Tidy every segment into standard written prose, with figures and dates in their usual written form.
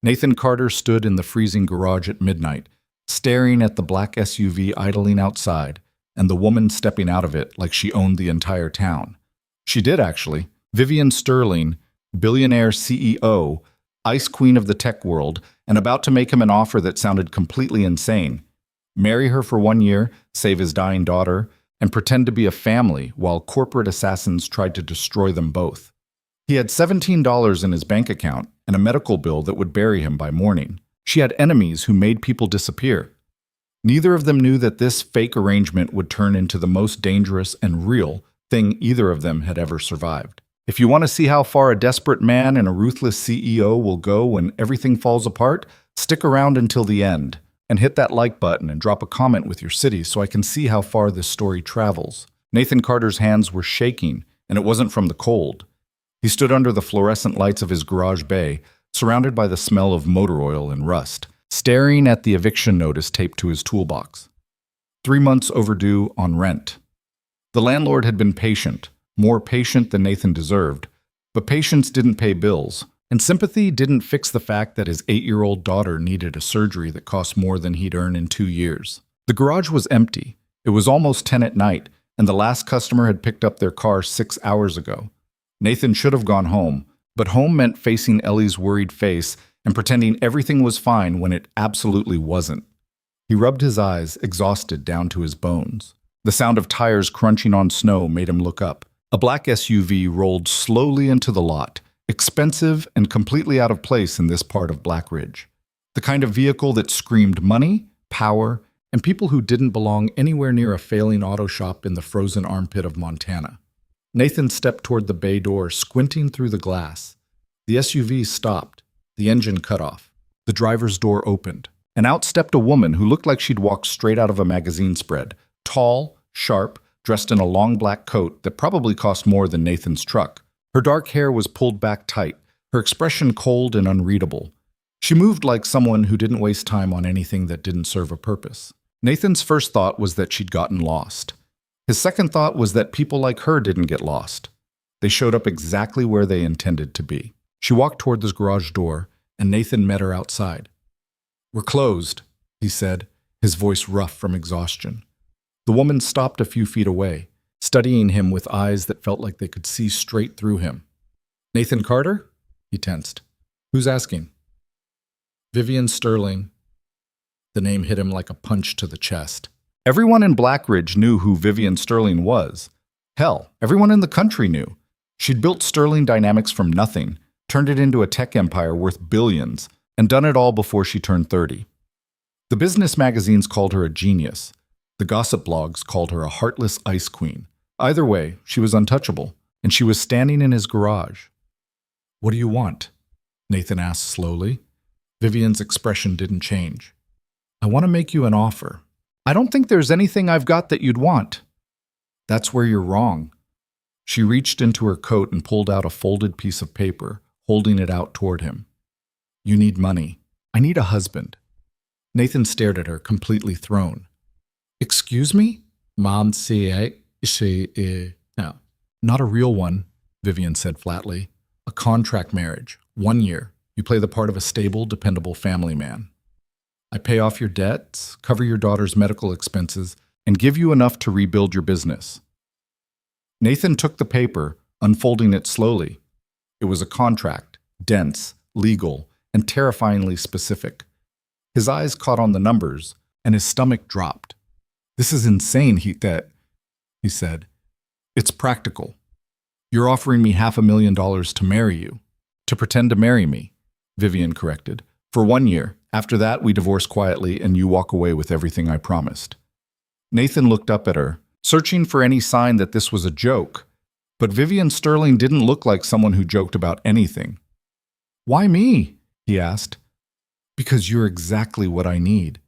Nathan Carter stood in the freezing garage at midnight, staring at the black SUV idling outside and the woman stepping out of it like she owned the entire town. She did, actually. Vivian Sterling, billionaire CEO, ice queen of the tech world, and about to make him an offer that sounded completely insane. Marry her for 1 year, save his dying daughter, and pretend to be a family while corporate assassins tried to destroy them both. He had $17 in his bank account and a medical bill that would bury him by morning. She had enemies who made people disappear. Neither of them knew that this fake arrangement would turn into the most dangerous and real thing either of them had ever survived. If you want to see how far a desperate man and a ruthless CEO will go when everything falls apart, stick around until the end and hit that like button and drop a comment with your city so I can see how far this story travels. Nathan Carter's hands were shaking, and it wasn't from the cold. He stood under the fluorescent lights of his garage bay, surrounded by the smell of motor oil and rust, staring at the eviction notice taped to his toolbox. 3 months overdue on rent. The landlord had been patient, more patient than Nathan deserved, but patience didn't pay bills, and sympathy didn't fix the fact that his 8-year-old daughter needed a surgery that cost more than he'd earned in 2 years. The garage was empty. It was almost 10 at night, and the last customer had picked up their car 6 hours ago. Nathan should have gone home, but home meant facing Ellie's worried face and pretending everything was fine when it absolutely wasn't. He rubbed his eyes, exhausted down to his bones. The sound of tires crunching on snow made him look up. A black SUV rolled slowly into the lot, expensive and completely out of place in this part of Black Ridge. The kind of vehicle that screamed money, power, and people who didn't belong anywhere near a failing auto shop in the frozen armpit of Montana. Nathan stepped toward the bay door, squinting through the glass. The SUV stopped. The engine cut off. The driver's door opened, and out stepped a woman who looked like she'd walked straight out of a magazine spread. Tall, sharp, dressed in a long black coat that probably cost more than Nathan's truck. Her dark hair was pulled back tight, her expression cold and unreadable. She moved like someone who didn't waste time on anything that didn't serve a purpose. Nathan's first thought was that she'd gotten lost. His second thought was that people like her didn't get lost. They showed up exactly where they intended to be. She walked toward the garage door, and Nathan met her outside. "We're closed," he said, his voice rough from exhaustion. The woman stopped a few feet away, studying him with eyes that felt like they could see straight through him. "Nathan Carter?" He tensed. "Who's asking?" "Vivian Sterling." The name hit him like a punch to the chest. Everyone in Black Ridge knew who Vivian Sterling was. Hell, everyone in the country knew. She'd built Sterling Dynamics from nothing, turned it into a tech empire worth billions, and done it all before she turned 30. The business magazines called her a genius. The gossip blogs called her a heartless ice queen. Either way, she was untouchable, and she was standing in his garage. "What do you want?" Nathan asked slowly. Vivian's expression didn't change. "I want to make you an offer. I don't think there's anything I've got that you'd want." "That's where you're wrong." She reached into her coat and pulled out a folded piece of paper, holding it out toward him. "You need money. I need a husband." Nathan stared at her, completely thrown. "Excuse me?" "No. Not a real one," Vivian said flatly. "A contract marriage. 1 year. You play the part of a stable, dependable family man. I pay off your debts, cover your daughter's medical expenses, and give you enough to rebuild your business." Nathan took the paper, unfolding it slowly. It was a contract, dense, legal, and terrifyingly specific. His eyes caught on the numbers, and his stomach dropped. "This is insane," he said. "It's practical. You're offering me $500,000 to marry you. To pretend to marry me," Vivian corrected. "For 1 year. After that, we divorce quietly, and you walk away with everything I promised." Nathan looked up at her, searching for any sign that this was a joke. But Vivian Sterling didn't look like someone who joked about anything. "Why me?" he asked. "Because you're exactly what I need,"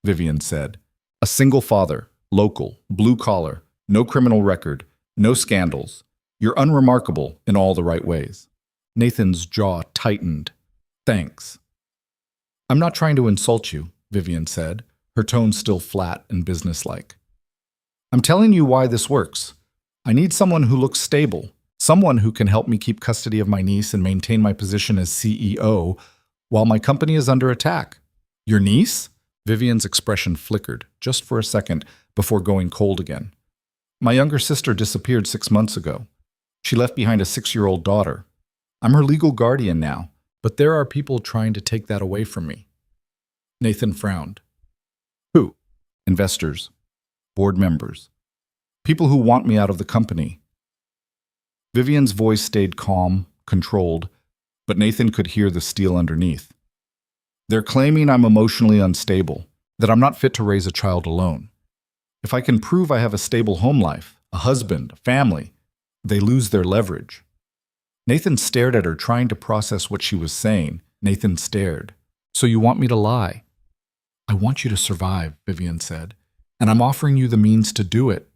Vivian said. "A single father, local, blue collar, no criminal record, no scandals. You're unremarkable in all the right ways." Nathan's jaw tightened. "Thanks." "I'm not trying to insult you," Vivian said, her tone still flat and businesslike. "I'm telling you why this works. I need someone who looks stable, someone who can help me keep custody of my niece and maintain my position as CEO while my company is under attack. Your niece? Vivian's expression flickered, just for a second, before going cold again. My younger sister disappeared 6 months ago. She left behind a 6-year-old daughter. I'm her legal guardian now, but there are people trying to take that away from me. Nathan frowned. Who? Investors. Board members. People who want me out of the company. Vivian's voice stayed calm, controlled, but Nathan could hear the steel underneath. They're claiming I'm emotionally unstable, that I'm not fit to raise a child alone. If I can prove I have a stable home life, a husband, a family, they lose their leverage. Nathan stared at her, trying to process what she was saying. Nathan stared. So you want me to lie? I want you to survive, Vivian said, and I'm offering you the means to do it.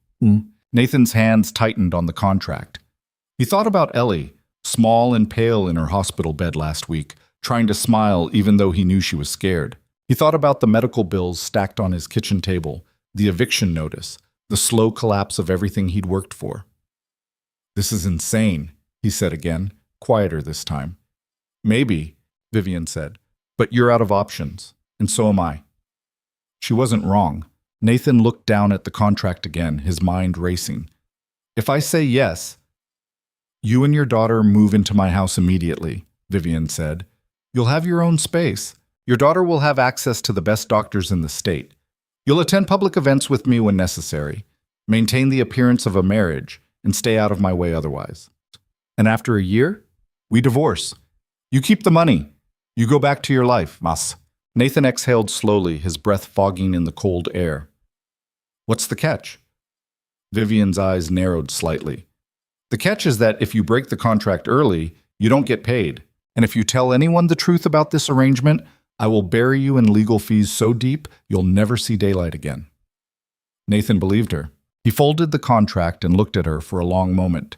Nathan's hands tightened on the contract. He thought about Ellie, small and pale in her hospital bed last week, trying to smile even though he knew she was scared. He thought about the medical bills stacked on his kitchen table, the eviction notice, the slow collapse of everything he'd worked for. This is insane, he said again, quieter this time. Maybe, Vivian said, but you're out of options, and so am I. She wasn't wrong. Nathan looked down at the contract again, his mind racing. If I say yes, you and your daughter move into my house immediately, Vivian said. You'll have your own space. Your daughter will have access to the best doctors in the state. You'll attend public events with me when necessary, maintain the appearance of a marriage, and stay out of my way otherwise. And after a year, we divorce. You keep the money. You go back to your life, Mas. Nathan exhaled slowly, his breath fogging in the cold air. What's the catch? Vivian's eyes narrowed slightly. The catch is that if you break the contract early, you don't get paid. And if you tell anyone the truth about this arrangement, I will bury you in legal fees so deep you'll never see daylight again. Nathan believed her. He folded the contract and looked at her for a long moment.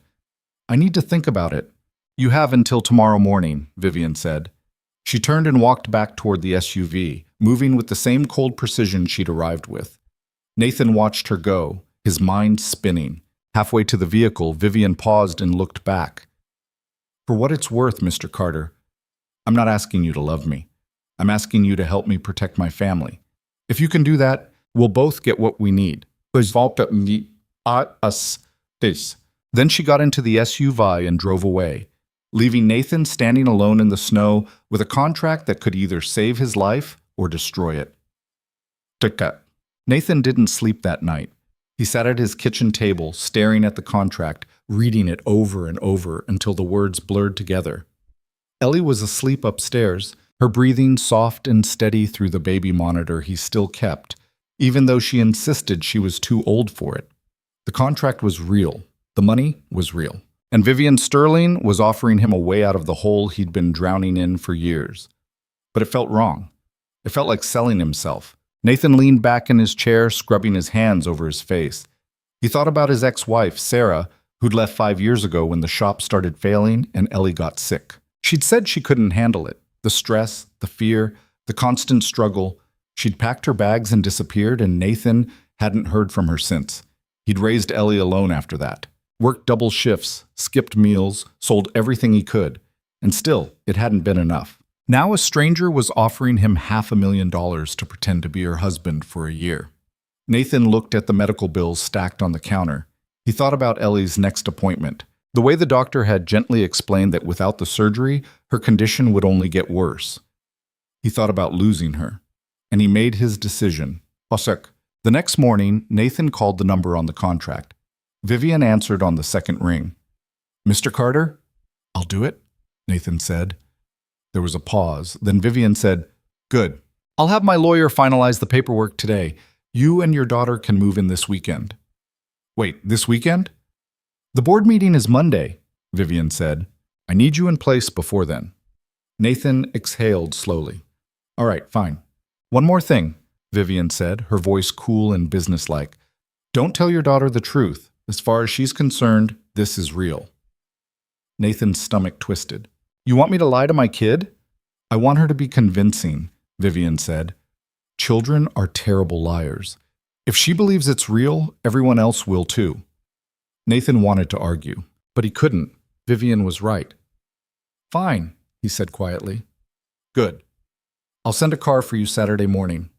I need to think about it. You have until tomorrow morning, Vivian said. She turned and walked back toward the SUV, moving with the same cold precision she'd arrived with. Nathan watched her go, his mind spinning. Halfway to the vehicle, Vivian paused and looked back. For what it's worth, Mr. Carter, I'm not asking you to love me. I'm asking you to help me protect my family. If you can do that, we'll both get what we need. Then she got into the SUV and drove away, leaving Nathan standing alone in the snow with a contract that could either save his life or destroy it. Nathan didn't sleep that night. He sat at his kitchen table, staring at the contract, reading it over and over until the words blurred together. Ellie was asleep upstairs, her breathing soft and steady through the baby monitor he still kept, even though she insisted she was too old for it. The contract was real. The money was real. And Vivian Sterling was offering him a way out of the hole he'd been drowning in for years. But it felt wrong. It felt like selling himself. Nathan leaned back in his chair, scrubbing his hands over his face. He thought about his ex-wife, Sarah, who'd left 5 years ago when the shop started failing and Ellie got sick. She'd said she couldn't handle it. The stress, the fear, the constant struggle. She'd packed her bags and disappeared, and Nathan hadn't heard from her since. He'd raised Ellie alone after that. Worked double shifts, skipped meals, sold everything he could. And still, it hadn't been enough. Now a stranger was offering him $500,000 to pretend to be her husband for a year. Nathan looked at the medical bills stacked on the counter. He thought about Ellie's next appointment. The way the doctor had gently explained that without the surgery, her condition would only get worse. He thought about losing her. And he made his decision. Hosek. The next morning, Nathan called the number on the contract. Vivian answered on the second ring. Mr. Carter? I'll do it, Nathan said. There was a pause. Then Vivian said, Good. I'll have my lawyer finalize the paperwork today. You and your daughter can move in this weekend. Wait, this weekend? The board meeting is Monday, Vivian said. I need you in place before then. Nathan exhaled slowly. All right, fine. One more thing, Vivian said, her voice cool and businesslike. Don't tell your daughter the truth. As far as she's concerned, this is real. Nathan's stomach twisted. You want me to lie to my kid? I want her to be convincing, Vivian said. Children are terrible liars. If she believes it's real, everyone else will too. Nathan wanted to argue, but he couldn't. Vivian was right. Fine, he said quietly. Good. I'll send a car for you Saturday morning.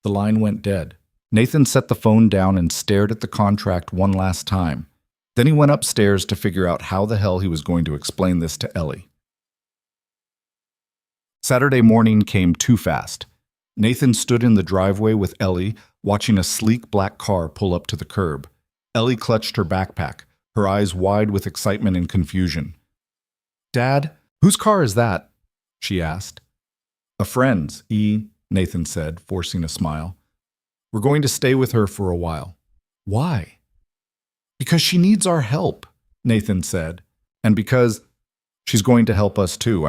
The line went dead. Nathan set the phone down and stared at the contract one last time. Then he went upstairs to figure out how the hell he was going to explain this to Ellie. Saturday morning came too fast. Nathan stood in the driveway with Ellie, watching a sleek black car pull up to the curb. Ellie clutched her backpack, her eyes wide with excitement and confusion. "Dad, whose car is that?" she asked. "A friend's, Nathan said, forcing a smile. "We're going to stay with her for a while." "Why?" "Because she needs our help," Nathan said. "And because she's going to help us too."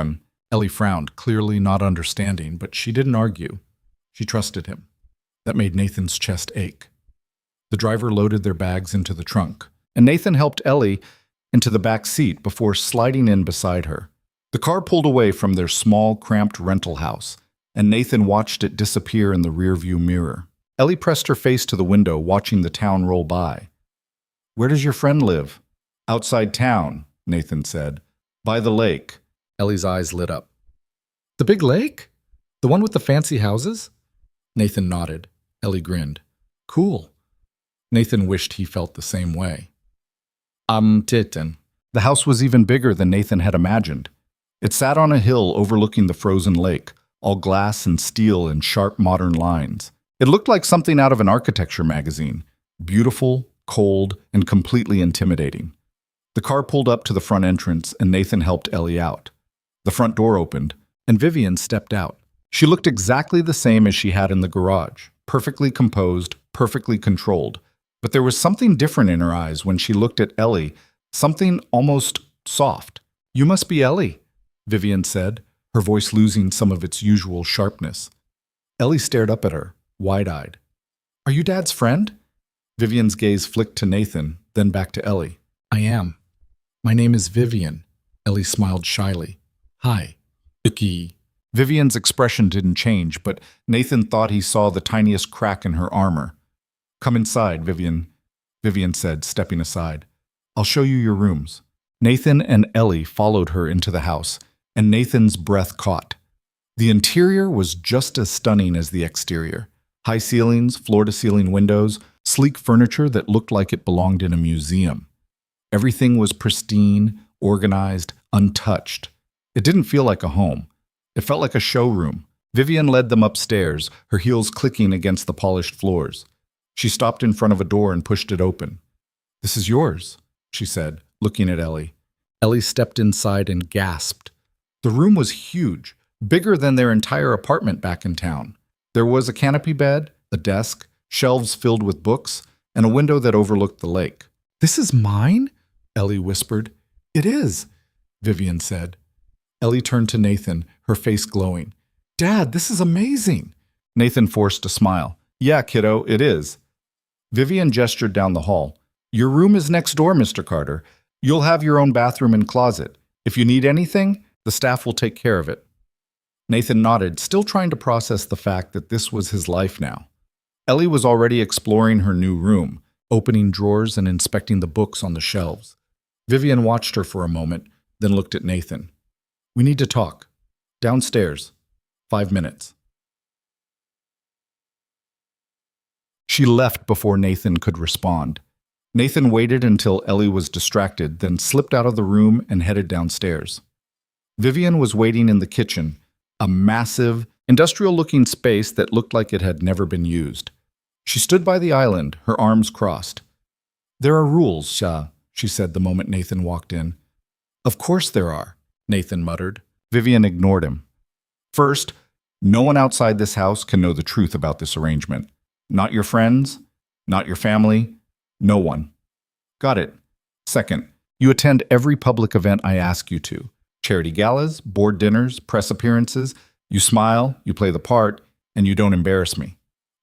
Ellie frowned, clearly not understanding, but she didn't argue. She trusted him. That made Nathan's chest ache. The driver loaded their bags into the trunk, and Nathan helped Ellie into the back seat before sliding in beside her. The car pulled away from their small, cramped rental house, and Nathan watched it disappear in the rearview mirror. Ellie pressed her face to the window, watching the town roll by. "Where does your friend live?" "Outside town," Nathan said. "By the lake." Ellie's eyes lit up. "The big lake? The one with the fancy houses?" Nathan nodded. Ellie grinned. "Cool." Nathan wished he felt the same way. Titten. The house was even bigger than Nathan had imagined. It sat on a hill overlooking the frozen lake, all glass and steel in sharp modern lines. It looked like something out of an architecture magazine. Beautiful, cold, and completely intimidating. The car pulled up to the front entrance, and Nathan helped Ellie out. The front door opened, and Vivian stepped out. She looked exactly the same as she had in the garage, perfectly composed, perfectly controlled. But there was something different in her eyes when she looked at Ellie, something almost soft. "You must be Ellie," Vivian said, her voice losing some of its usual sharpness. Ellie stared up at her, wide-eyed. "Are you Dad's friend?" Vivian's gaze flicked to Nathan, then back to Ellie. "I am. My name is Vivian." Ellie smiled shyly. "Hi." "Icky." Vivian's expression didn't change, but Nathan thought he saw the tiniest crack in her armor. "Come inside, Vivian," Vivian said, stepping aside. "I'll show you your rooms." Nathan and Ellie followed her into the house, and Nathan's breath caught. The interior was just as stunning as the exterior. High ceilings, floor-to-ceiling windows, sleek furniture that looked like it belonged in a museum. Everything was pristine, organized, untouched. It didn't feel like a home. It felt like a showroom. Vivian led them upstairs, her heels clicking against the polished floors. She stopped in front of a door and pushed it open. "This is yours," she said, looking at Ellie. Ellie stepped inside and gasped. The room was huge, bigger than their entire apartment back in town. There was a canopy bed, a desk, shelves filled with books, and a window that overlooked the lake. "This is mine?" Ellie whispered. "It is," Vivian said. Ellie turned to Nathan, her face glowing. "Dad, this is amazing." Nathan forced a smile. "Yeah, kiddo, it is." Vivian gestured down the hall. "Your room is next door, Mr. Carter. You'll have your own bathroom and closet. If you need anything, the staff will take care of it." Nathan nodded, still trying to process the fact that this was his life now. Ellie was already exploring her new room, opening drawers and inspecting the books on the shelves. Vivian watched her for a moment, then looked at Nathan. "We need to talk. Downstairs. 5 minutes." She left before Nathan could respond. Nathan waited until Ellie was distracted, then slipped out of the room and headed downstairs. Vivian was waiting in the kitchen, a massive, industrial-looking space that looked like it had never been used. She stood by the island, her arms crossed. "There are rules, Shah," she said the moment Nathan walked in. "Of course there are," Nathan muttered. Vivian ignored him. "First, no one outside this house can know the truth about this arrangement. Not your friends, not your family, no one." "Got it." "Second, you attend every public event I ask you to. Charity galas, board dinners, press appearances. You smile, you play the part, and you don't embarrass me."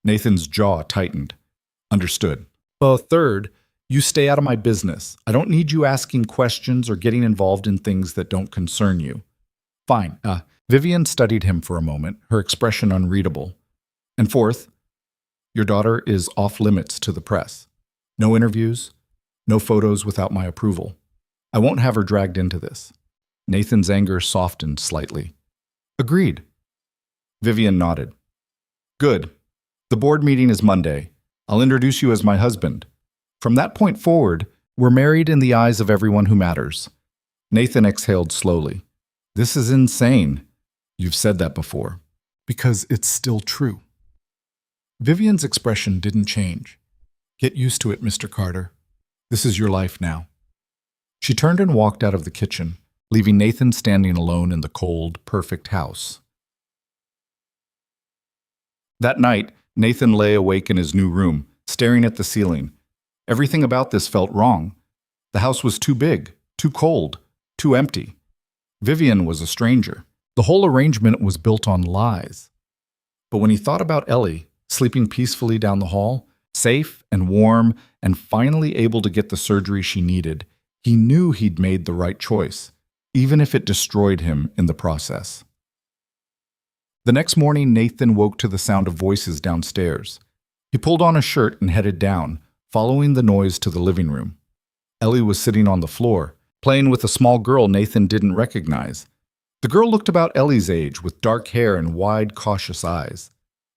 Nathan's jaw tightened. "Understood." Third, you stay out of my business. I don't need you asking questions or getting involved in things that don't concern you." "Fine." Vivian studied him for a moment, her expression unreadable. "And fourth, your daughter is off limits to the press. No interviews, no photos without my approval. I won't have her dragged into this." Nathan's anger softened slightly. Agreed. Vivian nodded. Good. The board meeting is Monday. I'll introduce you as my husband. From that point forward, we're married in the eyes of everyone who matters. Nathan exhaled slowly. This is insane. You've said that before. Because it's still true. Vivian's expression didn't change. Get used to it, Mr. Carter. This is your life now. She turned and walked out of the kitchen, leaving Nathan standing alone in the cold, perfect house. That night, Nathan lay awake in his new room, staring at the ceiling. Everything about this felt wrong. The house was too big, too cold, too empty. Vivian was a stranger. The whole arrangement was built on lies. But when he thought about Ellie, sleeping peacefully down the hall, safe and warm and finally able to get the surgery she needed, he knew he'd made the right choice, even if it destroyed him in the process. The next morning, Nathan woke to the sound of voices downstairs. He pulled on a shirt and headed down, following the noise to the living room. Ellie was sitting on the floor, playing with a small girl Nathan didn't recognize. The girl looked about Ellie's age, with dark hair and wide, cautious eyes.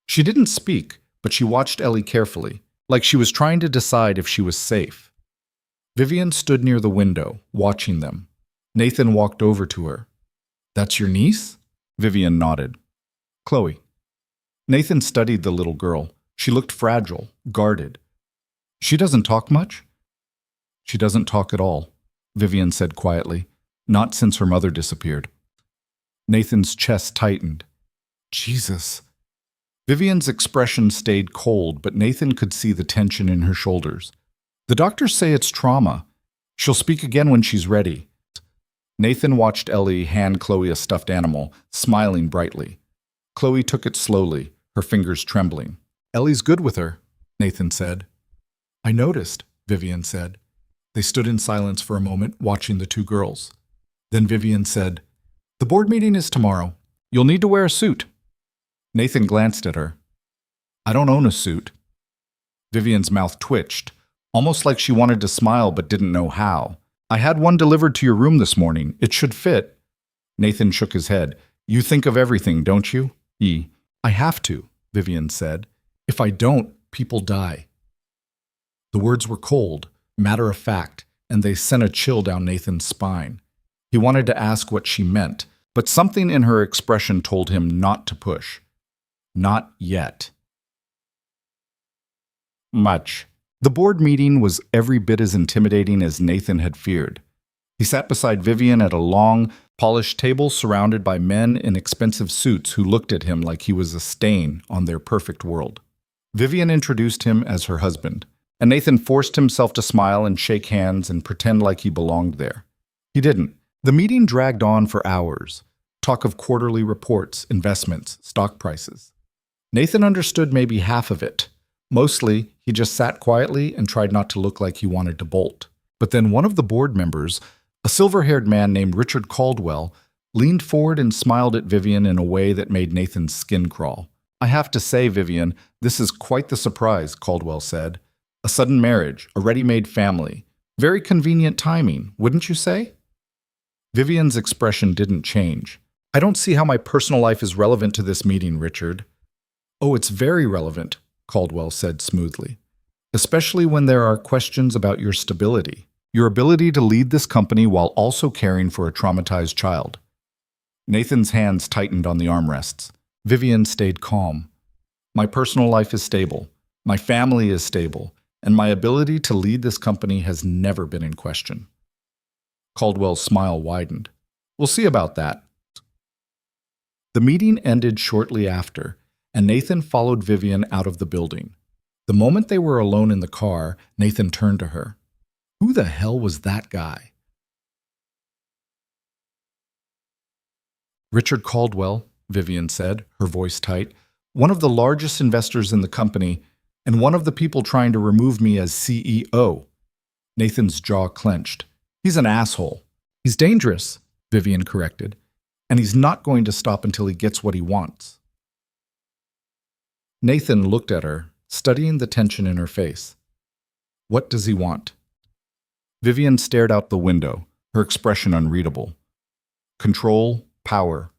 She didn't speak, but she watched Ellie carefully, like she was trying to decide if she was safe. Vivian stood near the window, watching them. Nathan walked over to her. That's your niece? Vivian nodded. Chloe. Nathan studied the little girl. She looked fragile, guarded. She doesn't talk much? She doesn't talk at all, Vivian said quietly, not since her mother disappeared. Nathan's chest tightened. Jesus. Vivian's expression stayed cold, but Nathan could see the tension in her shoulders. The doctors say it's trauma. She'll speak again when she's ready. Nathan watched Ellie hand Chloe a stuffed animal, smiling brightly. Chloe took it slowly, her fingers trembling. Ellie's good with her, Nathan said. I noticed, Vivian said. They stood in silence for a moment, watching the two girls. Then Vivian said, The board meeting is tomorrow. You'll need to wear a suit. Nathan glanced at her. I don't own a suit. Vivian's mouth twitched, almost like she wanted to smile but didn't know how. I had one delivered to your room this morning. It should fit. Nathan shook his head. You think of everything, don't you? I have to, Vivian said. If I don't, people die. The words were cold, matter of fact, and they sent a chill down Nathan's spine. He wanted to ask what she meant, but something in her expression told him not to push. Not yet. Much. The board meeting was every bit as intimidating as Nathan had feared. He sat beside Vivian at a long, polished table surrounded by men in expensive suits who looked at him like he was a stain on their perfect world. Vivian introduced him as her husband, and Nathan forced himself to smile and shake hands and pretend like he belonged there. He didn't. The meeting dragged on for hours. Talk of quarterly reports, investments, stock prices. Nathan understood maybe half of it. Mostly, he just sat quietly and tried not to look like he wanted to bolt. But then one of the board members, a silver-haired man named Richard Caldwell, leaned forward and smiled at Vivian in a way that made Nathan's skin crawl. I have to say, Vivian, this is quite the surprise, Caldwell said. A sudden marriage, a ready-made family. Very convenient timing, wouldn't you say? Vivian's expression didn't change. I don't see how my personal life is relevant to this meeting, Richard. Oh, it's very relevant, Caldwell said smoothly. Especially when there are questions about your stability, your ability to lead this company while also caring for a traumatized child. Nathan's hands tightened on the armrests. Vivian stayed calm. My personal life is stable. My family is stable. And my ability to lead this company has never been in question. Caldwell's smile widened. We'll see about that. The meeting ended shortly after, and Nathan followed Vivian out of the building. The moment they were alone in the car, Nathan turned to her. Who the hell was that guy? Richard Caldwell, Vivian said, her voice tight, one of the largest investors in the company, and one of the people trying to remove me as CEO. Nathan's jaw clenched. He's an asshole. He's dangerous, Vivian corrected, and he's not going to stop until he gets what he wants. Nathan looked at her, studying the tension in her face. What does he want? Vivian stared out the window, her expression unreadable. Control, power.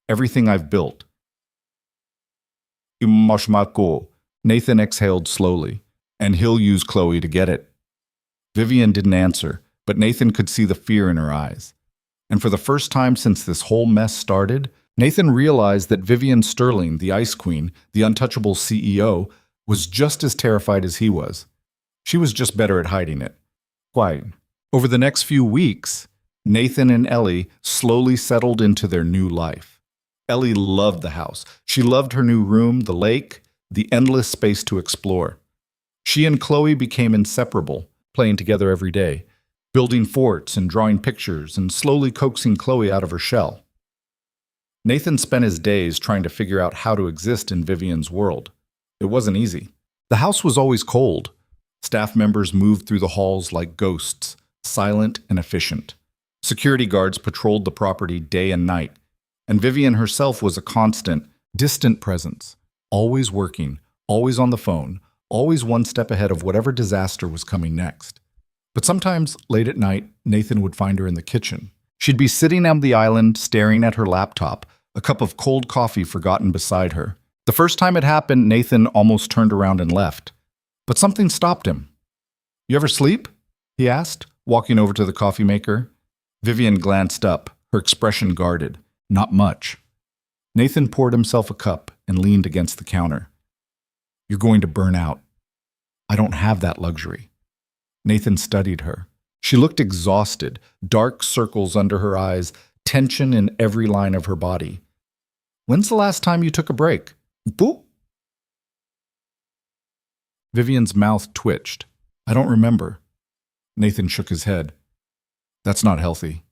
Everything I've built. Imashmako. Nathan exhaled slowly. And he'll use Chloe to get it. Vivian didn't answer, but Nathan could see the fear in her eyes. And for the first time since this whole mess started, Nathan realized that Vivian Sterling, the Ice Queen, the untouchable CEO, was just as terrified as he was. She was just better at hiding it. Quiet. Over the next few weeks, Nathan and Ellie slowly settled into their new life. Ellie loved the house. She loved her new room, the lake, the endless space to explore. She and Chloe became inseparable, playing together every day, building forts and drawing pictures and slowly coaxing Chloe out of her shell. Nathan spent his days trying to figure out how to exist in Vivian's world. It wasn't easy. The house was always cold. Staff members moved through the halls like ghosts, silent and efficient. Security guards patrolled the property day and night, and Vivian herself was a constant, distant presence, always working, always on the phone, always one step ahead of whatever disaster was coming next. But sometimes, late at night, Nathan would find her in the kitchen. She'd be sitting on the island, staring at her laptop, a cup of cold coffee forgotten beside her. The first time it happened, Nathan almost turned around and left. But something stopped him. "You ever sleep?" he asked, walking over to the coffee maker. Vivian glanced up, her expression guarded. Not much. Nathan poured himself a cup and leaned against the counter. "You're going to burn out. I don't have that luxury." Nathan studied her. She looked exhausted, dark circles under her eyes, tension in every line of her body. "When's the last time you took a break?" "Boop." Vivian's mouth twitched. "I don't remember." Nathan shook his head. "That's not healthy.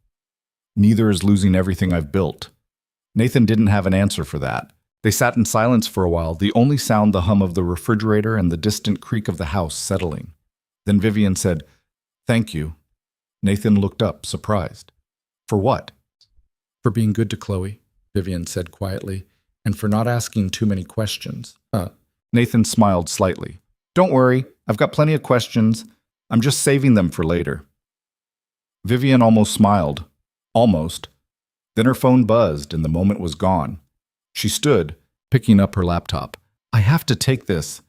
Neither is losing everything I've built." Nathan didn't have an answer for that. They sat in silence for a while, the only sound the hum of the refrigerator and the distant creak of the house settling. Then Vivian said, "Thank you." Nathan looked up, surprised. "For what?" "For being good to Chloe," Vivian said quietly, "and for not asking too many questions." Nathan smiled slightly. "Don't worry, I've got plenty of questions. I'm just saving them for later." Vivian almost smiled. Almost. Then her phone buzzed and the moment was gone. She stood, picking up her laptop. "I have to take this."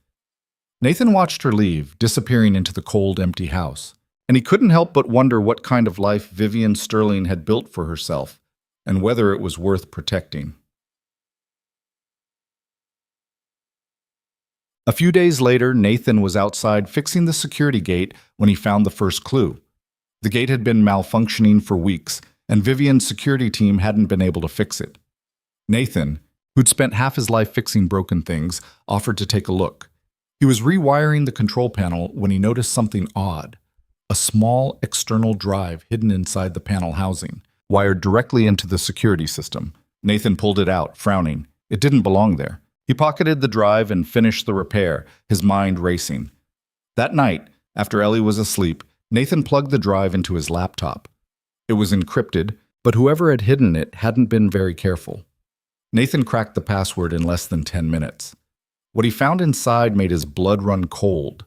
Nathan watched her leave, disappearing into the cold, empty house. And he couldn't help but wonder what kind of life Vivian Sterling had built for herself, and whether it was worth protecting. A few days later, Nathan was outside fixing the security gate when he found the first clue. The gate had been malfunctioning for weeks, and Vivian's security team hadn't been able to fix it. Nathan, who'd spent half his life fixing broken things, offered to take a look. He was rewiring the control panel when he noticed something odd. A small external drive hidden inside the panel housing, wired directly into the security system. Nathan pulled it out, frowning. It didn't belong there. He pocketed the drive and finished the repair, his mind racing. That night, after Ellie was asleep, Nathan plugged the drive into his laptop. It was encrypted, but whoever had hidden it hadn't been very careful. Nathan cracked the password in less than 10 minutes. What he found inside made his blood run cold.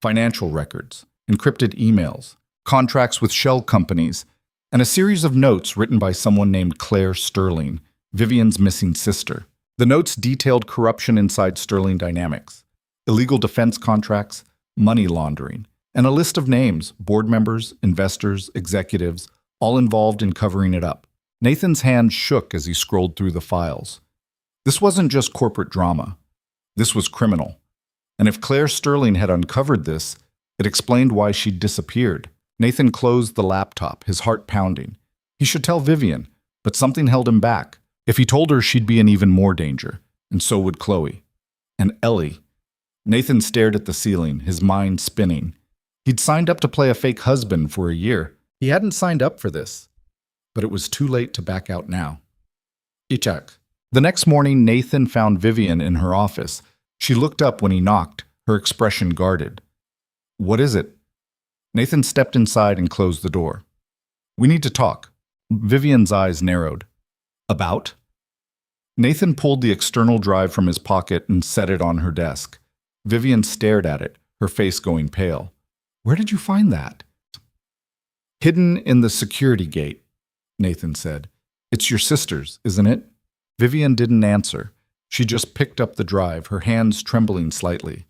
Financial records, encrypted emails, contracts with shell companies, and a series of notes written by someone named Claire Sterling, Vivian's missing sister. The notes detailed corruption inside Sterling Dynamics, illegal defense contracts, money laundering, and a list of names, board members, investors, executives, all involved in covering it up. Nathan's hand shook as he scrolled through the files. This wasn't just corporate drama. This was criminal. And if Claire Sterling had uncovered this, it explained why she'd disappeared. Nathan closed the laptop, his heart pounding. He should tell Vivian, but something held him back. If he told her, she'd be in even more danger, and so would Chloe. And Ellie. Nathan stared at the ceiling, his mind spinning. He'd signed up to play a fake husband for a year. He hadn't signed up for this. But it was too late to back out now. Ichak. The next morning, Nathan found Vivian in her office. She looked up when he knocked, her expression guarded. "What is it?" Nathan stepped inside and closed the door. "We need to talk." Vivian's eyes narrowed. "About?" Nathan pulled the external drive from his pocket and set it on her desk. Vivian stared at it, her face going pale. "Where did you find that?" "Hidden in the security gate," Nathan said. It's your sister's, isn't it? Vivian didn't answer. She just picked up the drive, her hands trembling slightly.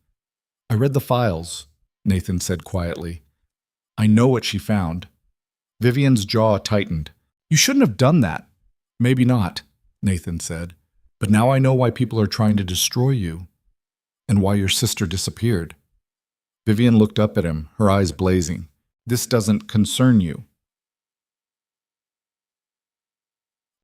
I read the files, Nathan said quietly. I know what she found. Vivian's jaw tightened. You shouldn't have done that. Maybe not, Nathan said. But now I know why people are trying to destroy you. And why your sister disappeared. Vivian looked up at him, her eyes blazing. This doesn't concern you.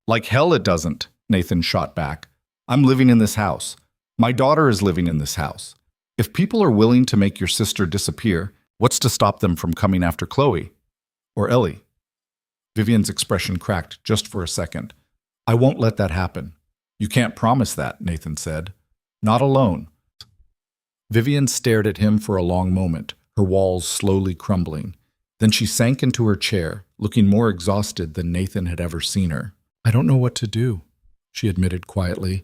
Like hell it doesn't, Nathan shot back. I'm living in this house. My daughter is living in this house. If people are willing to make your sister disappear, what's to stop them from coming after Chloe? Or Ellie? Vivian's expression cracked just for a second. I won't let that happen. You can't promise that, Nathan said. Not alone. Vivian stared at him for a long moment, her walls slowly crumbling. Then she sank into her chair, looking more exhausted than Nathan had ever seen her. I don't know what to do, she admitted quietly.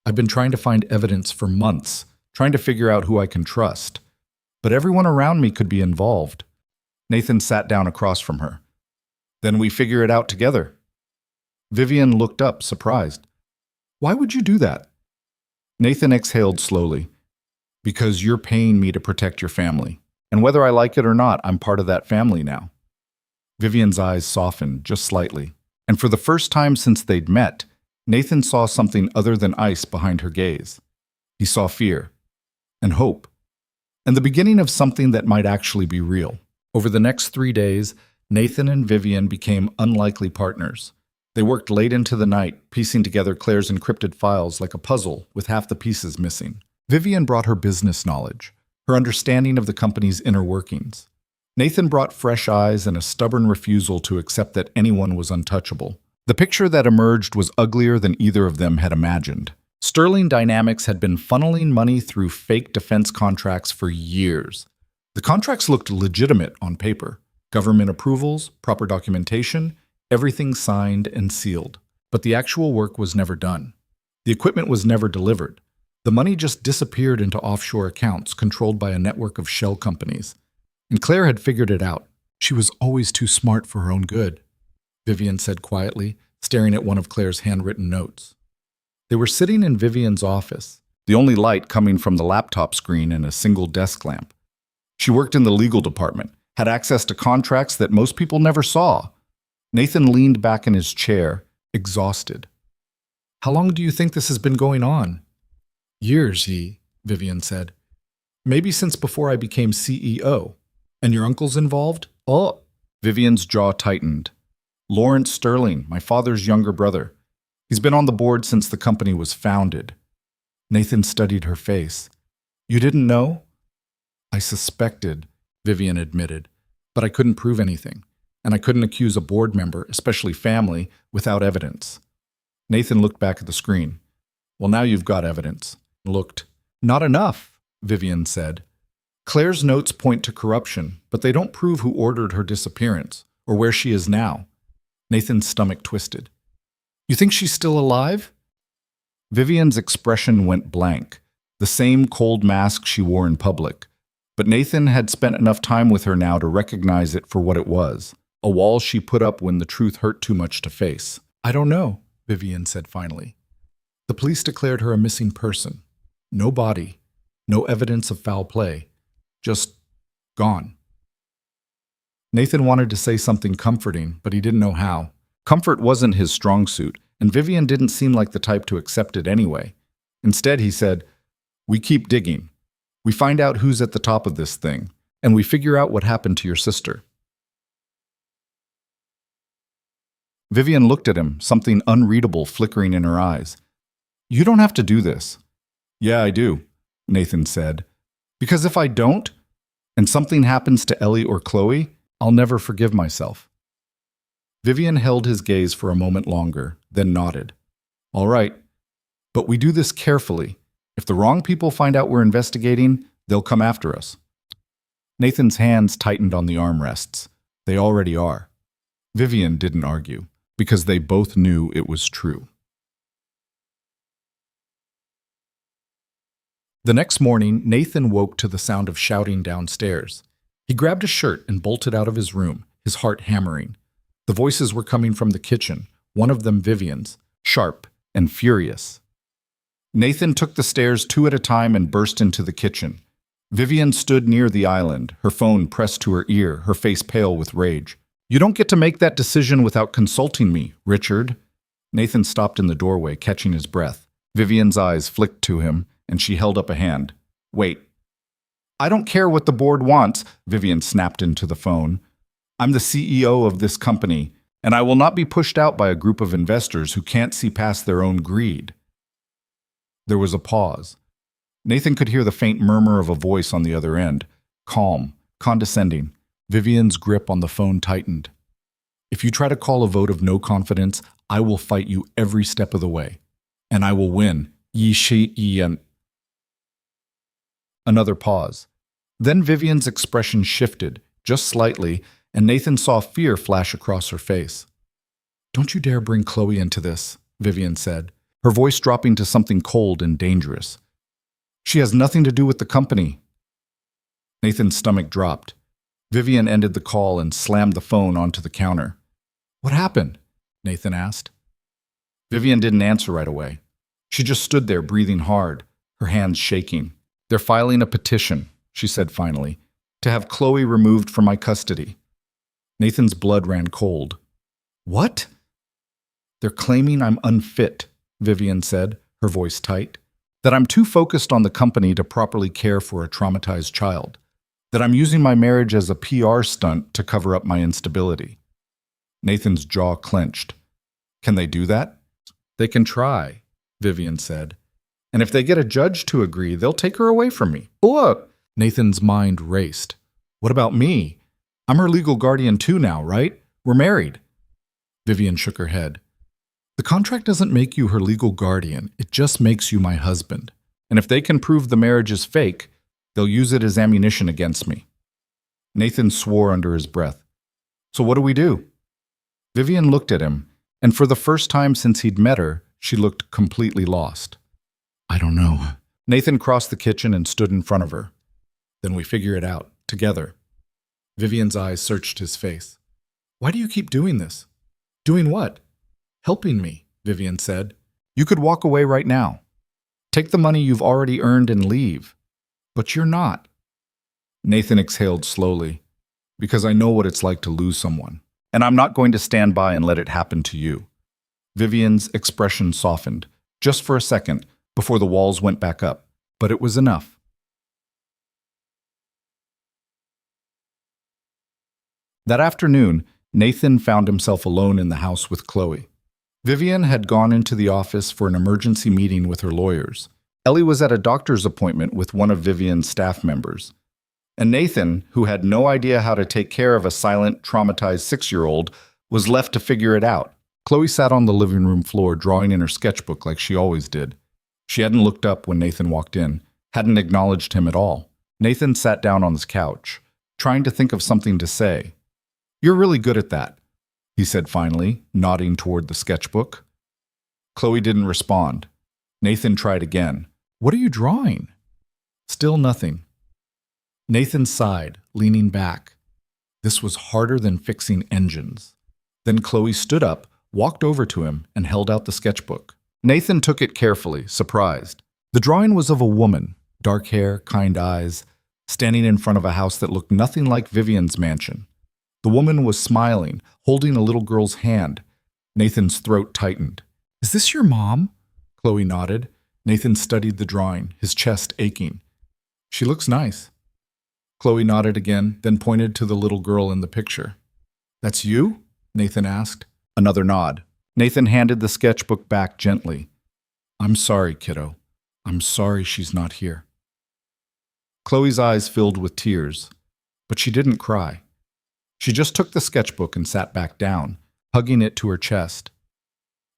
I've been trying to find evidence for months, trying to figure out who I can trust. But everyone around me could be involved. Nathan sat down across from her. Then we figure it out together. Vivian looked up, surprised. Why would you do that? Nathan exhaled slowly. Because you're paying me to protect your family. And whether I like it or not, I'm part of that family now. Vivian's eyes softened just slightly. And for the first time since they'd met, Nathan saw something other than ice behind her gaze. He saw fear and hope, and the beginning of something that might actually be real. Over the next 3 days, Nathan and Vivian became unlikely partners. They worked late into the night, piecing together Claire's encrypted files like a puzzle with half the pieces missing. Vivian brought her business knowledge, her understanding of the company's inner workings. Nathan brought fresh eyes and a stubborn refusal to accept that anyone was untouchable. The picture that emerged was uglier than either of them had imagined. Sterling Dynamics had been funneling money through fake defense contracts for years. The contracts looked legitimate on paper. Government approvals, proper documentation, everything signed and sealed. But the actual work was never done. The equipment was never delivered. The money just disappeared into offshore accounts controlled by a network of shell companies. And Claire had figured it out. She was always too smart for her own good, Vivian said quietly, staring at one of Claire's handwritten notes. They were sitting in Vivian's office, the only light coming from the laptop screen and a single desk lamp. She worked in the legal department, had access to contracts that most people never saw. Nathan leaned back in his chair, exhausted. How long do you think this has been going on? Years, Vivian said. Maybe since before I became CEO. And your uncle's involved? Oh, Vivian's jaw tightened. Lawrence Sterling, my father's younger brother. He's been on the board since the company was founded. Nathan studied her face. You didn't know? I suspected, Vivian admitted, but I couldn't prove anything, and I couldn't accuse a board member, especially family, without evidence. Nathan looked back at the screen. Well, now you've got evidence. Looked. Not enough, Vivian said. Claire's notes point to corruption, but they don't prove who ordered her disappearance, or where she is now. Nathan's stomach twisted. You think she's still alive? Vivian's expression went blank, the same cold mask she wore in public. But Nathan had spent enough time with her now to recognize it for what it was, a wall she put up when the truth hurt too much to face. I don't know, Vivian said finally. The police declared her a missing person. No body, no evidence of foul play, just gone. Nathan wanted to say something comforting, but he didn't know how. Comfort wasn't his strong suit, and Vivian didn't seem like the type to accept it anyway. Instead, he said, We keep digging. We find out who's at the top of this thing, and we figure out what happened to your sister. Vivian looked at him, something unreadable flickering in her eyes. You don't have to do this. Yeah, I do, Nathan said. Because if I don't, and something happens to Ellie or Chloe, I'll never forgive myself. Vivian held his gaze for a moment longer, then nodded. All right, but we do this carefully. If the wrong people find out we're investigating, they'll come after us. Nathan's hands tightened on the armrests. They already are. Vivian didn't argue, because they both knew it was true. The next morning, Nathan woke to the sound of shouting downstairs. He grabbed a shirt and bolted out of his room, his heart hammering. The voices were coming from the kitchen, one of them Vivian's, sharp and furious. Nathan took the stairs two at a time and burst into the kitchen. Vivian stood near the island, her phone pressed to her ear, her face pale with rage. "You don't get to make that decision without consulting me, Richard." Nathan stopped in the doorway, catching his breath. Vivian's eyes flicked to him, and she held up a hand. "Wait. I don't care what the board wants," Vivian snapped into the phone. "I'm the CEO of this company, and I will not be pushed out by a group of investors who can't see past their own greed." There was a pause. Nathan could hear the faint murmur of a voice on the other end, calm, condescending. Vivian's grip on the phone tightened. "If you try to call a vote of no confidence, I will fight you every step of the way. And I will win. Yi shi yi." Another pause. Then Vivian's expression shifted, just slightly, and Nathan saw fear flash across her face. "Don't you dare bring Chloe into this," Vivian said, her voice dropping to something cold and dangerous. "She has nothing to do with the company." Nathan's stomach dropped. Vivian ended the call and slammed the phone onto the counter. "What happened?" Nathan asked. Vivian didn't answer right away. She just stood there breathing hard, her hands shaking. "They're filing a petition," she said finally, "to have Chloe removed from my custody." Nathan's blood ran cold. "What?" "They're claiming I'm unfit," Vivian said, her voice tight. "That I'm too focused on the company to properly care for a traumatized child. That I'm using my marriage as a PR stunt to cover up my instability." Nathan's jaw clenched. "Can they do that?" "They can try," Vivian said. "And if they get a judge to agree, they'll take her away from me." "Oh!" Nathan's mind raced. "What about me? I'm her legal guardian too now, right? We're married." Vivian shook her head. "The contract doesn't make you her legal guardian. It just makes you my husband. And if they can prove the marriage is fake, they'll use it as ammunition against me." Nathan swore under his breath. "So what do we do?" Vivian looked at him, and for the first time since he'd met her, she looked completely lost. "I don't know." Nathan crossed the kitchen and stood in front of her. "Then we figure it out, together." Vivian's eyes searched his face. "Why do you keep doing this?" "Doing what?" "Helping me," Vivian said. "You could walk away right now. Take the money you've already earned and leave. But you're not." Nathan exhaled slowly. "Because I know what it's like to lose someone. And I'm not going to stand by and let it happen to you." Vivian's expression softened, just for a second, before the walls went back up. But it was enough. That afternoon, Nathan found himself alone in the house with Chloe. Vivian had gone into the office for an emergency meeting with her lawyers. Ellie was at a doctor's appointment with one of Vivian's staff members. And Nathan, who had no idea how to take care of a silent, traumatized 6-year-old, was left to figure it out. Chloe sat on the living room floor drawing in her sketchbook like she always did. She hadn't looked up when Nathan walked in, hadn't acknowledged him at all. Nathan sat down on his couch, trying to think of something to say. "You're really good at that," he said finally, nodding toward the sketchbook. Chloe didn't respond. Nathan tried again. "What are you drawing?" Still nothing. Nathan sighed, leaning back. This was harder than fixing engines. Then Chloe stood up, walked over to him, and held out the sketchbook. Nathan took it carefully, surprised. The drawing was of a woman, dark hair, kind eyes, standing in front of a house that looked nothing like Vivian's mansion. The woman was smiling, holding a little girl's hand. Nathan's throat tightened. "Is this your mom?" Chloe nodded. Nathan studied the drawing, his chest aching. "She looks nice." Chloe nodded again, then pointed to the little girl in the picture. "That's you?" Nathan asked. Another nod. Nathan handed the sketchbook back gently. "I'm sorry, kiddo. I'm sorry she's not here." Chloe's eyes filled with tears, but she didn't cry. She just took the sketchbook and sat back down, hugging it to her chest.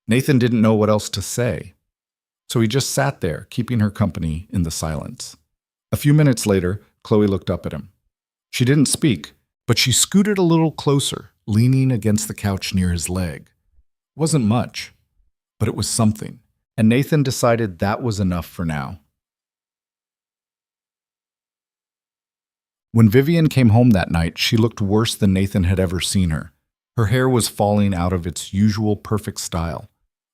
Nathan didn't know what else to say, so he just sat there, keeping her company in the silence. A few minutes later, Chloe looked up at him. She didn't speak, but she scooted a little closer, leaning against the couch near his leg. It wasn't much, but it was something, and Nathan decided that was enough for now. When Vivian came home that night, she looked worse than Nathan had ever seen her. Her hair was falling out of its usual perfect style.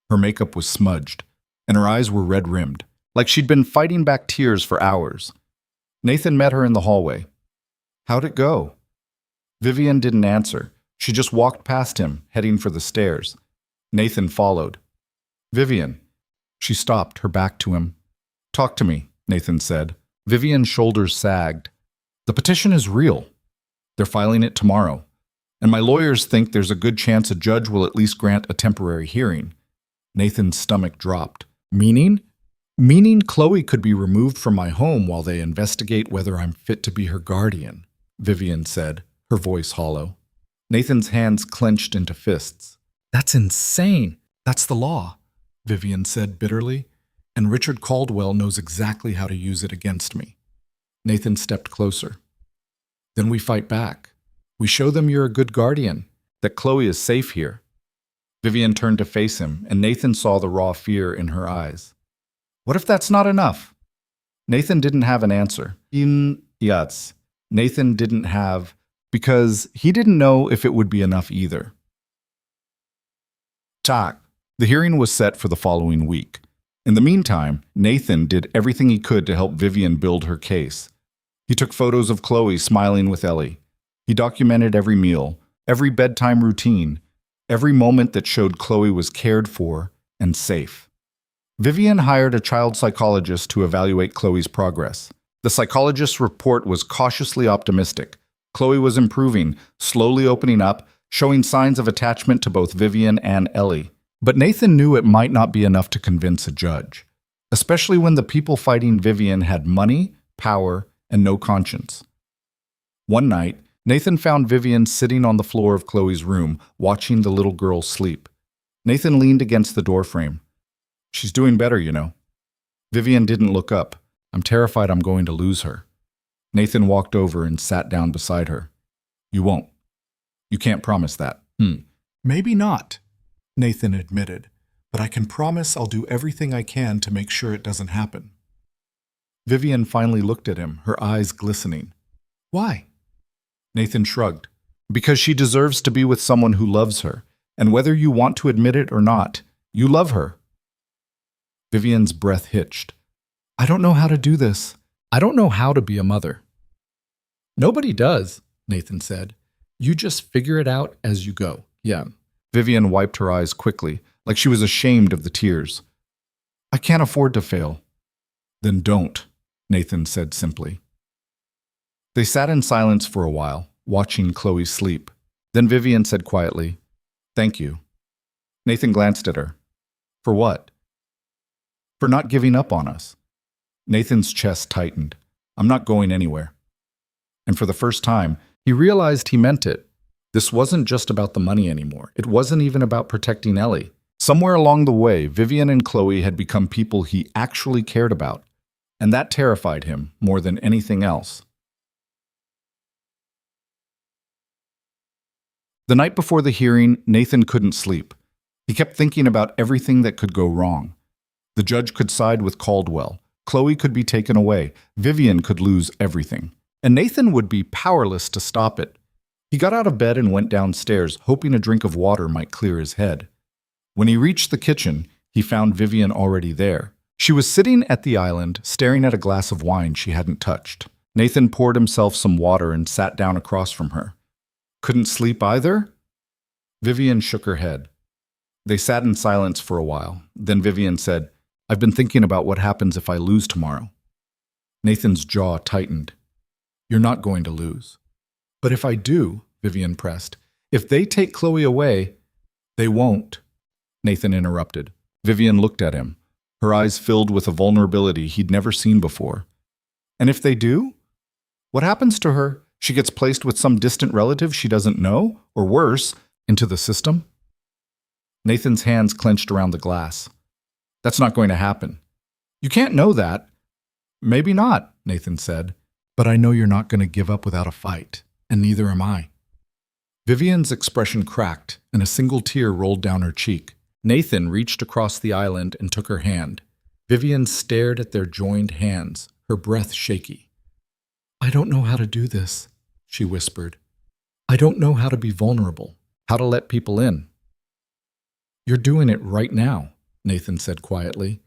Her makeup was smudged, and her eyes were red-rimmed, like she'd been fighting back tears for hours. Nathan met her in the hallway. "How'd it go?" Vivian didn't answer. She just walked past him, heading for the stairs. Nathan followed. "Vivian." She stopped, her back to him. "Talk to me," Nathan said. Vivian's shoulders sagged. "The petition is real. They're filing it tomorrow. And my lawyers think there's a good chance a judge will at least grant a temporary hearing." Nathan's stomach dropped. "Meaning?" "Meaning Chloe could be removed from my home while they investigate whether I'm fit to be her guardian," Vivian said, her voice hollow. Nathan's hands clenched into fists. "That's insane. That's the law," Vivian said bitterly, "and Richard Caldwell knows exactly how to use it against me." Nathan stepped closer. "Then we fight back. We show them you're a good guardian, that Chloe is safe here." Vivian turned to face him, and Nathan saw the raw fear in her eyes. "What if that's not enough?" Nathan didn't have an answer. Yes, Nathan didn't have, because he didn't know if it would be enough either. The hearing was set for the following week. In the meantime, Nathan did everything he could to help Vivian build her case. He took photos of Chloe smiling with Ellie. He documented every meal, every bedtime routine, every moment that showed Chloe was cared for and safe. Vivian hired a child psychologist to evaluate Chloe's progress. The psychologist's report was cautiously optimistic. Chloe was improving, slowly opening up, showing signs of attachment to both Vivian and Ellie. But Nathan knew it might not be enough to convince a judge, especially when the people fighting Vivian had money, power, and no conscience. One night, Nathan found Vivian sitting on the floor of Chloe's room, watching the little girl sleep. Nathan leaned against the doorframe. "She's doing better, you know." Vivian didn't look up. "I'm terrified I'm going to lose her." Nathan walked over and sat down beside her. "You won't. You can't promise that." "Maybe not," Nathan admitted, "but I can promise I'll do everything I can to make sure it doesn't happen." Vivian finally looked at him, her eyes glistening. "Why?" Nathan shrugged. "Because she deserves to be with someone who loves her, and whether you want to admit it or not, you love her." Vivian's breath hitched. "I don't know how to do this. I don't know how to be a mother." "Nobody does," Nathan said. "You just figure it out as you go." "Yeah." Vivian wiped her eyes quickly, like she was ashamed of the tears. "I can't afford to fail." "Then don't," Nathan said simply. They sat in silence for a while, watching Chloe sleep. Then Vivian said quietly, "Thank you." Nathan glanced at her. "For what?" "For not giving up on us." Nathan's chest tightened. "I'm not going anywhere." And for the first time, he realized he meant it. This wasn't just about the money anymore. It wasn't even about protecting Ellie. Somewhere along the way, Vivian and Chloe had become people he actually cared about, and that terrified him more than anything else. The night before the hearing, Nathan couldn't sleep. He kept thinking about everything that could go wrong. The judge could side with Caldwell. Chloe could be taken away. Vivian could lose everything. And Nathan would be powerless to stop it. He got out of bed and went downstairs, hoping a drink of water might clear his head. When he reached the kitchen, he found Vivian already there. She was sitting at the island, staring at a glass of wine she hadn't touched. Nathan poured himself some water and sat down across from her. "Couldn't sleep either?" Vivian shook her head. They sat in silence for a while. Then Vivian said, "I've been thinking about what happens if I lose tomorrow." Nathan's jaw tightened. "You're not going to lose." "But if I do," Vivian pressed, "if they take Chloe away—" "They won't," Nathan interrupted. Vivian looked at him, her eyes filled with a vulnerability he'd never seen before. "And if they do? What happens to her? She gets placed with some distant relative she doesn't know, or worse, into the system?" Nathan's hands clenched around the glass. "That's not going to happen." "You can't know that." "Maybe not," Nathan said. "But I know you're not going to give up without a fight, and neither am I." Vivian's expression cracked, and a single tear rolled down her cheek. Nathan reached across the island and took her hand. Vivian stared at their joined hands, her breath shaky. "I don't know how to do this," she whispered. "I don't know how to be vulnerable, how to let people in. You're doing it right now, Nathan said quietly.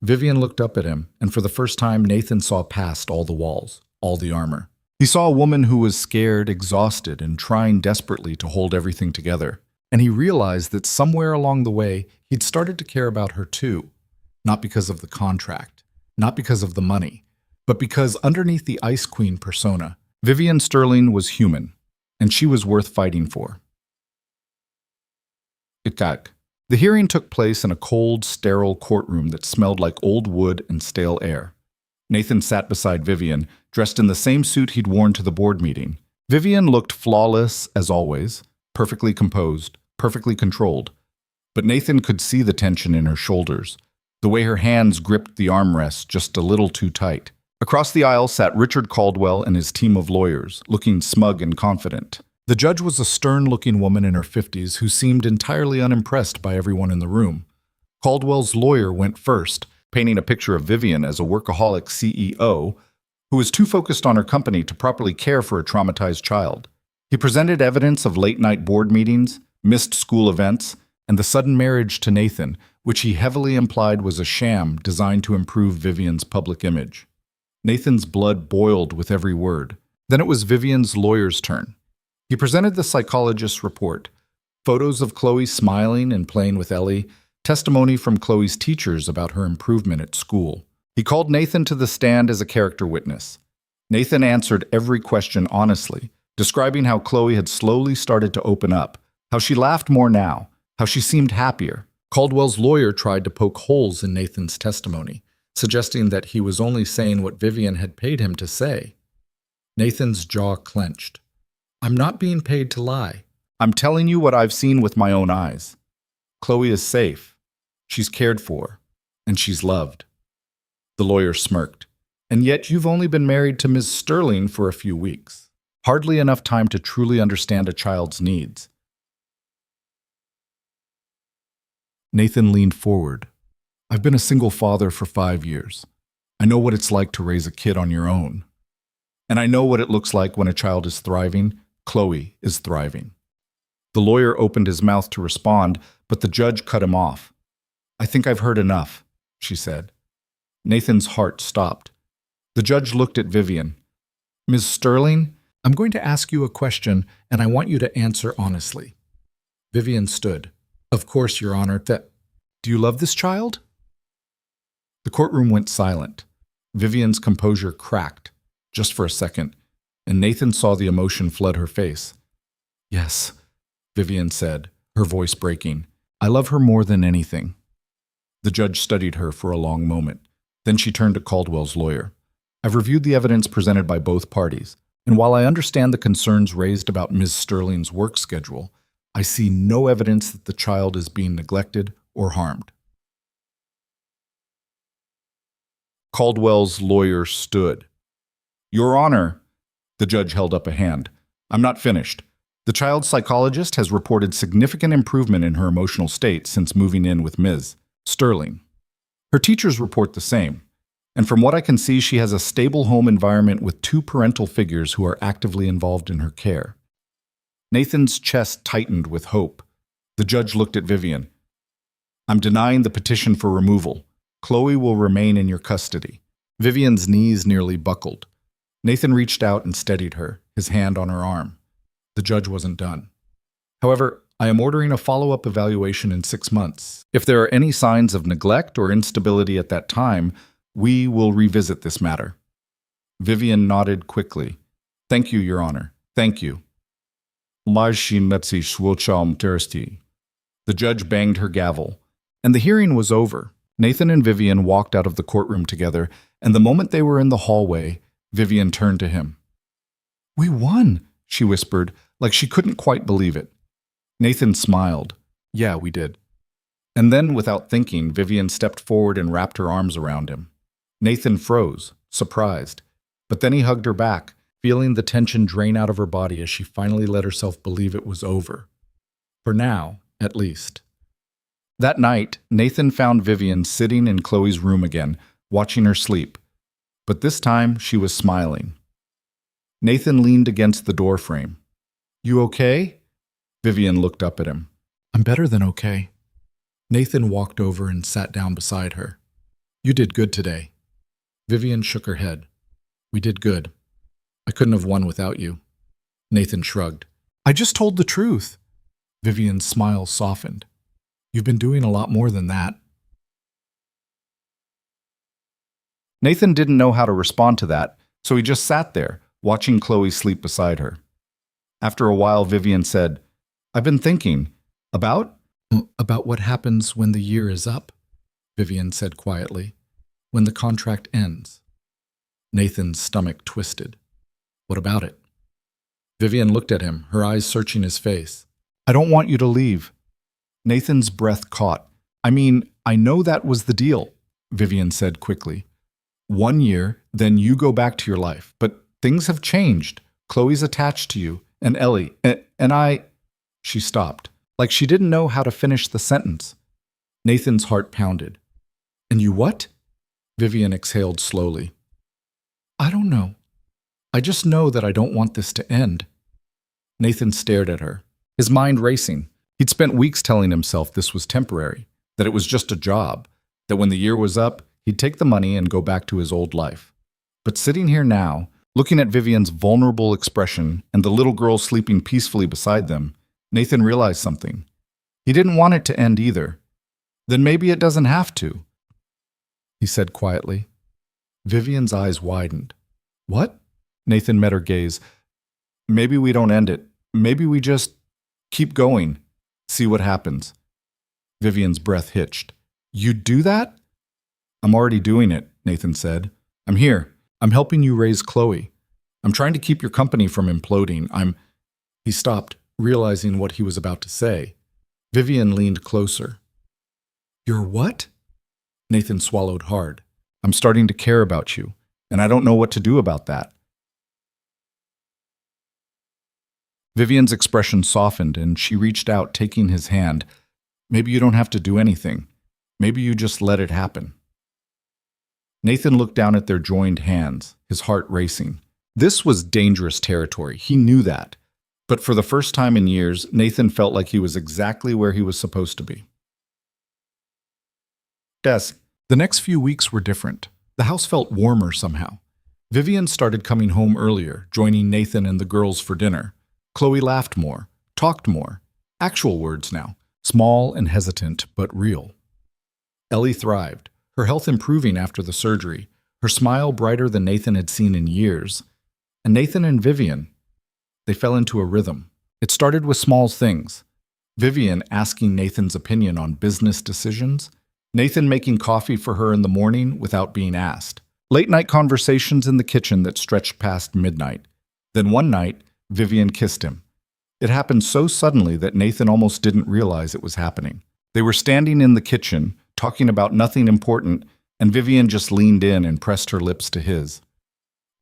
Vivian looked up at him, and for the first time, Nathan saw past all the walls, all the armor. He saw a woman who was scared, exhausted, and trying desperately to hold everything together. And he realized that somewhere along the way, he'd started to care about her too. Not because of the contract, not because of the money, but because underneath the Ice Queen persona, Vivian Sterling was human, and she was worth fighting for. Ikak. The hearing took place in a cold, sterile courtroom that smelled like old wood and stale air. Nathan sat beside Vivian, dressed in the same suit he'd worn to the board meeting. Vivian looked flawless as always, perfectly composed, perfectly controlled. But Nathan could see the tension in her shoulders, the way her hands gripped the armrest just a little too tight. Across the aisle sat Richard Caldwell and his team of lawyers, looking smug and confident. The judge was a stern-looking woman in her 50s who seemed entirely unimpressed by everyone in the room. Caldwell's lawyer went first, painting a picture of Vivian as a workaholic CEO who was too focused on her company to properly care for a traumatized child. He presented evidence of late-night board meetings, missed school events, and the sudden marriage to Nathan, which he heavily implied was a sham designed to improve Vivian's public image. Nathan's blood boiled with every word. Then it was Vivian's lawyer's turn. He presented the psychologist's report, photos of Chloe smiling and playing with Ellie, testimony from Chloe's teachers about her improvement at school. He called Nathan to the stand as a character witness. Nathan answered every question honestly, describing how Chloe had slowly started to open up, how she laughed more now, how she seemed happier. Caldwell's lawyer tried to poke holes in Nathan's testimony, suggesting that he was only saying what Vivian had paid him to say. Nathan's jaw clenched. I'm not being paid to lie. I'm telling you what I've seen with my own eyes. Chloe is safe. She's cared for. And she's loved. The lawyer smirked. And yet you've only been married to Ms. Sterling for a few weeks. Hardly enough time to truly understand a child's needs. Nathan leaned forward. I've been a single father for 5 years. I know what it's like to raise a kid on your own. And I know what it looks like when a child is thriving. Chloe is thriving. The lawyer opened his mouth to respond, but the judge cut him off. I think I've heard enough, she said. Nathan's heart stopped. The judge looked at Vivian. Ms. Sterling, I'm going to ask you a question, and I want you to answer honestly. Vivian stood. Of course, Your Honor. Do you love this child? The courtroom went silent. Vivian's composure cracked, just for a second, and Nathan saw the emotion flood her face. Yes, Vivian said, her voice breaking. I love her more than anything. The judge studied her for a long moment. Then she turned to Caldwell's lawyer. I've reviewed the evidence presented by both parties, and while I understand the concerns raised about Ms. Sterling's work schedule, I see no evidence that the child is being neglected or harmed. Caldwell's lawyer stood. Your Honor, the judge held up a hand. I'm not finished. The child's psychologist has reported significant improvement in her emotional state since moving in with Ms. Sterling. Her teachers report the same. And from what I can see, she has a stable home environment with 2 parental figures who are actively involved in her care. Nathan's chest tightened with hope. The judge looked at Vivian. I'm denying the petition for removal. Chloe will remain in your custody. Vivian's knees nearly buckled. Nathan reached out and steadied her, his hand on her arm. The judge wasn't done. However, I am ordering a follow-up evaluation in 6 months. If there are any signs of neglect or instability at that time, we will revisit this matter. Vivian nodded quickly. Thank you, Your Honor. Thank you. The judge banged her gavel, and the hearing was over. Nathan and Vivian walked out of the courtroom together, and the moment they were in the hallway, Vivian turned to him. We won, she whispered, like she couldn't quite believe it. Nathan smiled. Yeah, we did. And then, without thinking, Vivian stepped forward and wrapped her arms around him. Nathan froze, surprised, but then he hugged her back, feeling the tension drain out of her body as she finally let herself believe it was over. For now, at least. That night, Nathan found Vivian sitting in Chloe's room again, watching her sleep. But this time, she was smiling. Nathan leaned against the doorframe. You okay? Vivian looked up at him. I'm better than okay. Nathan walked over and sat down beside her. You did good today. Vivian shook her head. We did good. I couldn't have won without you. Nathan shrugged. I just told the truth. Vivian's smile softened. You've been doing a lot more than that. Nathan didn't know how to respond to that, so he just sat there, watching Chloe sleep beside her. After a while, Vivian said, I've been thinking. About what happens when the year is up, Vivian said quietly. When the contract ends. Nathan's stomach twisted. What about it? Vivian looked at him, her eyes searching his face. I don't want you to leave. Nathan's breath caught. I know that was the deal, Vivian said quickly. 1 year, then you go back to your life. But things have changed. Chloe's attached to you, and Ellie, and I... She stopped, like she didn't know how to finish the sentence. Nathan's heart pounded. And you what? Vivian exhaled slowly. I don't know. I just know that I don't want this to end. Nathan stared at her, his mind racing. He'd spent weeks telling himself this was temporary, that it was just a job, that when the year was up, he'd take the money and go back to his old life. But sitting here now, looking at Vivian's vulnerable expression and the little girl sleeping peacefully beside them, Nathan realized something. He didn't want it to end either. Then maybe it doesn't have to, he said quietly. Vivian's eyes widened. What? Nathan met her gaze. Maybe we don't end it. Maybe we just keep going. See what happens. Vivian's breath hitched. You'd do that? I'm already doing it, Nathan said. I'm here. I'm helping you raise Chloe. I'm trying to keep your company from imploding. He stopped, realizing what he was about to say. Vivian leaned closer. You're what? Nathan swallowed hard. I'm starting to care about you, and I don't know what to do about that. Vivian's expression softened, and she reached out, taking his hand. Maybe you don't have to do anything. Maybe you just let it happen. Nathan looked down at their joined hands, his heart racing. This was dangerous territory. He knew that. But for the first time in years, Nathan felt like he was exactly where he was supposed to be. The next few weeks were different. The house felt warmer somehow. Vivian started coming home earlier, joining Nathan and the girls for dinner. Chloe laughed more, talked more. Actual words now, small and hesitant, but real. Ellie thrived, her health improving after the surgery, her smile brighter than Nathan had seen in years. And Nathan and Vivian, they fell into a rhythm. It started with small things. Vivian asking Nathan's opinion on business decisions, Nathan making coffee for her in the morning without being asked. Late-night conversations in the kitchen that stretched past midnight. Then one night, Vivian kissed him. It happened so suddenly that Nathan almost didn't realize it was happening. They were standing in the kitchen, talking about nothing important, and Vivian just leaned in and pressed her lips to his.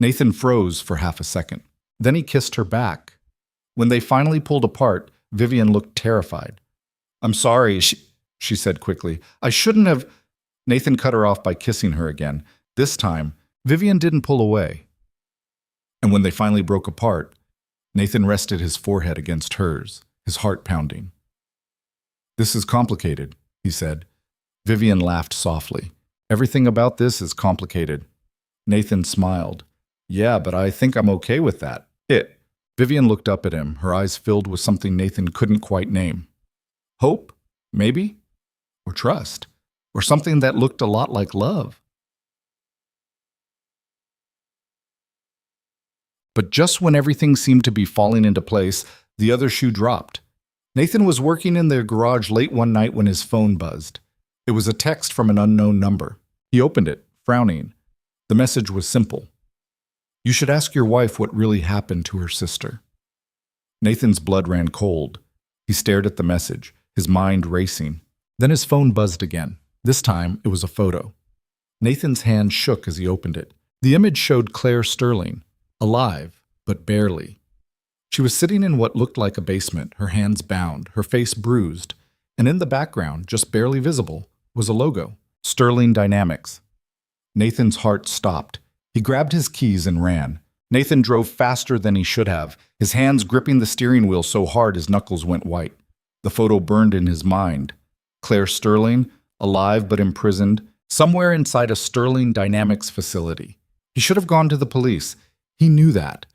Nathan froze for half a second. Then he kissed her back. When they finally pulled apart, Vivian looked terrified. I'm sorry, she said quickly. I shouldn't have... Nathan cut her off by kissing her again. This time, Vivian didn't pull away. And when they finally broke apart, Nathan rested his forehead against hers, his heart pounding. This is complicated, he said. Vivian laughed softly. Everything about this is complicated. Nathan smiled. Yeah, but I think I'm okay with that. Vivian looked up at him, her eyes filled with something Nathan couldn't quite name. Hope? Maybe? Or trust? Or something that looked a lot like love? But just when everything seemed to be falling into place, the other shoe dropped. Nathan was working in their garage late one night when his phone buzzed. It was a text from an unknown number. He opened it, frowning. The message was simple. You should ask your wife what really happened to her sister. Nathan's blood ran cold. He stared at the message, his mind racing. Then his phone buzzed again. This time, it was a photo. Nathan's hand shook as he opened it. The image showed Claire Sterling, alive, but barely. She was sitting in what looked like a basement, her hands bound, her face bruised, and in the background, just barely visible, was a logo, Sterling Dynamics. Nathan's heart stopped. He grabbed his keys and ran. Nathan drove faster than he should have, his hands gripping the steering wheel so hard his knuckles went white. The photo burned in his mind. Claire Sterling, alive but imprisoned, somewhere inside a Sterling Dynamics facility. He should have gone to the police. He knew that.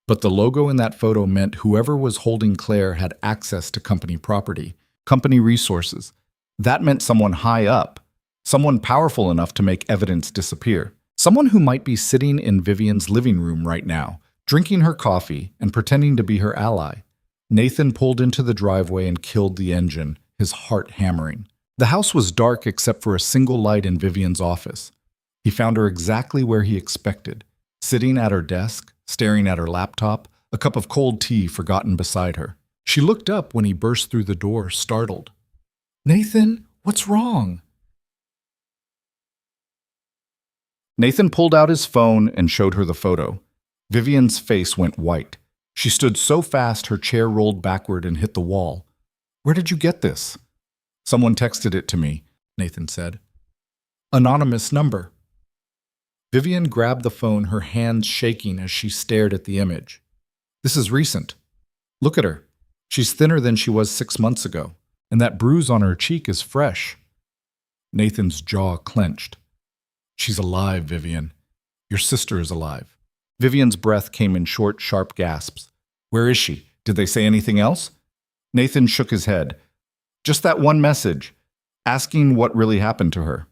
But the logo in that photo meant whoever was holding Claire had access to company property, company resources. That meant someone high up, someone powerful enough to make evidence disappear. Someone who might be sitting in Vivian's living room right now, drinking her coffee and pretending to be her ally. Nathan pulled into the driveway and killed the engine, his heart hammering. The house was dark except for a single light in Vivian's office. He found her exactly where he expected, sitting at her desk, staring at her laptop, a cup of cold tea forgotten beside her. She looked up when he burst through the door, startled. "Nathan, what's wrong?" Nathan pulled out his phone and showed her the photo. Vivian's face went white. She stood so fast her chair rolled backward and hit the wall. "Where did you get this?" "Someone texted it to me," Nathan said. "Anonymous number." Vivian grabbed the phone, her hands shaking as she stared at the image. "This is recent. Look at her. She's thinner than she was 6 months ago, and that bruise on her cheek is fresh." Nathan's jaw clenched. "She's alive, Vivian. Your sister is alive." Vivian's breath came in short, sharp gasps. "Where is she? Did they say anything else?" Nathan shook his head. "Just that one message, asking what really happened to her."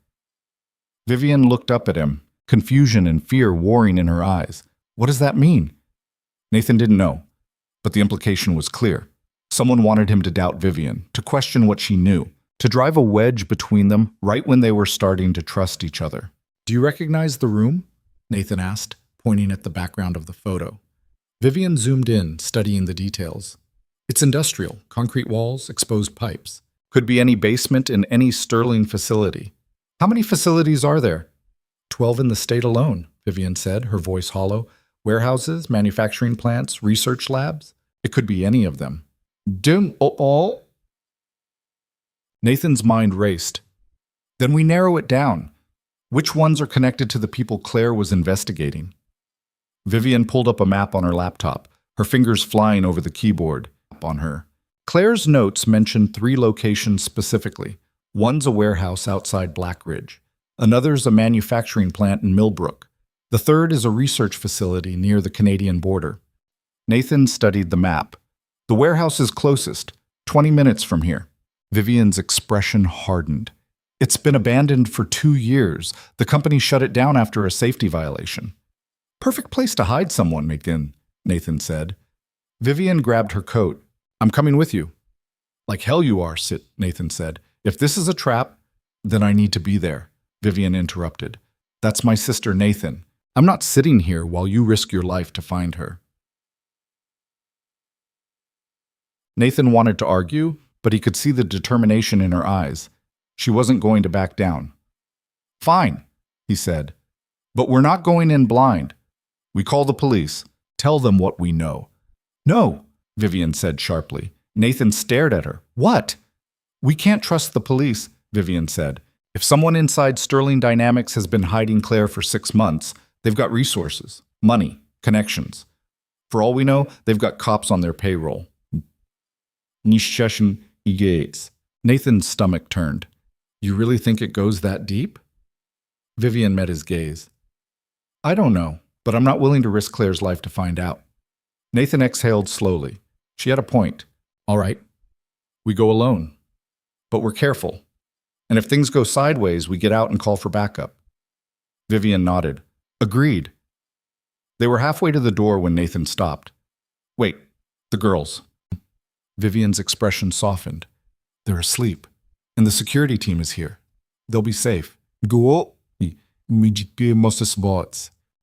Vivian looked up at him, confusion and fear warring in her eyes. "What does that mean?" Nathan didn't know, but the implication was clear. Someone wanted him to doubt Vivian, to question what she knew, to drive a wedge between them right when they were starting to trust each other. "Do you recognize the room?" Nathan asked, pointing at the background of the photo. Vivian zoomed in, studying the details. "It's industrial, concrete walls, exposed pipes. Could be any basement in any Sterling facility." "How many facilities are there?" 12 in the state alone, Vivian said, her voice hollow. "Warehouses, manufacturing plants, research labs. It could be any of them." All? Nathan's mind raced. "Then we narrow it down. Which ones are connected to the people Claire was investigating?" Vivian pulled up a map on her laptop, her fingers flying over the keyboard. On her. Claire's notes mentioned 3 locations specifically. One's a warehouse outside Black Ridge. Another's a manufacturing plant in Millbrook. The third is a research facility near the Canadian border. Nathan studied the map. "The warehouse is closest, 20 minutes from here." Vivian's expression hardened. "It's been abandoned for 2 years. The company shut it down after a safety violation." "Perfect place to hide someone, Nathan said. Vivian grabbed her coat. "I'm coming with you." "Like hell you are," Nathan said. "If this is a trap, then I need to be there." Vivian interrupted. "That's my sister, Nathan. I'm not sitting here while you risk your life to find her." Nathan wanted to argue, but he could see the determination in her eyes. She wasn't going to back down. "Fine," he said. "But we're not going in blind. We call the police. Tell them what we know." "No," Vivian said sharply. Nathan stared at her. "What?" "We can't trust the police," Vivian said. "If someone inside Sterling Dynamics has been hiding Claire for 6 months, they've got resources, money, connections. For all we know, they've got cops on their payroll." Nathan's stomach turned. "You really think it goes that deep?" Vivian met his gaze. "I don't know, but I'm not willing to risk Claire's life to find out." Nathan exhaled slowly. She had a point. "All right, we go alone. But we're careful. And if things go sideways, we get out and call for backup." Vivian nodded. "Agreed." They were halfway to the door when Nathan stopped. "Wait, the girls." Vivian's expression softened. "They're asleep, and the security team is here. They'll be safe."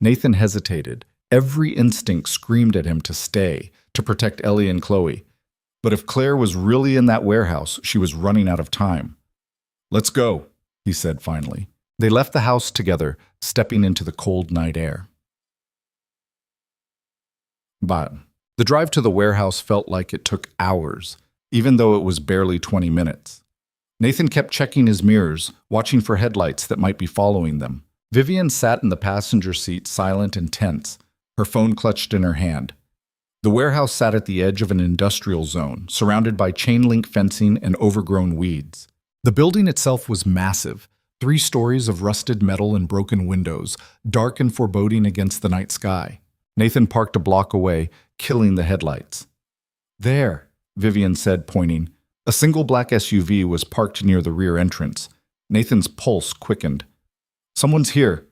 Nathan hesitated. Every instinct screamed at him to stay, to protect Ellie and Chloe. But if Claire was really in that warehouse, she was running out of time. "Let's go," he said finally. They left the house together, stepping into the cold night air. But the drive to the warehouse felt like it took hours, even though it was barely 20 minutes. Nathan kept checking his mirrors, watching for headlights that might be following them. Vivian sat in the passenger seat, silent and tense, her phone clutched in her hand. The warehouse sat at the edge of an industrial zone, surrounded by chain-link fencing and overgrown weeds. The building itself was massive, 3 stories of rusted metal and broken windows, dark and foreboding against the night sky. Nathan parked a block away, killing the headlights. "There," Vivian said, pointing. A single black SUV was parked near the rear entrance. Nathan's pulse quickened. "Someone's here."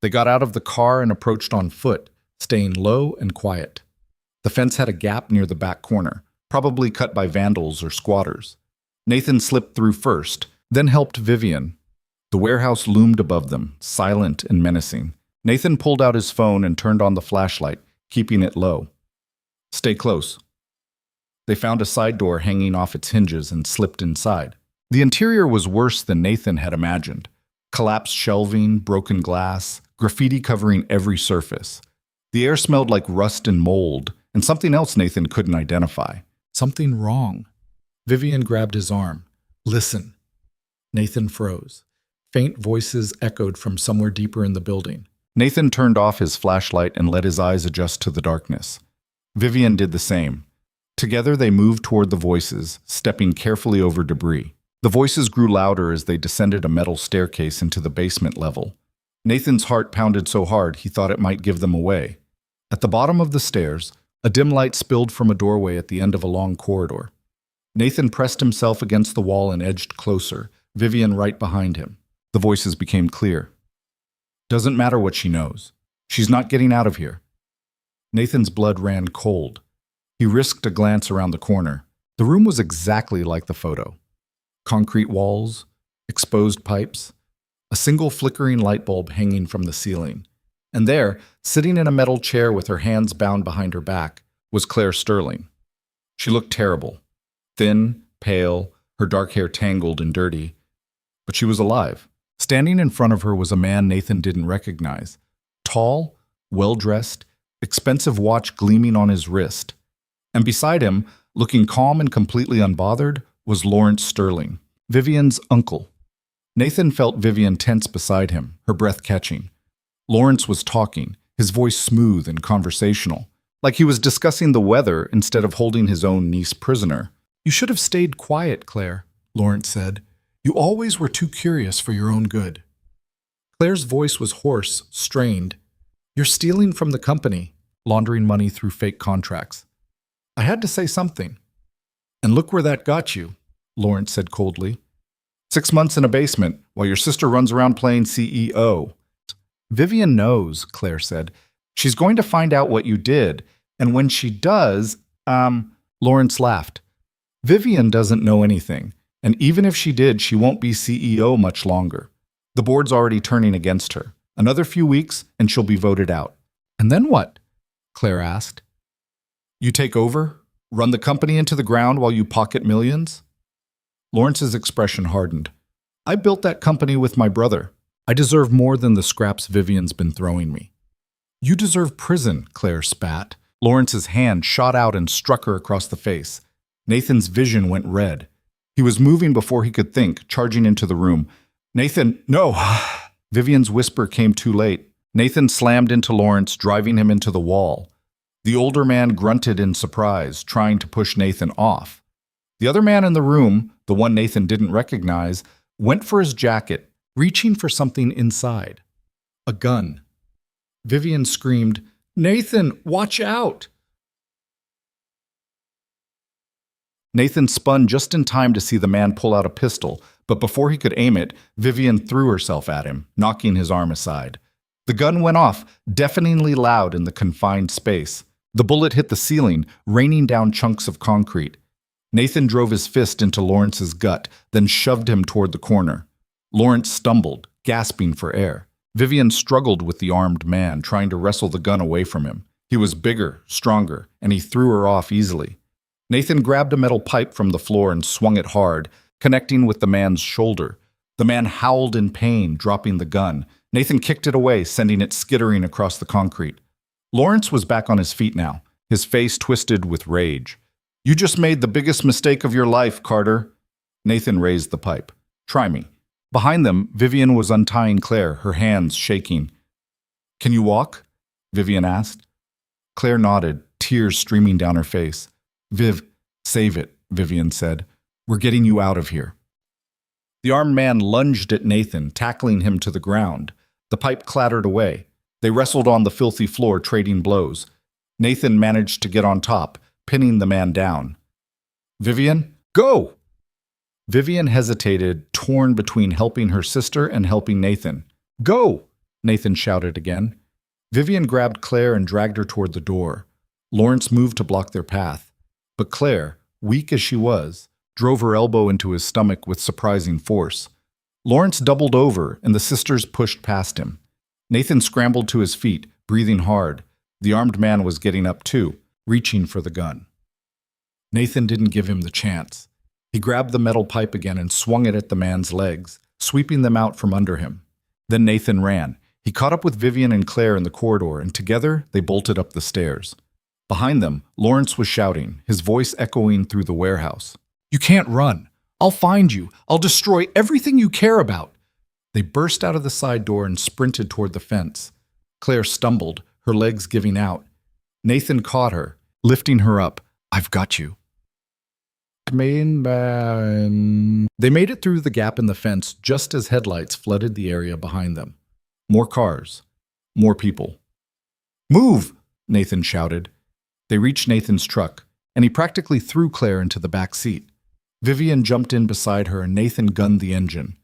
They got out of the car and approached on foot, staying low and quiet. The fence had a gap near the back corner, probably cut by vandals or squatters. Nathan slipped through first, then helped Vivian. The warehouse loomed above them, silent and menacing. Nathan pulled out his phone and turned on the flashlight, keeping it low. "Stay close." They found a side door hanging off its hinges and slipped inside. The interior was worse than Nathan had imagined. Collapsed shelving, broken glass, graffiti covering every surface. The air smelled like rust and mold, and something else Nathan couldn't identify. Something wrong. Vivian grabbed his arm. "Listen." Nathan froze. Faint voices echoed from somewhere deeper in the building. Nathan turned off his flashlight and let his eyes adjust to the darkness. Vivian did the same. Together they moved toward the voices, stepping carefully over debris. The voices grew louder as they descended a metal staircase into the basement level. Nathan's heart pounded so hard he thought it might give them away. At the bottom of the stairs, a dim light spilled from a doorway at the end of a long corridor. Nathan pressed himself against the wall and edged closer, Vivian right behind him. The voices became clear. "Doesn't matter what she knows. She's not getting out of here." Nathan's blood ran cold. He risked a glance around the corner. The room was exactly like the photo. Concrete walls, exposed pipes, a single flickering light bulb hanging from the ceiling. And there, sitting in a metal chair with her hands bound behind her back, was Claire Sterling. She looked terrible. Thin, pale, her dark hair tangled and dirty. But she was alive. Standing in front of her was a man Nathan didn't recognize. Tall, well-dressed, expensive watch gleaming on his wrist. And beside him, looking calm and completely unbothered, was Lawrence Sterling, Vivian's uncle. Nathan felt Vivian tense beside him, her breath catching. Lawrence was talking, his voice smooth and conversational, like he was discussing the weather instead of holding his own niece prisoner. "You should have stayed quiet, Claire," Lawrence said. "You always were too curious for your own good." Claire's voice was hoarse, strained. "You're stealing from the company, laundering money through fake contracts." "I had to say something." "And look where that got you," Lawrence said coldly. 6 months in a basement, while your sister runs around playing CEO. "Vivian knows," Claire said. "She's going to find out what you did, and when she does, Lawrence laughed. "Vivian doesn't know anything, and even if she did, she won't be CEO much longer. The board's already turning against her. Another few weeks, and she'll be voted out." "And then what?" Claire asked. "You take over? Run the company into the ground while you pocket millions?" Lawrence's expression hardened. "I built that company with my brother. I deserve more than the scraps Vivian's been throwing me." "You deserve prison," Claire spat. Lawrence's hand shot out and struck her across the face. Nathan's vision went red. He was moving before he could think, charging into the room. "Nathan, no!" Vivian's whisper came too late. Nathan slammed into Lawrence, driving him into the wall. The older man grunted in surprise, trying to push Nathan off. The other man in the room, the one Nathan didn't recognize, went for his jacket, reaching for something inside. A gun. Vivian screamed, "Nathan, watch out!" Nathan spun just in time to see the man pull out a pistol, but before he could aim it, Vivian threw herself at him, knocking his arm aside. The gun went off, deafeningly loud in the confined space. The bullet hit the ceiling, raining down chunks of concrete. Nathan drove his fist into Lawrence's gut, then shoved him toward the corner. Lawrence stumbled, gasping for air. Vivian struggled with the armed man, trying to wrestle the gun away from him. He was bigger, stronger, and he threw her off easily. Nathan grabbed a metal pipe from the floor and swung it hard, connecting with the man's shoulder. The man howled in pain, dropping the gun. Nathan kicked it away, sending it skittering across the concrete. Lawrence was back on his feet now, his face twisted with rage. "You just made the biggest mistake of your life, Carter." Nathan raised the pipe. "Try me." Behind them, Vivian was untying Claire, her hands shaking. "Can you walk?" Vivian asked. Claire nodded, tears streaming down her face. Viv, save it, Vivian said. We're getting you out of here. The armed man lunged at Nathan, tackling him to the ground. The pipe clattered away. They wrestled on the filthy floor, trading blows. Nathan managed to get on top, pinning the man down. Vivian, go! Vivian hesitated, torn between helping her sister and helping Nathan. Go! Nathan shouted again. Vivian grabbed Claire and dragged her toward the door. Lawrence moved to block their path. But Claire, weak as she was, drove her elbow into his stomach with surprising force. Lawrence doubled over, and the sisters pushed past him. Nathan scrambled to his feet, breathing hard. The armed man was getting up too, reaching for the gun. Nathan didn't give him the chance. He grabbed the metal pipe again and swung it at the man's legs, sweeping them out from under him. Then Nathan ran. He caught up with Vivian and Claire in the corridor, and together they bolted up the stairs. Behind them, Lawrence was shouting, his voice echoing through the warehouse. You can't run. I'll find you. I'll destroy everything you care about. They burst out of the side door and sprinted toward the fence. Claire stumbled, her legs giving out. Nathan caught her, lifting her up. I've got you. They made it through the gap in the fence just as headlights flooded the area behind them. More cars. More people. Move! Nathan shouted. They reached Nathan's truck, and he practically threw Claire into the back seat. Vivian jumped in beside her, and Nathan gunned the engine.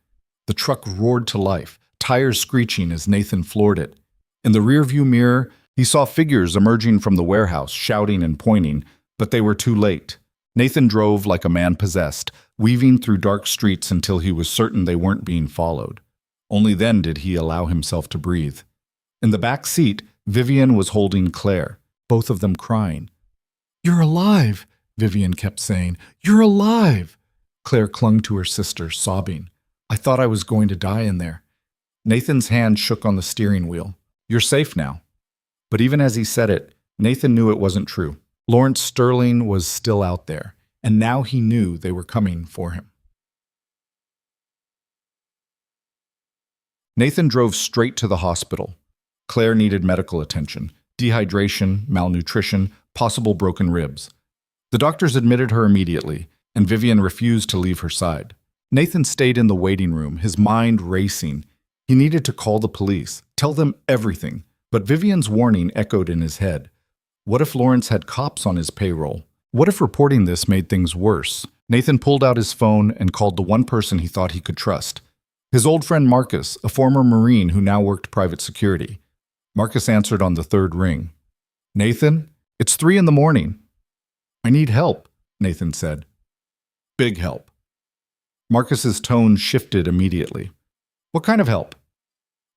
The truck roared to life, tires screeching as Nathan floored it. In the rearview mirror, he saw figures emerging from the warehouse, shouting and pointing, but they were too late. Nathan drove like a man possessed, weaving through dark streets until he was certain they weren't being followed. Only then did he allow himself to breathe. In the back seat, Vivian was holding Claire, both of them crying. You're alive, Vivian kept saying. You're alive. Claire clung to her sister, sobbing. I thought I was going to die in there. Nathan's hand shook on the steering wheel. You're safe now. But even as he said it, Nathan knew it wasn't true. Lawrence Sterling was still out there, and now he knew they were coming for him. Nathan drove straight to the hospital. Claire needed medical attention, dehydration, malnutrition, possible broken ribs. The doctors admitted her immediately, and Vivian refused to leave her side. Nathan stayed in the waiting room, his mind racing. He needed to call the police, tell them everything, but Vivian's warning echoed in his head. What if Lawrence had cops on his payroll? What if reporting this made things worse? Nathan pulled out his phone and called the one person he thought he could trust. His old friend Marcus, a former Marine who now worked private security. Marcus answered on the third ring. Nathan, it's 3 a.m. I need help, Nathan said. Big help. Marcus's tone shifted immediately. What kind of help?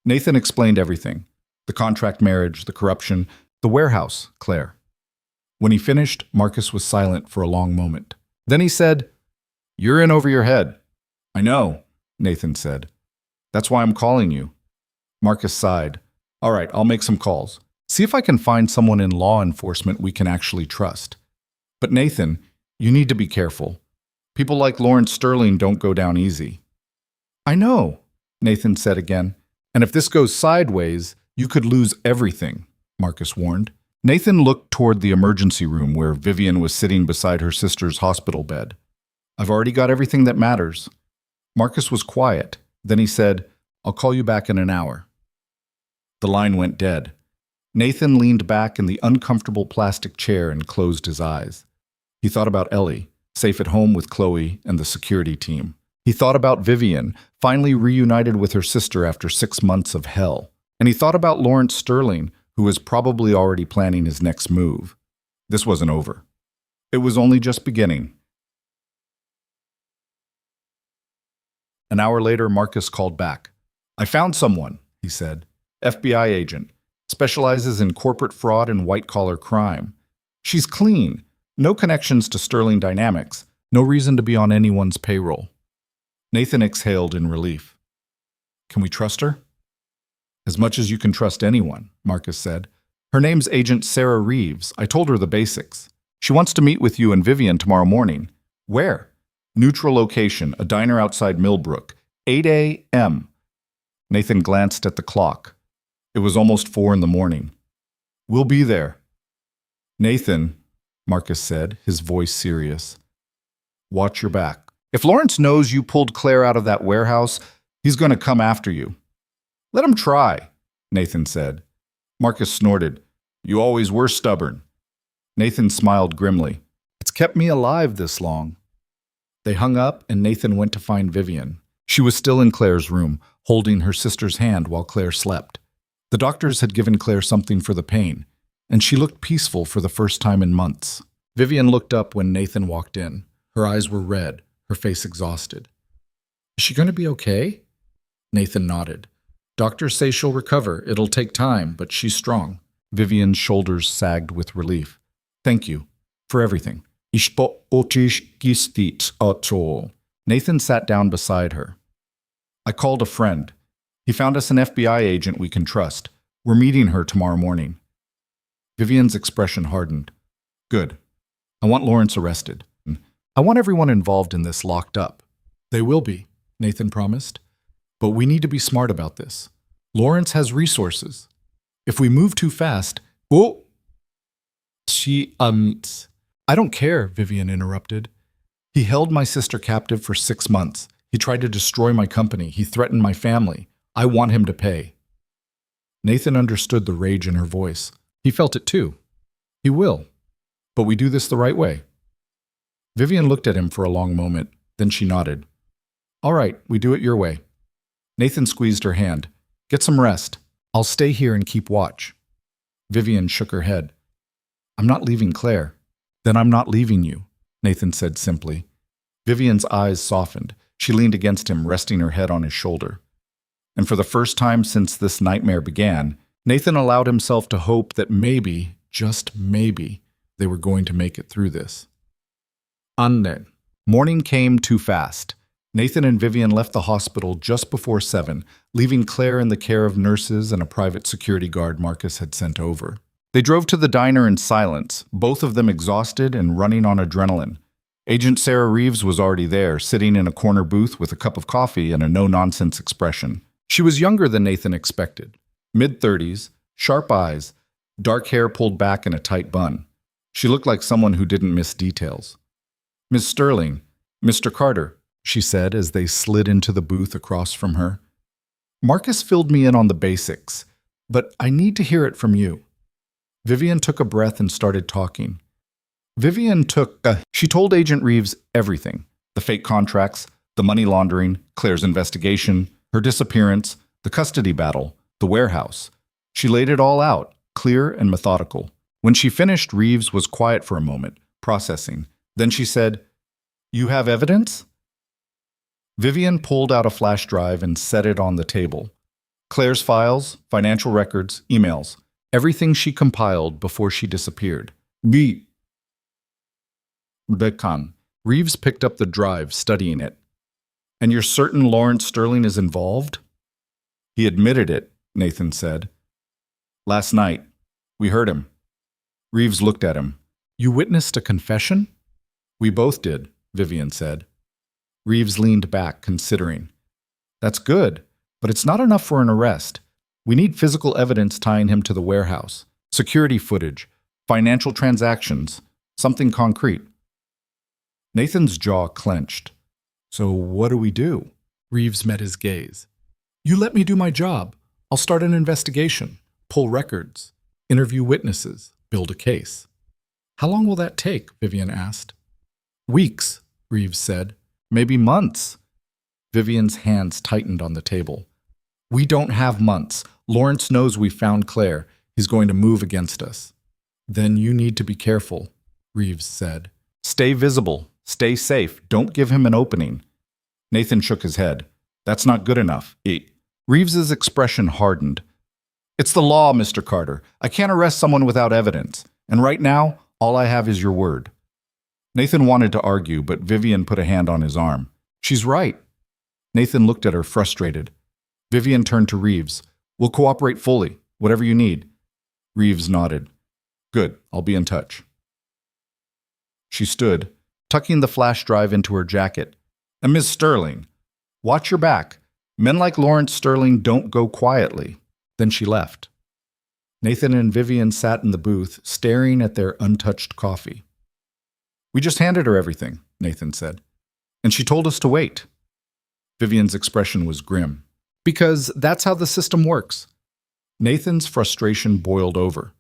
Nathan explained everything. The contract marriage, the corruption, the warehouse, Claire. When he finished, Marcus was silent for a long moment. Then he said, You're in over your head. I know, Nathan said. That's why I'm calling you. Marcus sighed. All right, I'll make some calls. See if I can find someone in law enforcement we can actually trust. But Nathan, you need to be careful. People like Lawrence Sterling don't go down easy. I know, Nathan said again. And if this goes sideways, you could lose everything, Marcus warned. Nathan looked toward the emergency room where Vivian was sitting beside her sister's hospital bed. I've already got everything that matters. Marcus was quiet. Then he said, I'll call you back in an hour. The line went dead. Nathan leaned back in the uncomfortable plastic chair and closed his eyes. He thought about Ellie, safe at home with Chloe and the security team. He thought about Vivian, finally reunited with her sister after 6 months of hell. And he thought about Lawrence Sterling, who was probably already planning his next move. This wasn't over. It was only just beginning. An hour later, Marcus called back. I found someone, he said. FBI agent. Specializes in corporate fraud and white-collar crime. She's clean. No connections to Sterling Dynamics. No reason to be on anyone's payroll. Nathan exhaled in relief. Can we trust her? As much as you can trust anyone, Marcus said. Her name's Agent Sarah Reeves. I told her the basics. She wants to meet with you and Vivian tomorrow morning. Where? Neutral location, a diner outside Millbrook. 8 a.m. Nathan glanced at the clock. It was almost 4 a.m. We'll be there. Nathan, Marcus said, his voice serious. Watch your back. If Lawrence knows you pulled Claire out of that warehouse, he's going to come after you. Let him try, Nathan said. Marcus snorted. You always were stubborn. Nathan smiled grimly. It's kept me alive this long. They hung up and Nathan went to find Vivian. She was still in Claire's room, holding her sister's hand while Claire slept. The doctors had given Claire something for the pain, and she looked peaceful for the first time in months. Vivian looked up when Nathan walked in. Her eyes were red, her face exhausted. Is she going to be okay? Nathan nodded. Doctors say she'll recover. It'll take time, but she's strong. Vivian's shoulders sagged with relief. Thank you for everything. Nathan sat down beside her. I called a friend. He found us an FBI agent we can trust. We're meeting her tomorrow morning. Vivian's expression hardened. Good. I want Lawrence arrested. I want everyone involved in this locked up. They will be, Nathan promised. But we need to be smart about this. Lawrence has resources. If we move too fast, I don't care, Vivian interrupted. He held my sister captive for 6 months. He tried to destroy my company. He threatened my family. I want him to pay. Nathan understood the rage in her voice. He felt it too. He will. But we do this the right way. Vivian looked at him for a long moment. Then she nodded. All right, we do it your way. Nathan squeezed her hand. Get some rest. I'll stay here and keep watch. Vivian shook her head. I'm not leaving Claire. Then I'm not leaving you, Nathan said simply. Vivian's eyes softened. She leaned against him, resting her head on his shoulder. And for the first time since this nightmare began, Nathan allowed himself to hope that maybe, just maybe, they were going to make it through this. Anden. Morning came too fast. Nathan and Vivian left the hospital just before 7, leaving Claire in the care of nurses and a private security guard Marcus had sent over. They drove to the diner in silence, both of them exhausted and running on adrenaline. Agent Sarah Reeves was already there, sitting in a corner booth with a cup of coffee and a no-nonsense expression. She was younger than Nathan expected. Mid-30s, sharp eyes, dark hair pulled back in a tight bun. She looked like someone who didn't miss details. Miss Sterling, Mr. Carter, she said as they slid into the booth across from her. Marcus filled me in on the basics, but I need to hear it from you. Vivian took a breath and started talking. She told Agent Reeves everything. The fake contracts, the money laundering, Claire's investigation, her disappearance, the custody battle, the warehouse. She laid it all out, clear and methodical. When she finished, Reeves was quiet for a moment, processing. Then she said, You have evidence? Vivian pulled out a flash drive and set it on the table. Claire's files, financial records, emails, everything she compiled before she disappeared. Bekan. Reeves picked up the drive, studying it. And you're certain Lawrence Sterling is involved? He admitted it, Nathan said. Last night. We heard him. Reeves looked at him. You witnessed a confession? We both did, Vivian said. Reeves leaned back, considering. That's good, but it's not enough for an arrest. We need physical evidence tying him to the warehouse, security footage, financial transactions, something concrete. Nathan's jaw clenched. So what do we do? Reeves met his gaze. You let me do my job. I'll start an investigation, pull records, interview witnesses, build a case. How long will that take? Vivian asked. Weeks, Reeves said. Maybe months. Vivian's hands tightened on the table. We don't have months. Lawrence knows we found Claire. He's going to move against us. Then you need to be careful, Reeves said. Stay visible. Stay safe. Don't give him an opening. Nathan shook his head. That's not good enough. Reeves's expression hardened. It's the law, Mr. Carter. I can't arrest someone without evidence. And right now, all I have is your word. Nathan wanted to argue, but Vivian put a hand on his arm. She's right. Nathan looked at her, frustrated. Vivian turned to Reeves. We'll cooperate fully, whatever you need. Reeves nodded. Good, I'll be in touch. She stood, tucking the flash drive into her jacket. And Miss Sterling, watch your back. Men like Lawrence Sterling don't go quietly. Then she left. Nathan and Vivian sat in the booth, staring at their untouched coffee. "We just handed her everything," Nathan said. "And she told us to wait." Vivian's expression was grim. "Because that's how the system works." Nathan's frustration boiled over.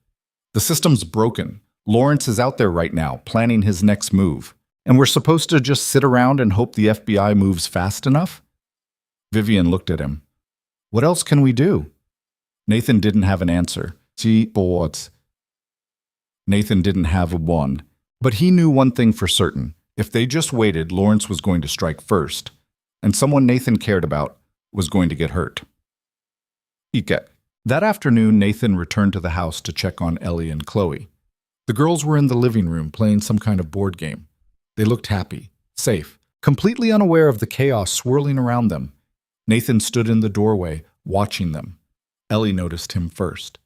"The system's broken. Lawrence is out there right now, planning his next move. And we're supposed to just sit around and hope the FBI moves fast enough?" Vivian looked at him. "What else can we do?" Nathan didn't have an answer. Nathan didn't have one. But he knew one thing for certain. If they just waited, Lawrence was going to strike first. And someone Nathan cared about was going to get hurt. That afternoon, Nathan returned to the house to check on Ellie and Chloe. The girls were in the living room playing some kind of board game. They looked happy, safe, completely unaware of the chaos swirling around them. Nathan stood in the doorway, watching them. Ellie noticed him first.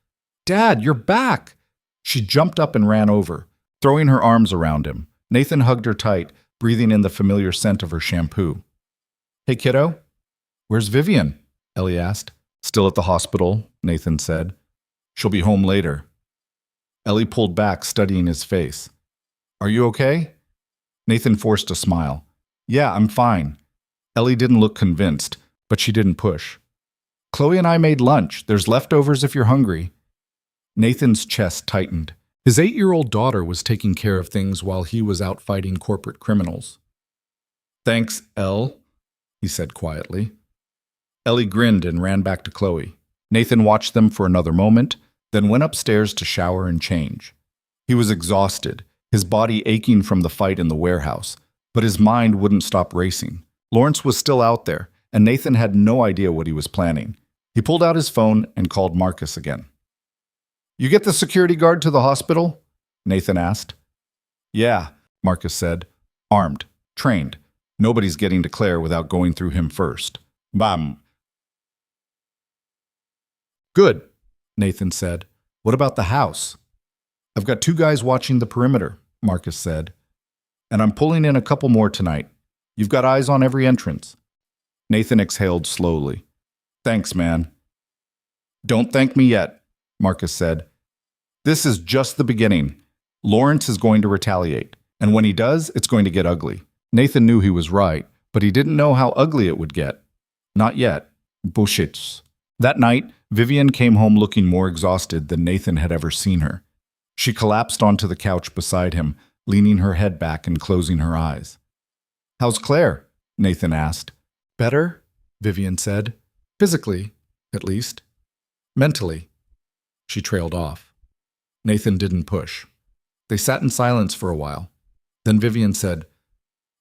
"Dad, you're back!" She jumped up and ran over, throwing her arms around him. Nathan hugged her tight, breathing in the familiar scent of her shampoo. "Hey, kiddo." "Where's Vivian?" Ellie asked. "Still at the hospital," Nathan said. "She'll be home later." Ellie pulled back, studying his face. "Are you okay?" Nathan forced a smile. "Yeah, I'm fine." Ellie didn't look convinced, but she didn't push. "Chloe and I made lunch. There's leftovers if you're hungry." Nathan's chest tightened. His 8-year-old daughter was taking care of things while he was out fighting corporate criminals. "Thanks, Elle," he said quietly. Ellie grinned and ran back to Chloe. Nathan watched them for another moment, then went upstairs to shower and change. He was exhausted, his body aching from the fight in the warehouse, but his mind wouldn't stop racing. Lawrence was still out there, and Nathan had no idea what he was planning. He pulled out his phone and called Marcus again. "You get the security guard to the hospital?" Nathan asked. "Yeah," Marcus said. "Armed, trained. Nobody's getting to Claire without going through him first." "Bam." "Good," Nathan said. "What about the house?" "I've got 2 guys watching the perimeter," Marcus said. "And I'm pulling in a couple more tonight. You've got eyes on every entrance." Nathan exhaled slowly. "Thanks, man." "Don't thank me yet," Marcus said. "This is just the beginning. Lawrence is going to retaliate, and when he does, it's going to get ugly." Nathan knew he was right, but he didn't know how ugly it would get. Not yet. Bullshits. That night, Vivian came home looking more exhausted than Nathan had ever seen her. She collapsed onto the couch beside him, leaning her head back and closing her eyes. "How's Claire?" Nathan asked. "Better," Vivian said. "Physically, at least. Mentally." She trailed off. Nathan didn't push. They sat in silence for a while. Then Vivian said,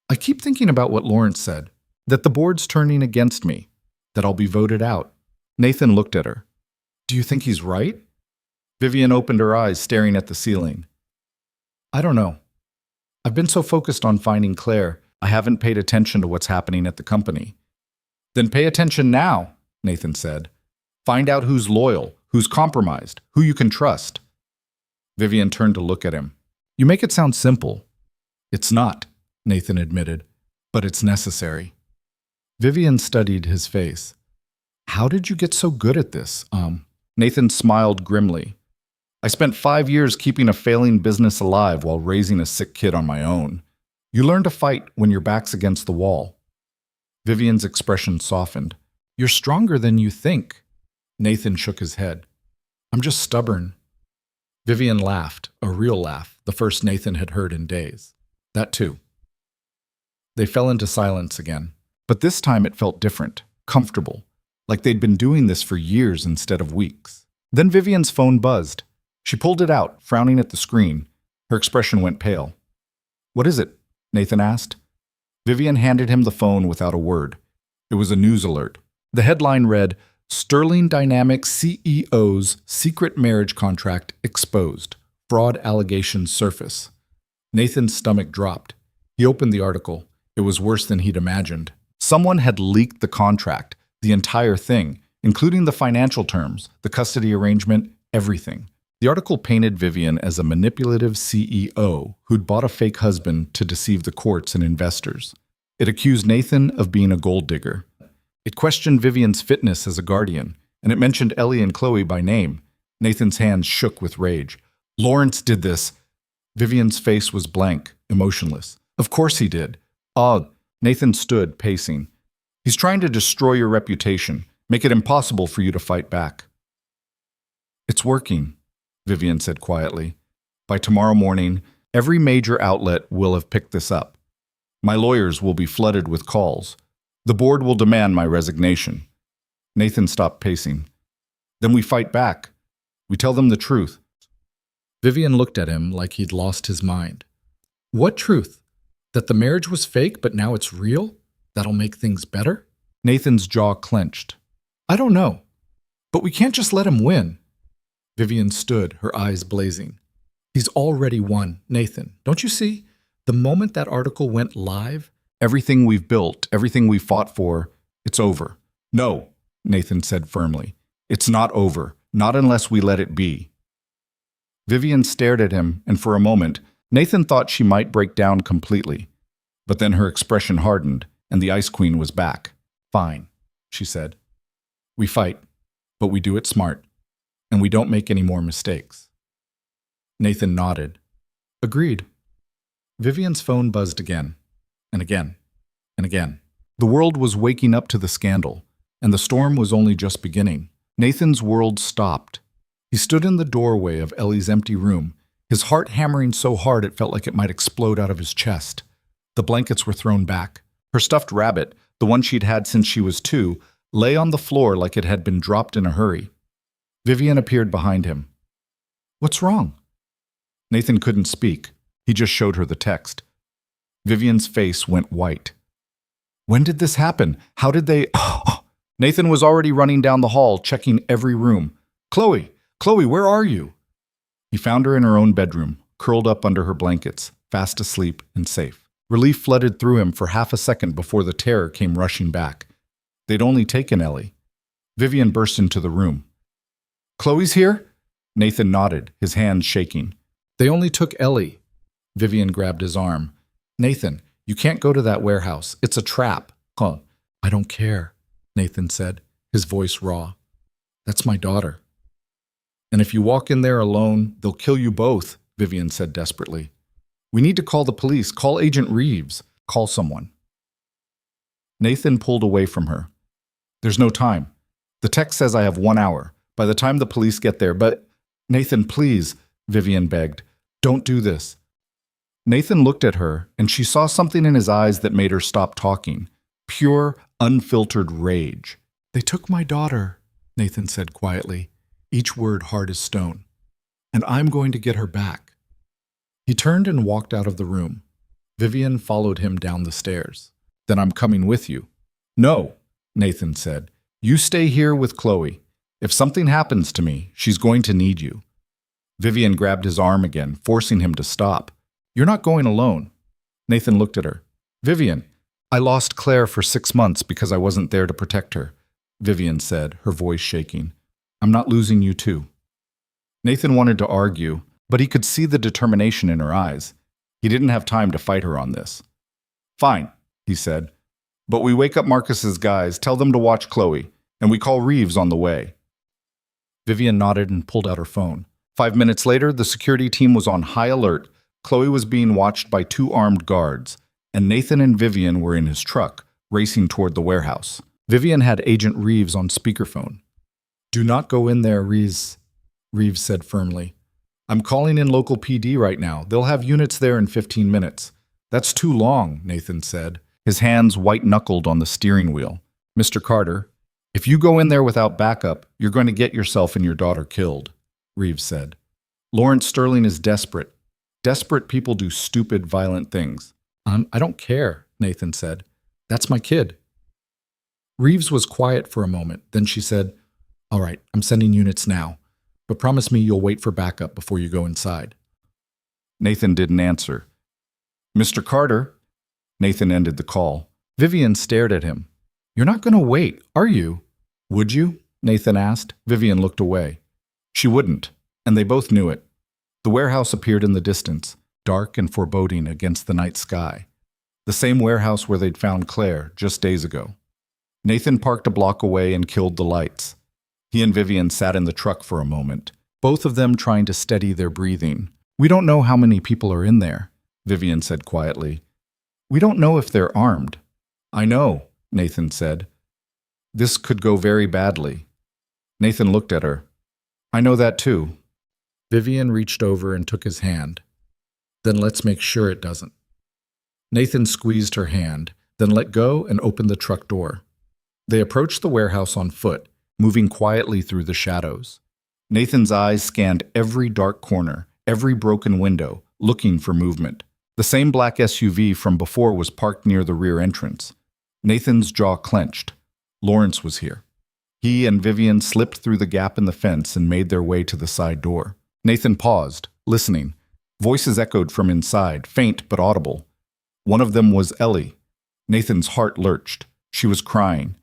"I keep thinking about what Lawrence said, that the board's turning against me, that I'll be voted out." Nathan looked at her. "Do you think he's right?" Vivian opened her eyes, staring at the ceiling. "I don't know. I've been so focused on finding Claire, I haven't paid attention to what's happening at the company." "Then pay attention now," Nathan said. "Find out who's loyal, who's compromised, who you can trust." Vivian turned to look at him. "You make it sound simple." "It's not," Nathan admitted, "but it's necessary." Vivian studied his face. "How did you get so good at this?" Nathan smiled grimly. "I spent 5 years keeping a failing business alive while raising a sick kid on my own. You learn to fight when your back's against the wall." Vivian's expression softened. "You're stronger than you think." Nathan shook his head. "I'm just stubborn." Vivian laughed, a real laugh, the first Nathan had heard in days. That too. They fell into silence again, but this time it felt different, comfortable, like they'd been doing this for years instead of weeks. Then Vivian's phone buzzed. She pulled it out, frowning at the screen. Her expression went pale. "What is it?" Nathan asked. Vivian handed him the phone without a word. It was a news alert. The headline read, "Sterling Dynamics CEO's secret marriage contract exposed. Fraud allegations surface." Nathan's stomach dropped. He opened the article. It was worse than he'd imagined. Someone had leaked the contract, the entire thing, including the financial terms, the custody arrangement, everything. The article painted Vivian as a manipulative CEO who'd bought a fake husband to deceive the courts and investors. It accused Nathan of being a gold digger. It questioned Vivian's fitness as a guardian, and it mentioned Ellie and Chloe by name. Nathan's hands shook with rage. Lawrence did this. Vivian's face was blank, emotionless. Of course he did. Ah, Nathan stood, pacing. He's trying to destroy your reputation, make it impossible for you to fight back. It's working, Vivian said quietly. By tomorrow morning, every major outlet will have picked this up. My lawyers will be flooded with calls. The board will demand my resignation. Nathan stopped pacing. Then we fight back. We tell them the truth. Vivian looked at him like he'd lost his mind. What truth? That the marriage was fake, but now it's real? That'll make things better? Nathan's jaw clenched. I don't know. But we can't just let him win. Vivian stood, her eyes blazing. He's already won, Nathan. Don't you see? The moment that article went live, everything we've built, everything we fought for, it's over. No, Nathan said firmly. It's not over, not unless we let it be. Vivian stared at him, and for a moment, Nathan thought she might break down completely. But then her expression hardened, and the Ice Queen was back. Fine, she said. We fight, but we do it smart, and we don't make any more mistakes. Nathan nodded. Agreed. Vivian's phone buzzed again, and again, and again. The world was waking up to the scandal, and the storm was only just beginning. Nathan's world stopped. He stood in the doorway of Ellie's empty room, his heart hammering so hard it felt like it might explode out of his chest. The blankets were thrown back. Her stuffed rabbit, the one she'd had since she was 2, lay on the floor like it had been dropped in a hurry. Vivian appeared behind him. What's wrong? Nathan couldn't speak. He just showed her the text. Vivian's face went white. When did this happen? How did they… Nathan was already running down the hall, checking every room. Chloe, where are you? He found her in her own bedroom, curled up under her blankets, fast asleep and safe. Relief flooded through him for half a second before the terror came rushing back. They'd only taken Ellie. Vivian burst into the room. Chloe's here? Nathan nodded, his hands shaking. They only took Ellie. Vivian grabbed his arm. Nathan, you can't go to that warehouse. It's a trap. Huh. I don't care, Nathan said, his voice raw. That's my daughter. And if you walk in there alone, they'll kill you both, Vivian said desperately. We need to call the police. Call Agent Reeves. Call someone. Nathan pulled away from her. There's no time. The text says I have 1 hour. By the time the police get there, but… Nathan, please, Vivian begged. Don't do this. Nathan looked at her, and she saw something in his eyes that made her stop talking. Pure, unfiltered rage. They took my daughter, Nathan said quietly, each word hard as stone. And I'm going to get her back. He turned and walked out of the room. Vivian followed him down the stairs. Then I'm coming with you. No, Nathan said. You stay here with Chloe. If something happens to me, she's going to need you. Vivian grabbed his arm again, forcing him to stop. You're not going alone. Nathan looked at her. Vivian, I lost Claire for 6 months because I wasn't there to protect her, Vivian said, her voice shaking. I'm not losing you too. Nathan wanted to argue, but he could see the determination in her eyes. He didn't have time to fight her on this. Fine, he said. But we wake up Marcus's guys, tell them to watch Chloe, and we call Reeves on the way. Vivian nodded and pulled out her phone. 5 minutes later, the security team was on high alert. Chloe was being watched by 2 armed guards, and Nathan and Vivian were in his truck, racing toward the warehouse. Vivian had Agent Reeves on speakerphone. Do not go in there, Reeves said firmly. I'm calling in local PD right now. They'll have units there in 15 minutes. That's too long, Nathan said, his hands white-knuckled on the steering wheel. Mr. Carter, if you go in there without backup, you're going to get yourself and your daughter killed, Reeves said. Lawrence Sterling is desperate. Desperate people do stupid, violent things. I don't care, Nathan said. That's my kid. Reeves was quiet for a moment. Then she said, All right, I'm sending units now, but promise me you'll wait for backup before you go inside. Nathan didn't answer. Mr. Carter, Nathan ended the call. Vivian stared at him. You're not going to wait, are you? Would you? Nathan asked. Vivian looked away. She wouldn't, and they both knew it. The warehouse appeared in the distance, dark and foreboding against the night sky. The same warehouse where they'd found Claire just days ago. Nathan parked a block away and killed the lights. He and Vivian sat in the truck for a moment. both of them trying to steady their breathing. "We don't know how many people are in there," Vivian said quietly. "We don't know if they're armed." "I know," Nathan said. "This could go very badly." Nathan looked at her. "I know that too." Vivian reached over and took his hand. "Then let's make sure it doesn't." Nathan squeezed her hand, then let go and opened the truck door. They approached the warehouse on foot, moving quietly through the shadows. Nathan's eyes scanned every dark corner, every broken window, looking for movement. The same black SUV from before was parked near the rear entrance. Nathan's jaw clenched. Lawrence was here. He and Vivian slipped through the gap in the fence and made their way to the side door. Nathan paused, listening. Voices echoed from inside, faint but audible. One of them was Ellie. Nathan's heart lurched. She was crying.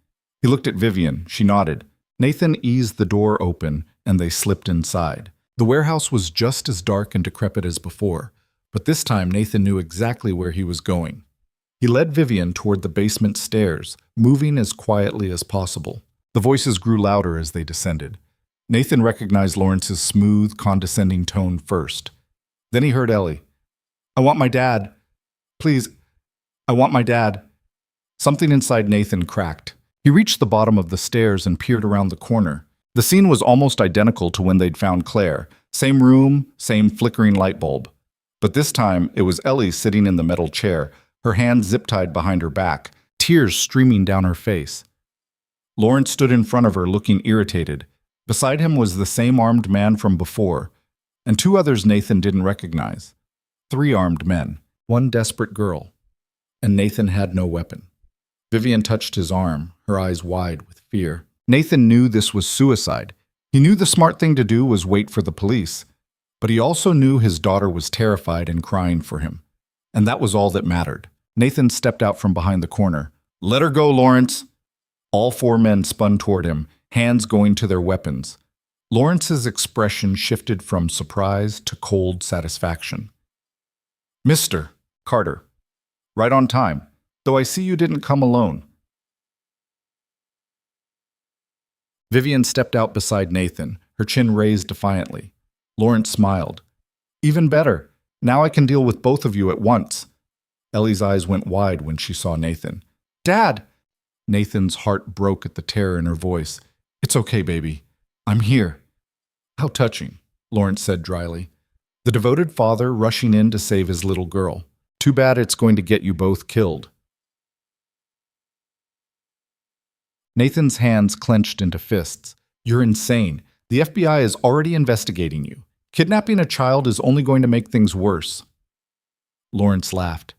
He looked at Vivian. She nodded. Nathan eased the door open, and they slipped inside. The warehouse was just as dark and decrepit as before, but this time Nathan knew exactly where he was going. He led Vivian toward the basement stairs, moving as quietly as possible. The voices grew louder as they descended. Nathan recognized Lawrence's smooth, condescending tone first. Then he heard Ellie. "I want my dad. Please, I want my dad." Something inside Nathan cracked. He reached the bottom of the stairs and peered around the corner. The scene was almost identical to when they'd found Claire. Same room, same flickering light bulb. But this time, it was Ellie sitting in the metal chair, her hands zip-tied behind her back, tears streaming down her face. Lawrence stood in front of her, looking irritated. Beside him was the same armed man from before, and two others Nathan didn't recognize. 3 armed men, 1 desperate girl. And Nathan had no weapon. Vivian touched his arm, her eyes wide with fear. Nathan knew this was suicide. He knew the smart thing to do was wait for the police. But he also knew his daughter was terrified and crying for him. And that was all that mattered. Nathan stepped out from behind the corner. "Let her go, Lawrence!" All 4 men spun toward him, hands going to their weapons. Lawrence's expression shifted from surprise to cold satisfaction. "Mr. Carter, right on time, though I see you didn't come alone." Vivian stepped out beside Nathan, her chin raised defiantly. Lawrence smiled. "Even better. Now I can deal with both of you at once." Ellie's eyes went wide when she saw Nathan. "Dad!" Nathan's heart broke at the terror in her voice. "It's okay, baby. I'm here." "How touching," Lawrence said dryly. The devoted father rushing in to save his little girl. "Too bad it's going to get you both killed." Nathan's hands clenched into fists. "You're insane. The FBI is already investigating you. Kidnapping a child is only going to make things worse." Lawrence laughed.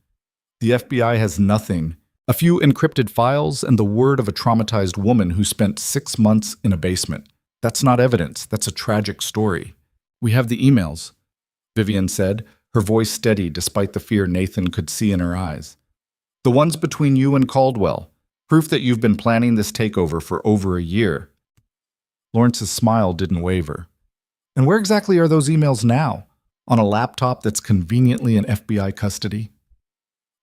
"The FBI has nothing. A few encrypted files and the word of a traumatized woman who spent 6 months in a basement. That's not evidence. That's a tragic story." "We have the emails," Vivian said, her voice steady despite the fear Nathan could see in her eyes. "The ones between you and Caldwell. Proof that you've been planning this takeover for over a year." Lawrence's smile didn't waver. "And where exactly are those emails now? On a laptop that's conveniently in FBI custody?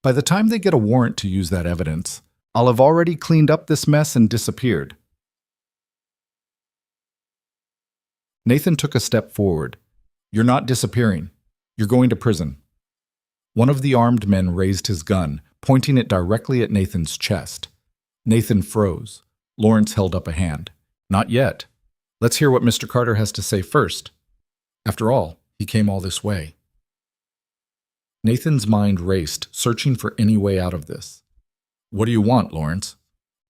By the time they get a warrant to use that evidence, I'll have already cleaned up this mess and disappeared." Nathan took a step forward. "You're not disappearing. You're going to prison." One of the armed men raised his gun, pointing it directly at Nathan's chest. Nathan froze. Lawrence held up a hand. "Not yet. Let's hear what Mr. Carter has to say first. After all, he came all this way." Nathan's mind raced, searching for any way out of this. "What do you want, Lawrence?"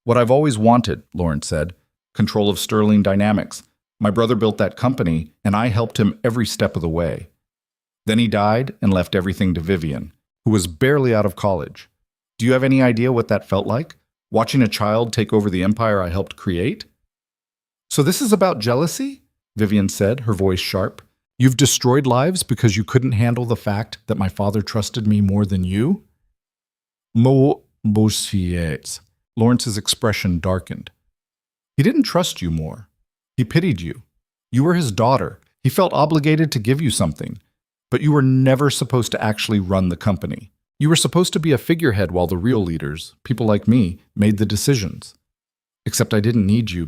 "What I've always wanted," Lawrence said. "Control of Sterling Dynamics. My brother built that company, and I helped him every step of the way. Then he died and left everything to Vivian, who was barely out of college. Do you have any idea what that felt like? Watching a child take over the empire I helped create?" "So this is about jealousy?" Vivian said, her voice sharp. "You've destroyed lives because you couldn't handle the fact that my father trusted me more than you?" Bullshit. Lawrence's expression darkened. "He didn't trust you more. He pitied you. You were his daughter. He felt obligated to give you something. But you were never supposed to actually run the company. You were supposed to be a figurehead while the real leaders, people like me, made the decisions." "Except I didn't need you,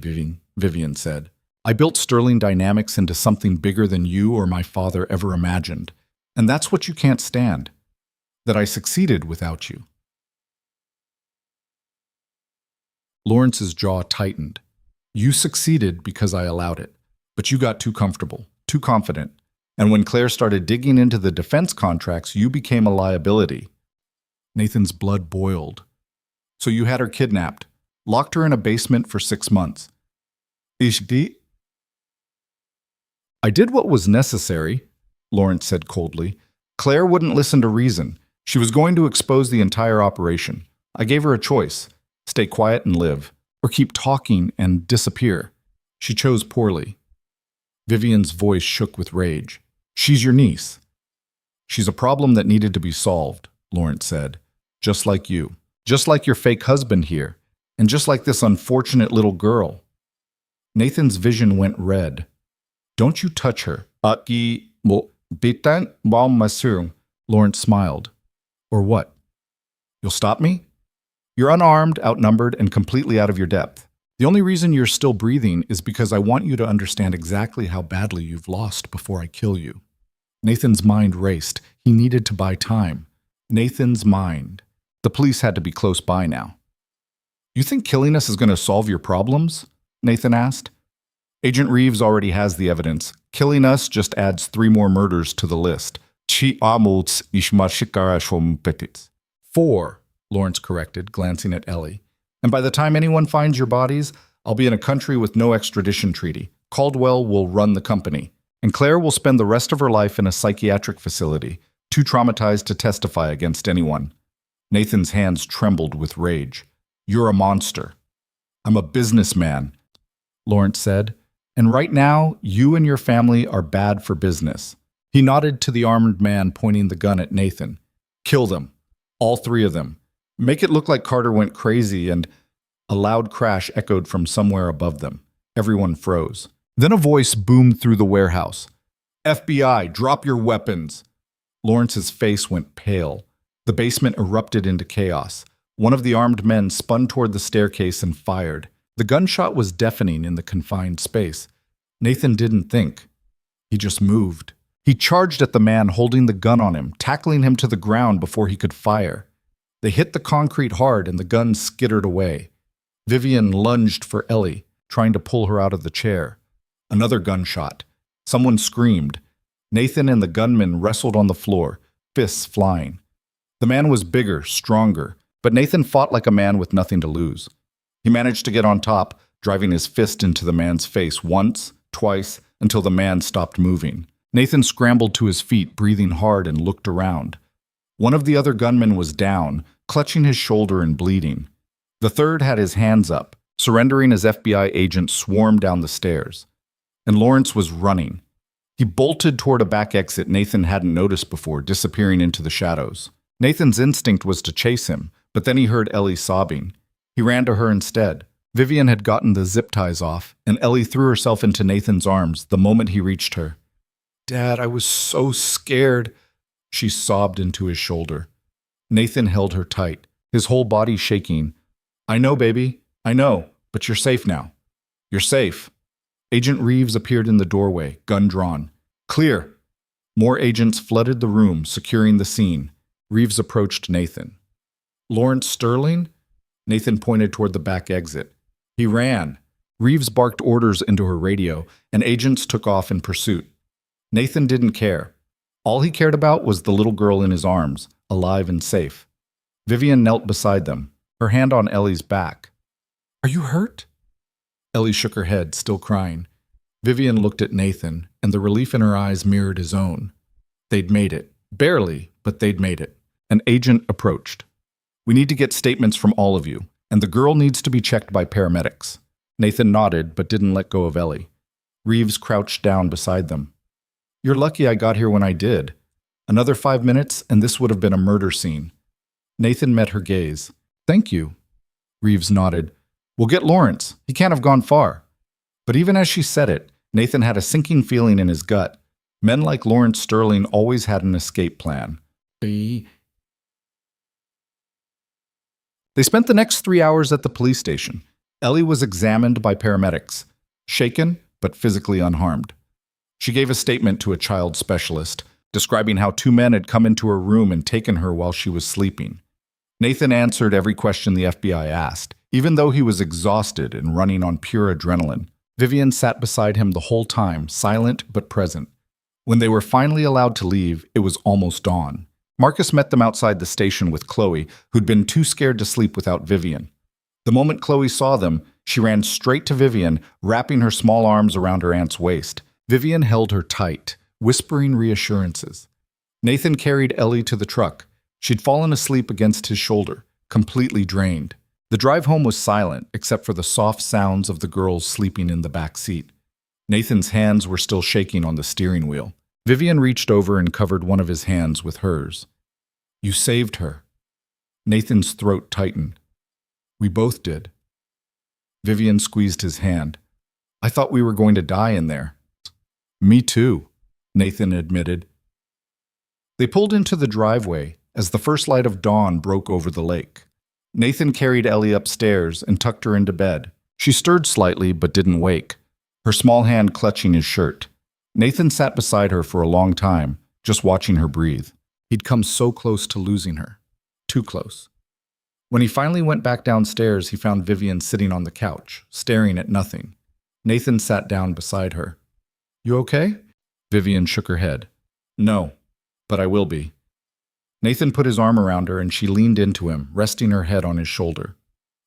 Vivian said. I built Sterling Dynamics into something bigger than you or my father ever imagined. And that's what you can't stand. That I succeeded without you. Lawrence's jaw tightened. You succeeded because I allowed it. But you got too comfortable, too confident. And when Claire started digging into the defense contracts, you became a liability. Nathan's blood boiled. So you had her kidnapped, locked her in a basement for 6 months. I did what was necessary, Lawrence said coldly. Claire wouldn't listen to reason. She was going to expose the entire operation. I gave her a choice. Stay quiet and live, or keep talking and disappear. She chose poorly. Vivian's voice shook with rage. She's your niece. She's a problem that needed to be solved, Lawrence said. Just like you. Just like your fake husband here. And just like this unfortunate little girl. Nathan's vision went red. Don't you touch her. Lawrence smiled. Or what? You'll stop me? You're unarmed, outnumbered, and completely out of your depth. The only reason you're still breathing is because I want you to understand exactly how badly you've lost before I kill you. Nathan's mind raced. He needed to buy time. Nathan's mind. The police had to be close by now. You think killing us is going to solve your problems? Nathan asked. Agent Reeves already has the evidence. Killing us just adds 3 more murders to the list. 4, Lawrence corrected, glancing at Ellie. And by the time anyone finds your bodies, I'll be in a country with no extradition treaty. Caldwell will run the company. And Claire will spend the rest of her life in a psychiatric facility, too traumatized to testify against anyone. Nathan's hands trembled with rage. You're a monster. I'm a businessman, Lawrence said. And right now, you and your family are bad for business. He nodded to the armed man pointing the gun at Nathan. Kill them. All 3 of them. Make it look like Carter went crazy, and a loud crash echoed from somewhere above them. Everyone froze. Then a voice boomed through the warehouse. FBI, drop your weapons. Lawrence's face went pale. The basement erupted into chaos. One of the armed men spun toward the staircase and fired. The gunshot was deafening in the confined space. Nathan didn't think. He just moved. He charged at the man holding the gun on him, tackling him to the ground before he could fire. They hit the concrete hard and the gun skittered away. Vivian lunged for Ellie, trying to pull her out of the chair. Another gunshot. Someone screamed. Nathan and the gunman wrestled on the floor, fists flying. The man was bigger, stronger, but Nathan fought like a man with nothing to lose. He managed to get on top, driving his fist into the man's face once, twice, until the man stopped moving. Nathan scrambled to his feet, breathing hard, and looked around. One of the other gunmen was down, clutching his shoulder and bleeding. The third had his hands up, surrendering as FBI agents swarmed down the stairs. And Lawrence was running. He bolted toward a back exit Nathan hadn't noticed before, disappearing into the shadows. Nathan's instinct was to chase him, but then he heard Ellie sobbing. He ran to her instead. Vivian had gotten the zip ties off, and Ellie threw herself into Nathan's arms the moment he reached her. Dad, I was so scared, she sobbed into his shoulder. Nathan held her tight, his whole body shaking. I know, baby. I know, but you're safe now. You're safe. Agent Reeves appeared in the doorway, gun drawn. Clear. More agents flooded the room, securing the scene. Reeves approached Nathan. Lawrence Sterling? Nathan pointed toward the back exit. He ran. Reeves barked orders into her radio, and agents took off in pursuit. Nathan didn't care. All he cared about was the little girl in his arms, alive and safe. Vivian knelt beside them, her hand on Ellie's back. Are you hurt? Ellie shook her head, still crying. Vivian looked at Nathan, and the relief in her eyes mirrored his own. They'd made it. Barely, but they'd made it. An agent approached. We need to get statements from all of you, and the girl needs to be checked by paramedics. Nathan nodded, but didn't let go of Ellie. Reeves crouched down beside them. You're lucky I got here when I did. Another 5 minutes, and this would have been a murder scene. Nathan met her gaze. Thank you. Reeves nodded. We'll get Lawrence. He can't have gone far. But even as she said it, Nathan had a sinking feeling in his gut. Men like Lawrence Sterling always had an escape plan. They spent the next 3 hours at the police station. Ellie was examined by paramedics. Shaken, but physically unharmed. She gave a statement to a child specialist, describing how two men had come into her room and taken her while she was sleeping. Nathan answered every question the FBI asked, even though he was exhausted and running on pure adrenaline. Vivian sat beside him the whole time, silent but present. When they were finally allowed to leave, it was almost dawn. Marcus met them outside the station with Chloe, who'd been too scared to sleep without Vivian. The moment Chloe saw them, she ran straight to Vivian, wrapping her small arms around her aunt's waist. Vivian held her tight, whispering reassurances. Nathan carried Ellie to the truck. She'd fallen asleep against his shoulder, completely drained. The drive home was silent, except for the soft sounds of the girls sleeping in the back seat. Nathan's hands were still shaking on the steering wheel. Vivian reached over and covered one of his hands with hers. "You saved her." Nathan's throat tightened. "We both did." Vivian squeezed his hand. "I thought we were going to die in there." "Me too," Nathan admitted. They pulled into the driveway as the first light of dawn broke over the lake. Nathan carried Ellie upstairs and tucked her into bed. She stirred slightly but didn't wake, her small hand clutching his shirt. Nathan sat beside her for a long time, just watching her breathe. He'd come so close to losing her. Too close. When he finally went back downstairs, he found Vivian sitting on the couch, staring at nothing. Nathan sat down beside her. "You okay?" Vivian shook her head. "No, but I will be." Nathan put his arm around her and she leaned into him, resting her head on his shoulder.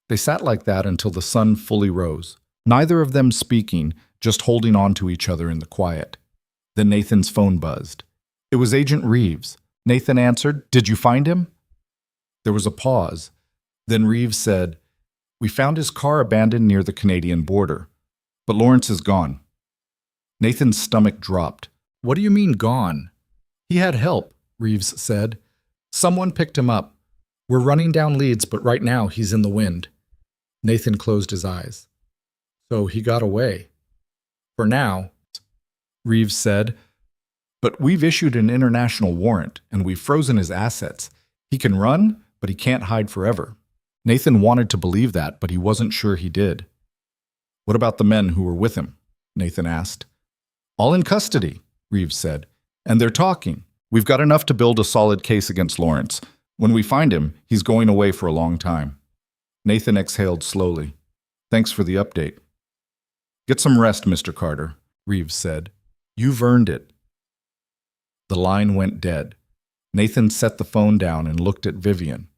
They sat like that until the sun fully rose, neither of them speaking, just holding on to each other in the quiet. Then Nathan's phone buzzed. It was Agent Reeves. Nathan answered, "Did you find him?" There was a pause. Then Reeves said, "We found his car abandoned near the Canadian border, but Lawrence is gone." Nathan's stomach dropped. "What do you mean gone?" "He had help," Reeves said. "Someone picked him up. We're running down leads, but right now he's in the wind." Nathan closed his eyes. "So he got away." "For now," Reeves said. "But we've issued an international warrant, and we've frozen his assets. He can run, but he can't hide forever." Nathan wanted to believe that, but he wasn't sure he did. "What about the men who were with him?" Nathan asked. "All in custody," Reeves said. "And they're talking. We've got enough to build a solid case against Lawrence. When we find him, he's going away for a long time." Nathan exhaled slowly. "Thanks for the update." "Get some rest, Mr. Carter," Reeves said. "You've earned it." The line went dead. Nathan set the phone down and looked at Vivian.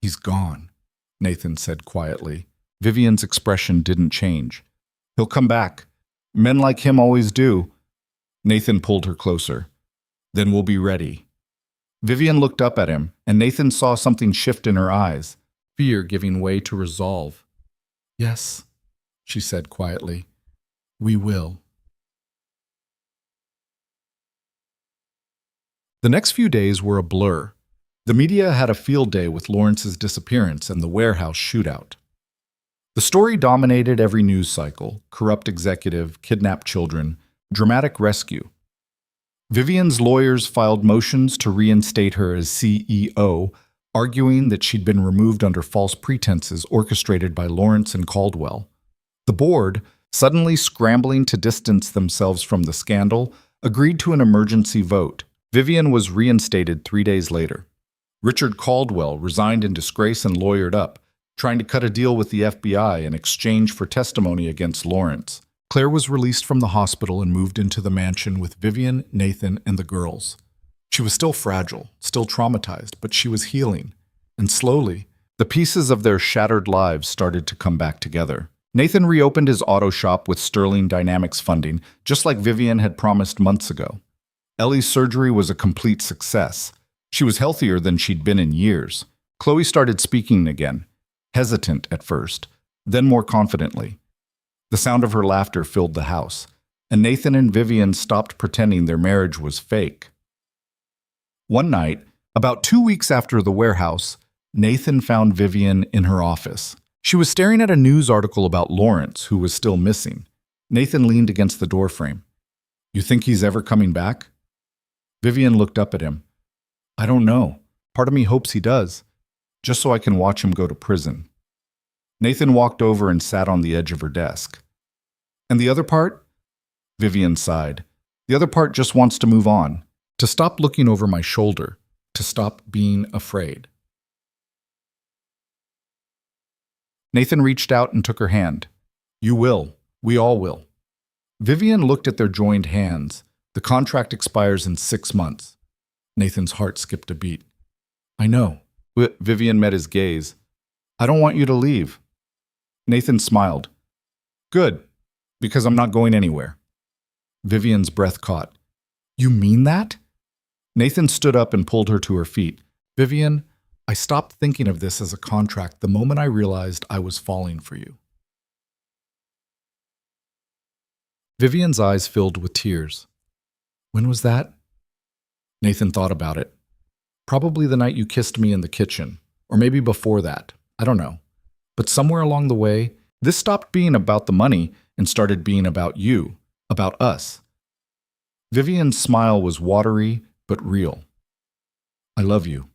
"He's gone," Nathan said quietly. Vivian's expression didn't change. "He'll come back. Men like him always do." Nathan pulled her closer. "Then we'll be ready." Vivian looked up at him, and Nathan saw something shift in her eyes, fear giving way to resolve. "Yes," she said quietly. "We will." The next few days were a blur. The media had a field day with Lawrence's disappearance and the warehouse shootout. The story dominated every news cycle: corrupt executive, kidnapped children, dramatic rescue. Vivian's lawyers filed motions to reinstate her as CEO, arguing that she'd been removed under false pretenses orchestrated by Lawrence and Caldwell. The board, suddenly scrambling to distance themselves from the scandal, agreed to an emergency vote. Vivian was reinstated 3 days later. Richard Caldwell resigned in disgrace and lawyered up, trying to cut a deal with the FBI in exchange for testimony against Lawrence. Claire was released from the hospital and moved into the mansion with Vivian, Nathan, and the girls. She was still fragile, still traumatized, but she was healing. And slowly, the pieces of their shattered lives started to come back together. Nathan reopened his auto shop with Sterling Dynamics funding, just like Vivian had promised months ago. Ellie's surgery was a complete success. She was healthier than she'd been in years. Chloe started speaking again, hesitant at first, then more confidently. The sound of her laughter filled the house, and Nathan and Vivian stopped pretending their marriage was fake. One night, about 2 weeks after the warehouse, Nathan found Vivian in her office. She was staring at a news article about Lawrence, who was still missing. Nathan leaned against the doorframe. "You think he's ever coming back?" Vivian looked up at him. "I don't know. Part of me hopes he does, just so I can watch him go to prison." Nathan walked over and sat on the edge of her desk. "And the other part? Vivian sighed. The other part just wants to move on, to stop looking over my shoulder, to stop being afraid. Nathan reached out and took her hand. You will. We all will. Vivian looked at their joined hands. The contract expires in 6 months. Nathan's heart skipped a beat. I know. Vivian met his gaze. I don't want you to leave. Nathan smiled. Good, because I'm not going anywhere. Vivian's breath caught. You mean that? Nathan stood up and pulled her to her feet. Vivian, I stopped thinking of this as a contract the moment I realized I was falling for you. Vivian's eyes filled with tears. When was that? Nathan thought about it. Probably the night you kissed me in the kitchen, or maybe before that. I don't know. But somewhere along the way, this stopped being about the money and started being about you, about us. Vivian's smile was watery but real. I love you.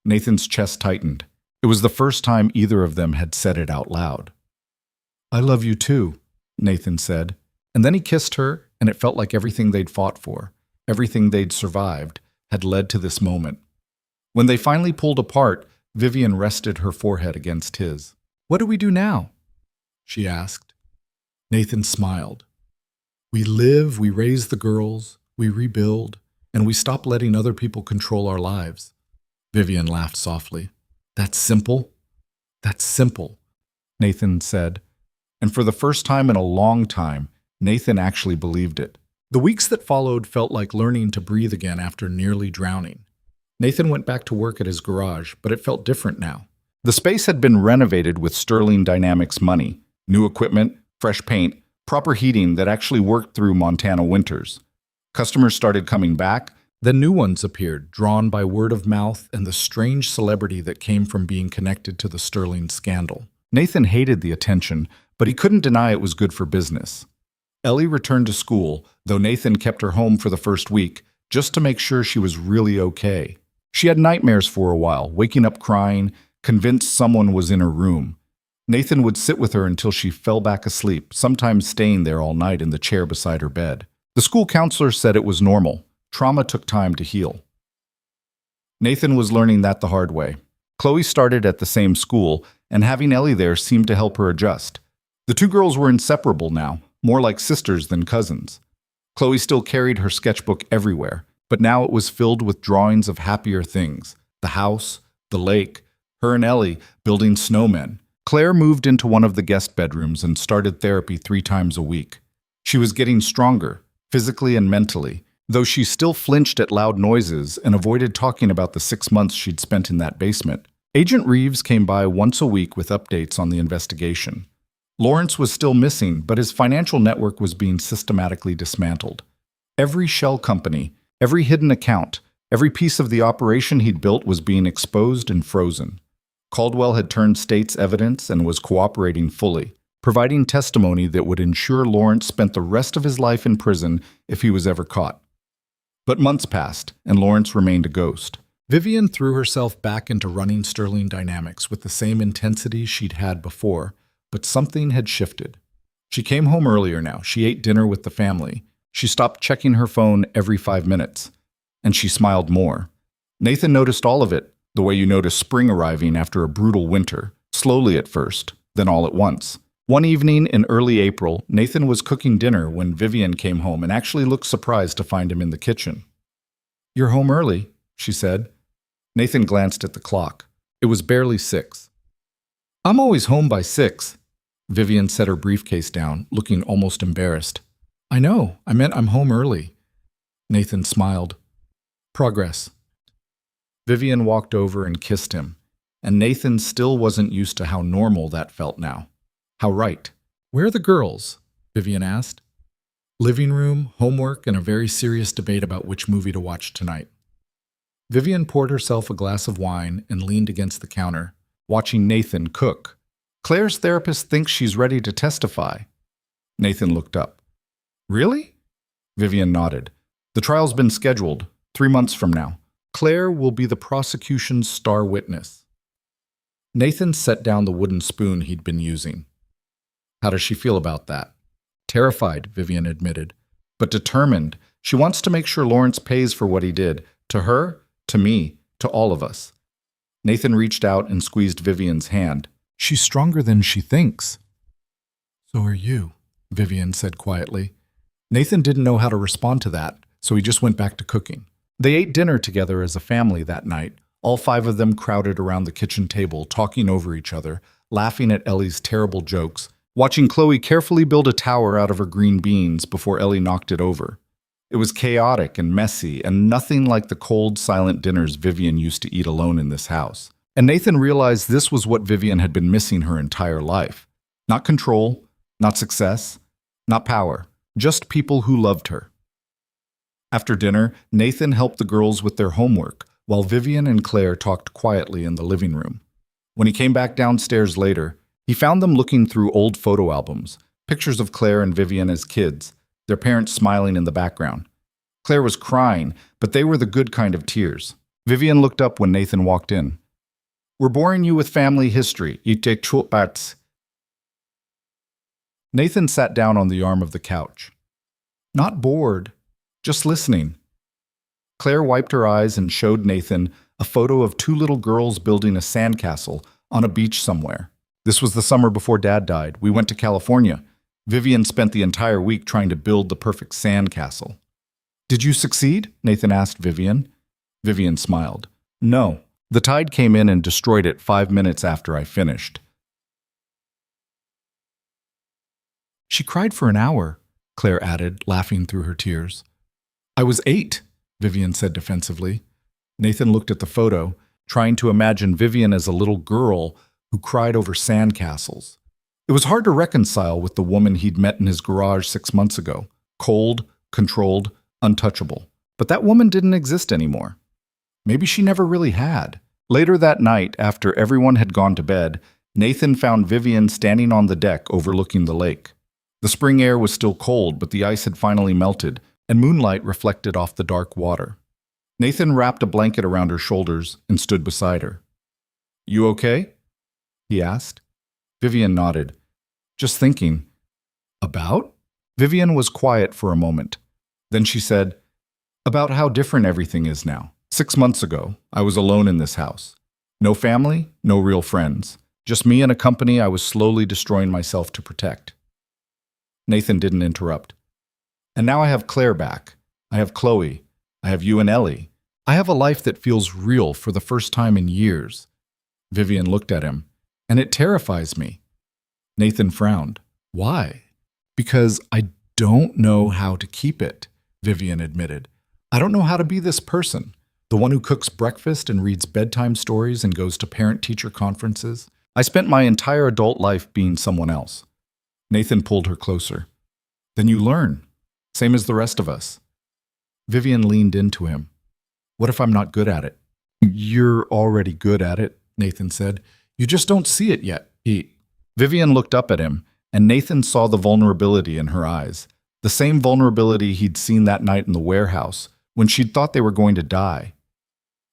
Nathan's chest tightened. It was the first time either of them had said it out loud. I love you too, Nathan said. And then he kissed her, and it felt like everything they'd fought for, everything they'd survived, had led to this moment. When they finally pulled apart, Vivian rested her forehead against his. What do we do now? She asked. Nathan smiled. We live, we raise the girls, we rebuild, and we stop letting other people control our lives. Vivian laughed softly. That's simple? That's simple, Nathan said. And for the first time in a long time, Nathan actually believed it. The weeks that followed felt like learning to breathe again after nearly drowning. Nathan went back to work at his garage, but it felt different now. The space had been renovated with Sterling Dynamics money, new equipment, fresh paint, proper heating that actually worked through Montana winters. Customers started coming back, then new ones appeared, drawn by word of mouth and the strange celebrity that came from being connected to the Sterling scandal. Nathan hated the attention, but he couldn't deny it was good for business. Ellie returned to school, though Nathan kept her home for the first week, just to make sure she was really okay. She had nightmares for a while, waking up crying, convinced someone was in her room. Nathan would sit with her until she fell back asleep, sometimes staying there all night in the chair beside her bed. The school counselor said it was normal. Trauma took time to heal. Nathan was learning that the hard way. Chloe started at the same school, and having Ellie there seemed to help her adjust. The two girls were inseparable now, more like sisters than cousins. Chloe still carried her sketchbook everywhere, but now it was filled with drawings of happier things. The house, the lake, her and Ellie building snowmen. Claire moved into one of the guest bedrooms and started therapy 3 times a week. She was getting stronger, physically and mentally, though she still flinched at loud noises and avoided talking about the 6 months she'd spent in that basement. Agent Reeves came by once a week with updates on the investigation. Lawrence was still missing, but his financial network was being systematically dismantled. Every shell company, every hidden account, every piece of the operation he'd built was being exposed and frozen. Caldwell had turned state's evidence and was cooperating fully, providing testimony that would ensure Lawrence spent the rest of his life in prison if he was ever caught. But months passed, and Lawrence remained a ghost. Vivian threw herself back into running Sterling Dynamics with the same intensity she'd had before, but something had shifted. She came home earlier now. She ate dinner with the family. She stopped checking her phone every 5 minutes. And she smiled more. Nathan noticed all of it, the way you notice spring arriving after a brutal winter, slowly at first, then all at once. One evening in early April, Nathan was cooking dinner when Vivian came home and actually looked surprised to find him in the kitchen. You're home early, she said. Nathan glanced at the clock. It was barely 6. I'm always home by 6. Vivian set her briefcase down, looking almost embarrassed. I know, I meant I'm home early. Nathan smiled. Progress. Vivian walked over and kissed him, and Nathan still wasn't used to how normal that felt now. How right. Where are the girls? Vivian asked. Living room, homework, and a very serious debate about which movie to watch tonight. Vivian poured herself a glass of wine and leaned against the counter, watching Nathan cook. Claire's therapist thinks she's ready to testify. Nathan looked up. Really? Vivian nodded. The trial's been scheduled, 3 months from now. Claire will be the prosecution's star witness. Nathan set down the wooden spoon he'd been using. How does she feel about that? Terrified, Vivian admitted, but determined. She wants to make sure Lawrence pays for what he did, to her, to me, to all of us. Nathan reached out and squeezed Vivian's hand. She's stronger than she thinks. So are you, Vivian said quietly. Nathan didn't know how to respond to that, so he just went back to cooking. They ate dinner together as a family that night, all 5 of them crowded around the kitchen table, talking over each other, laughing at Ellie's terrible jokes, watching Chloe carefully build a tower out of her green beans before Ellie knocked it over. It was chaotic and messy, and nothing like the cold, silent dinners Vivian used to eat alone in this house. And Nathan realized this was what Vivian had been missing her entire life. Not control, not success, not power, just people who loved her. After dinner, Nathan helped the girls with their homework, while Vivian and Claire talked quietly in the living room. When he came back downstairs later, he found them looking through old photo albums, pictures of Claire and Vivian as kids, their parents smiling in the background. Claire was crying, but they were the good kind of tears. Vivian looked up when Nathan walked in. We're boring you with family history. You take short parts. Nathan sat down on the arm of the couch. Not bored, just listening. Claire wiped her eyes and showed Nathan a photo of 2 little girls building a sandcastle on a beach somewhere. This was the summer before Dad died. We went to California. Vivian spent the entire week trying to build the perfect sandcastle. Did you succeed? Nathan asked Vivian. Vivian smiled. No. The tide came in and destroyed it 5 minutes after I finished. She cried for an hour, Claire added, laughing through her tears. I was 8, Vivian said defensively. Nathan looked at the photo, trying to imagine Vivian as a little girl who cried over sandcastles. It was hard to reconcile with the woman he'd met in his garage 6 months ago. Cold, controlled, untouchable. But that woman didn't exist anymore. Maybe she never really had. Later that night, after everyone had gone to bed, Nathan found Vivian standing on the deck overlooking the lake. The spring air was still cold, but the ice had finally melted, and moonlight reflected off the dark water. Nathan wrapped a blanket around her shoulders and stood beside her. You okay? He asked. Vivian nodded. Just thinking. About? Vivian was quiet for a moment. Then she said, about how different everything is now. 6 months ago, I was alone in this house. No family, no real friends. Just me and a company I was slowly destroying myself to protect. Nathan didn't interrupt. And now I have Claire back. I have Chloe. I have you and Ellie. I have a life that feels real for the first time in years. Vivian looked at him. And it terrifies me. Nathan frowned. Why? Because I don't know how to keep it, Vivian admitted. I don't know how to be this person. The one who cooks breakfast and reads bedtime stories and goes to parent-teacher conferences. I spent my entire adult life being someone else. Nathan pulled her closer. Then you learn, same as the rest of us. Vivian leaned into him. What if I'm not good at it? You're already good at it, Nathan said. You just don't see it yet. Vivian looked up at him, and Nathan saw the vulnerability in her eyes. The same vulnerability he'd seen that night in the warehouse, when she'd thought they were going to die.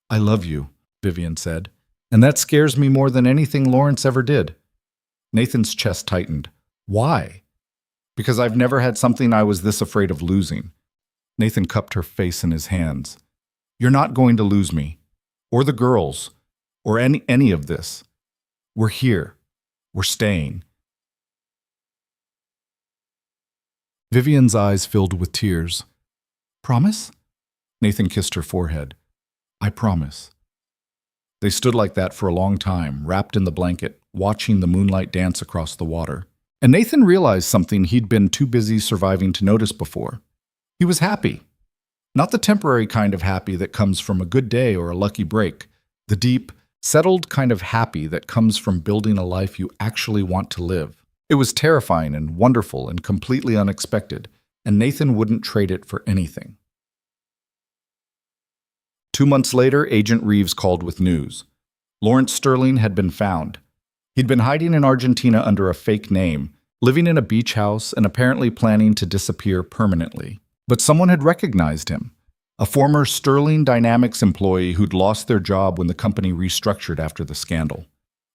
I love you, Vivian said, and that scares me more than anything Lawrence ever did. Nathan's chest tightened. Why? Because I've never had something I was this afraid of losing. Nathan cupped her face in his hands. You're not going to lose me, or the girls, or any of this. We're here. We're staying. Vivian's eyes filled with tears. Promise? Nathan kissed her forehead. I promise. They stood like that for a long time, wrapped in the blanket, watching the moonlight dance across the water. And Nathan realized something he'd been too busy surviving to notice before. He was happy. Not the temporary kind of happy that comes from a good day or a lucky break. The deep, settled kind of happy that comes from building a life you actually want to live. It was terrifying and wonderful and completely unexpected, and Nathan wouldn't trade it for anything. 2 months later, Agent Reeves called with news. Lawrence Sterling had been found. He'd been hiding in Argentina under a fake name, living in a beach house and apparently planning to disappear permanently. But someone had recognized him. A former Sterling Dynamics employee who'd lost their job when the company restructured after the scandal.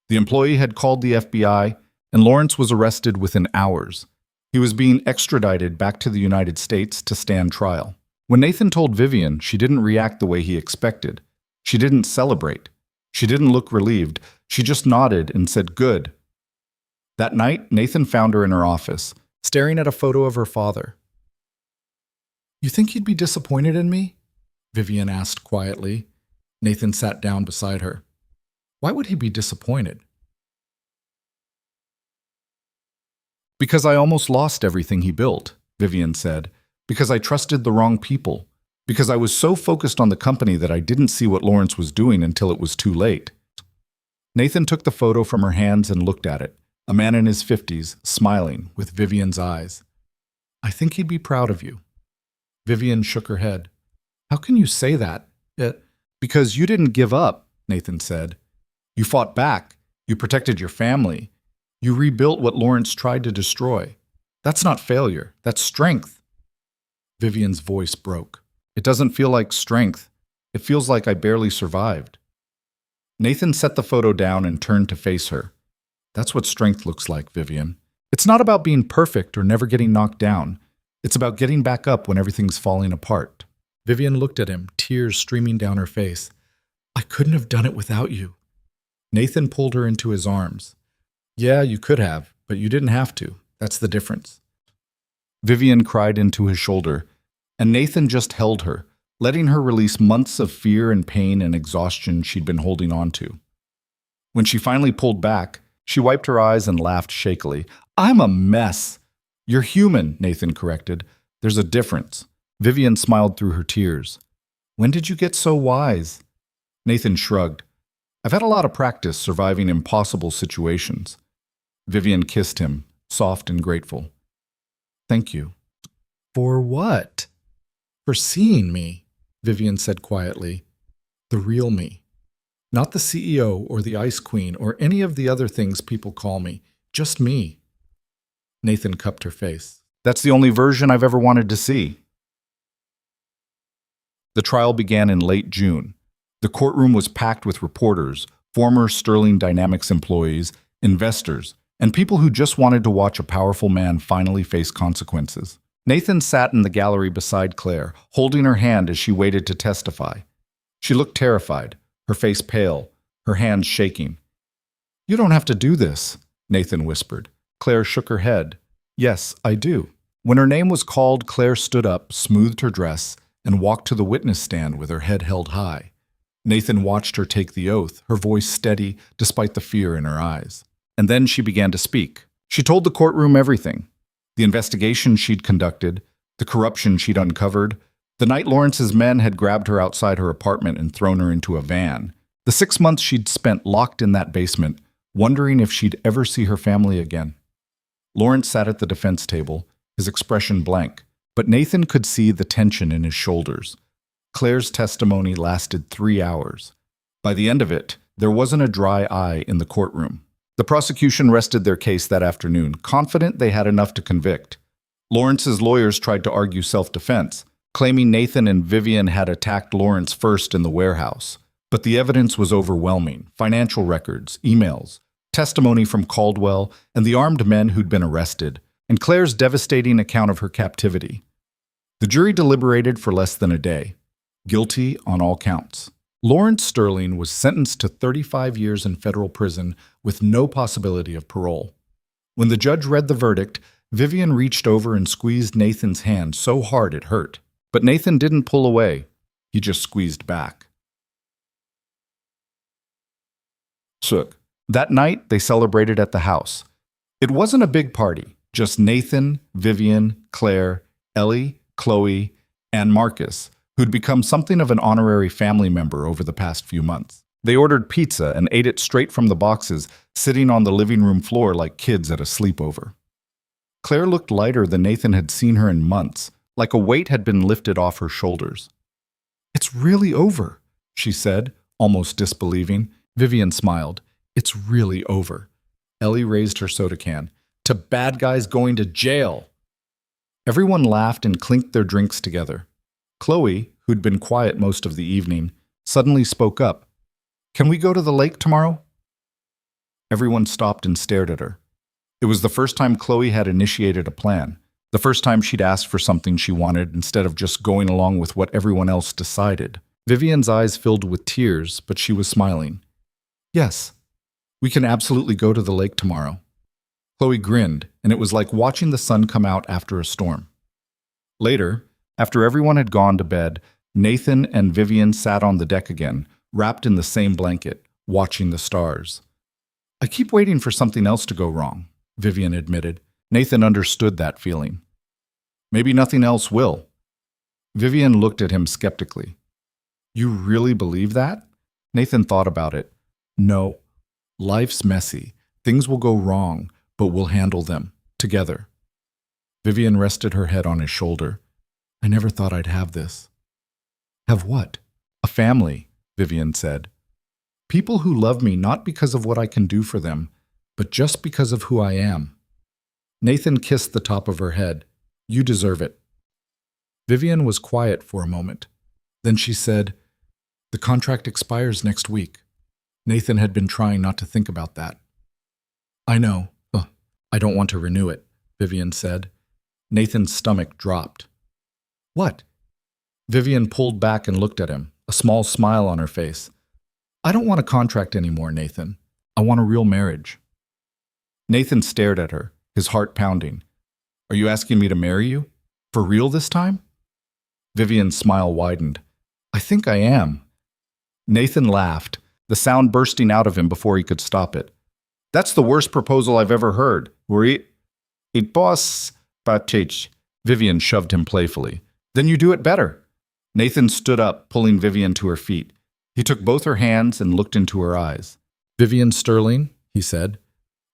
The employee had called the FBI, and Lawrence was arrested within hours. He was being extradited back to the United States to stand trial. When Nathan told Vivian, she didn't react the way he expected. She didn't celebrate. She didn't look relieved. She just nodded and said, "Good." That night, Nathan found her in her office, staring at a photo of her father. "You think he'd be disappointed in me?" Vivian asked quietly. Nathan sat down beside her. "Why would he be disappointed?" "Because I almost lost everything he built," Vivian said. "Because I trusted the wrong people. Because I was so focused on the company that I didn't see what Lawrence was doing until it was too late." Nathan took the photo from her hands and looked at it, a man in his 50s, smiling, with Vivian's eyes. "I think he'd be proud of you." Vivian shook her head. "How can you say that?" "Because you didn't give up," Nathan said. "You fought back. You protected your family. You rebuilt what Lawrence tried to destroy. That's not failure. That's strength." Vivian's voice broke. "It doesn't feel like strength. It feels like I barely survived." Nathan set the photo down and turned to face her. "That's what strength looks like, Vivian. It's not about being perfect or never getting knocked down. It's about getting back up when everything's falling apart." Vivian looked at him, tears streaming down her face. "I couldn't have done it without you." Nathan pulled her into his arms. "Yeah, you could have, but you didn't have to. That's the difference." Vivian cried into his shoulder, and Nathan just held her, letting her release months of fear and pain and exhaustion she'd been holding on to. When she finally pulled back, she wiped her eyes and laughed shakily. "I'm a mess." "You're human," Nathan corrected. "There's a difference." Vivian smiled through her tears. "When did you get so wise?" Nathan shrugged. "I've had a lot of practice surviving impossible situations." Vivian kissed him, soft and grateful. "Thank you." "For what?" "For seeing me," Vivian said quietly. "The real me. Not the CEO or the Ice Queen or any of the other things people call me. Just me." Nathan cupped her face. "That's the only version I've ever wanted to see." The trial began in late June. The courtroom was packed with reporters, former Sterling Dynamics employees, investors, and people who just wanted to watch a powerful man finally face consequences. Nathan sat in the gallery beside Claire, holding her hand as she waited to testify. She looked terrified, her face pale, her hands shaking. "You don't have to do this," Nathan whispered. Claire shook her head. "Yes, I do." When her name was called, Claire stood up, smoothed her dress, and walked to the witness stand with her head held high. Nathan watched her take the oath, her voice steady despite the fear in her eyes. And then she began to speak. She told the courtroom everything. The investigation she'd conducted, the corruption she'd uncovered, the night Lawrence's men had grabbed her outside her apartment and thrown her into a van, the 6 months she'd spent locked in that basement, wondering if she'd ever see her family again. Lawrence sat at the defense table, his expression blank, but Nathan could see the tension in his shoulders. Claire's testimony lasted 3 hours. By the end of it, there wasn't a dry eye in the courtroom. The prosecution rested their case that afternoon, confident they had enough to convict. Lawrence's lawyers tried to argue self-defense, claiming Nathan and Vivian had attacked Lawrence first in the warehouse. But the evidence was overwhelming: financial records, emails, testimony from Caldwell, and the armed men who'd been arrested, and Claire's devastating account of her captivity. The jury deliberated for less than a day. Guilty on all counts. Lawrence Sterling was sentenced to 35 years in federal prison with no possibility of parole. When the judge read the verdict, Vivian reached over and squeezed Nathan's hand so hard it hurt. But Nathan didn't pull away. He just squeezed back. Shook. That night, they celebrated at the house. It wasn't a big party, just Nathan, Vivian, Claire, Ellie, Chloe, and Marcus, who'd become something of an honorary family member over the past few months. They ordered pizza and ate it straight from the boxes, sitting on the living room floor like kids at a sleepover. Claire looked lighter than Nathan had seen her in months, like a weight had been lifted off her shoulders. "It's really over," she said, almost disbelieving. Vivian smiled. "It's really over." Ellie raised her soda can. "To bad guys going to jail." Everyone laughed and clinked their drinks together. Chloe, who'd been quiet most of the evening, suddenly spoke up. "Can we go to the lake tomorrow?" Everyone stopped and stared at her. It was the first time Chloe had initiated a plan, the first time she'd asked for something she wanted instead of just going along with what everyone else decided. Vivian's eyes filled with tears, but she was smiling. Yes, we can absolutely go to the lake tomorrow. Chloe grinned, and it was like watching the sun come out after a storm. Later, after everyone had gone to bed, Nathan and Vivian sat on the deck again, wrapped in the same blanket, watching the stars. I keep waiting for something else to go wrong, Vivian admitted. Nathan understood that feeling. Maybe nothing else will. Vivian looked at him skeptically. You really believe that? Nathan thought about it. No. Life's messy. Things will go wrong, but we'll handle them, together. Vivian rested her head on his shoulder. I never thought I'd have this. Have what? A family, Vivian said. People who love me not because of what I can do for them, but just because of who I am. Nathan kissed the top of her head. You deserve it. Vivian was quiet for a moment. Then she said, The contract expires next week. Nathan had been trying not to think about that. I know. I don't want to renew it, Vivian said. Nathan's stomach dropped. What? Vivian pulled back and looked at him, a small smile on her face. I don't want a contract anymore, Nathan. I want a real marriage. Nathan stared at her, his heart pounding. Are you asking me to marry you? For real this time? Vivian's smile widened. I think I am. Nathan laughed, the sound bursting out of him before he could stop it. That's the worst proposal I've ever heard. It boss batich. Vivian shoved him playfully. Then you do it better. Nathan stood up, pulling Vivian to her feet. He took both her hands and looked into her eyes. Vivian Sterling, he said,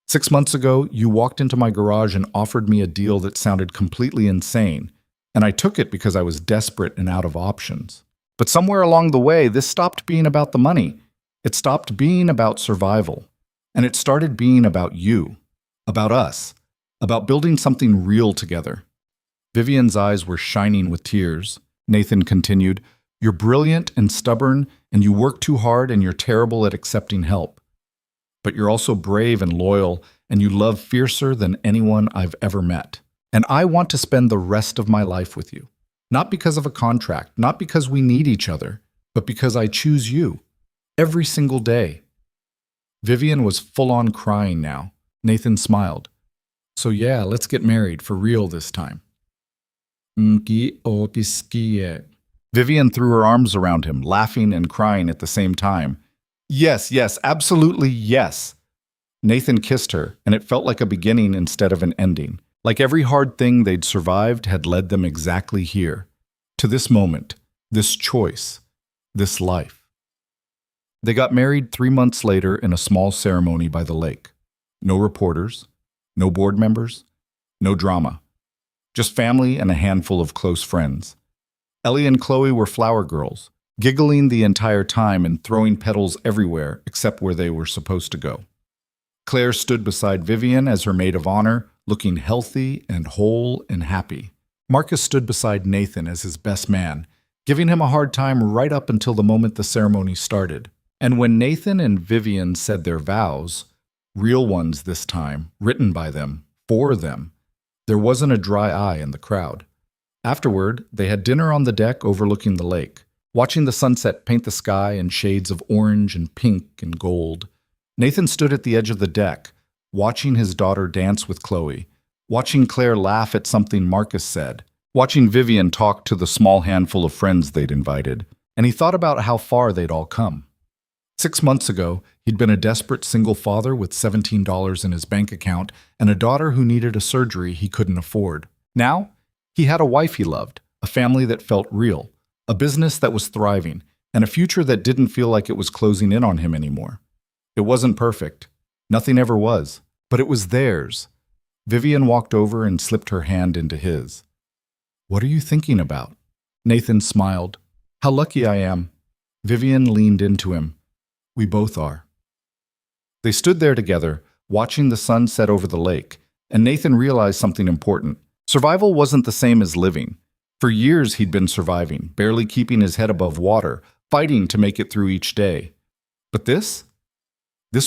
6 months ago, you walked into my garage and offered me a deal that sounded completely insane, and I took it because I was desperate and out of options. But somewhere along the way, this stopped being about the money. It stopped being about survival. And it started being about you, about us, about building something real together. Vivian's eyes were shining with tears. Nathan continued, You're brilliant and stubborn, and you work too hard, and you're terrible at accepting help. But you're also brave and loyal, and you love fiercer than anyone I've ever met. And I want to spend the rest of my life with you. Not because of a contract, not because we need each other, but because I choose you. Every single day. Vivian was full-on crying now. Nathan smiled. So yeah, let's get married for real this time. Vivian threw her arms around him, laughing and crying at the same time. Yes, absolutely yes. Nathan kissed her, and it felt like a beginning instead of an ending. Like every hard thing they'd survived had led them exactly here. To this moment, this choice, this life. They got married 3 months later in a small ceremony by the lake. No reporters, no board members, no drama. Just family and a handful of close friends. Ellie and Chloe were flower girls, giggling the entire time and throwing petals everywhere except where they were supposed to go. Claire stood beside Vivian as her maid of honor, looking healthy and whole and happy. Marcus stood beside Nathan as his best man, giving him a hard time right up until the moment the ceremony started. And when Nathan and Vivian said their vows, real ones this time, written by them, for them, there wasn't a dry eye in the crowd. Afterward, they had dinner on the deck overlooking the lake, watching the sunset paint the sky in shades of orange and pink and gold. Nathan stood at the edge of the deck, watching his daughter dance with Chloe, watching Claire laugh at something Marcus said, watching Vivian talk to the small handful of friends they'd invited, and he thought about how far they'd all come. 6 months ago, he'd been a desperate single father with $17 in his bank account and a daughter who needed a surgery he couldn't afford. Now, he had a wife he loved, a family that felt real, a business that was thriving, and a future that didn't feel like it was closing in on him anymore. It wasn't perfect. Nothing ever was. But it was theirs. Vivian walked over and slipped her hand into his. What are you thinking about? Nathan smiled. How lucky I am. Vivian leaned into him. We both are. They stood there together, watching the sun set over the lake, and Nathan realized something important. Survival wasn't the same as living. For years he'd been surviving, barely keeping his head above water, fighting to make it through each day. But this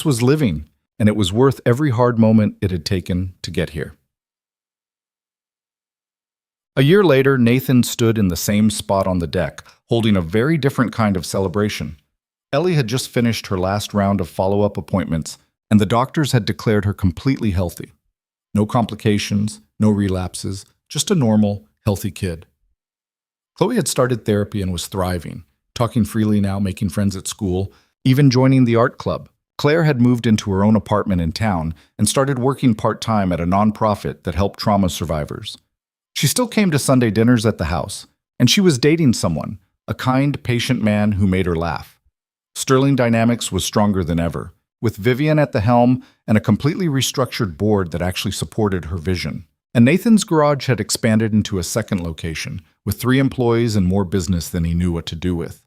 was living. and it was worth every hard moment it had taken to get here. A year later, Nathan stood in the same spot on the deck, holding a very different kind of celebration. Ellie had just finished her last round of follow-up appointments, and the doctors had declared her completely healthy. No complications, no relapses, just a normal, healthy kid. Chloe had started therapy and was thriving, talking freely now, making friends at school, even joining the art club. Claire had moved into her own apartment in town and started working part-time at a nonprofit that helped trauma survivors. She still came to Sunday dinners at the house, and she was dating someone, a kind, patient man who made her laugh. Sterling Dynamics was stronger than ever, with Vivian at the helm and a completely restructured board that actually supported her vision. And Nathan's garage had expanded into a second location, with 3 employees and more business than he knew what to do with.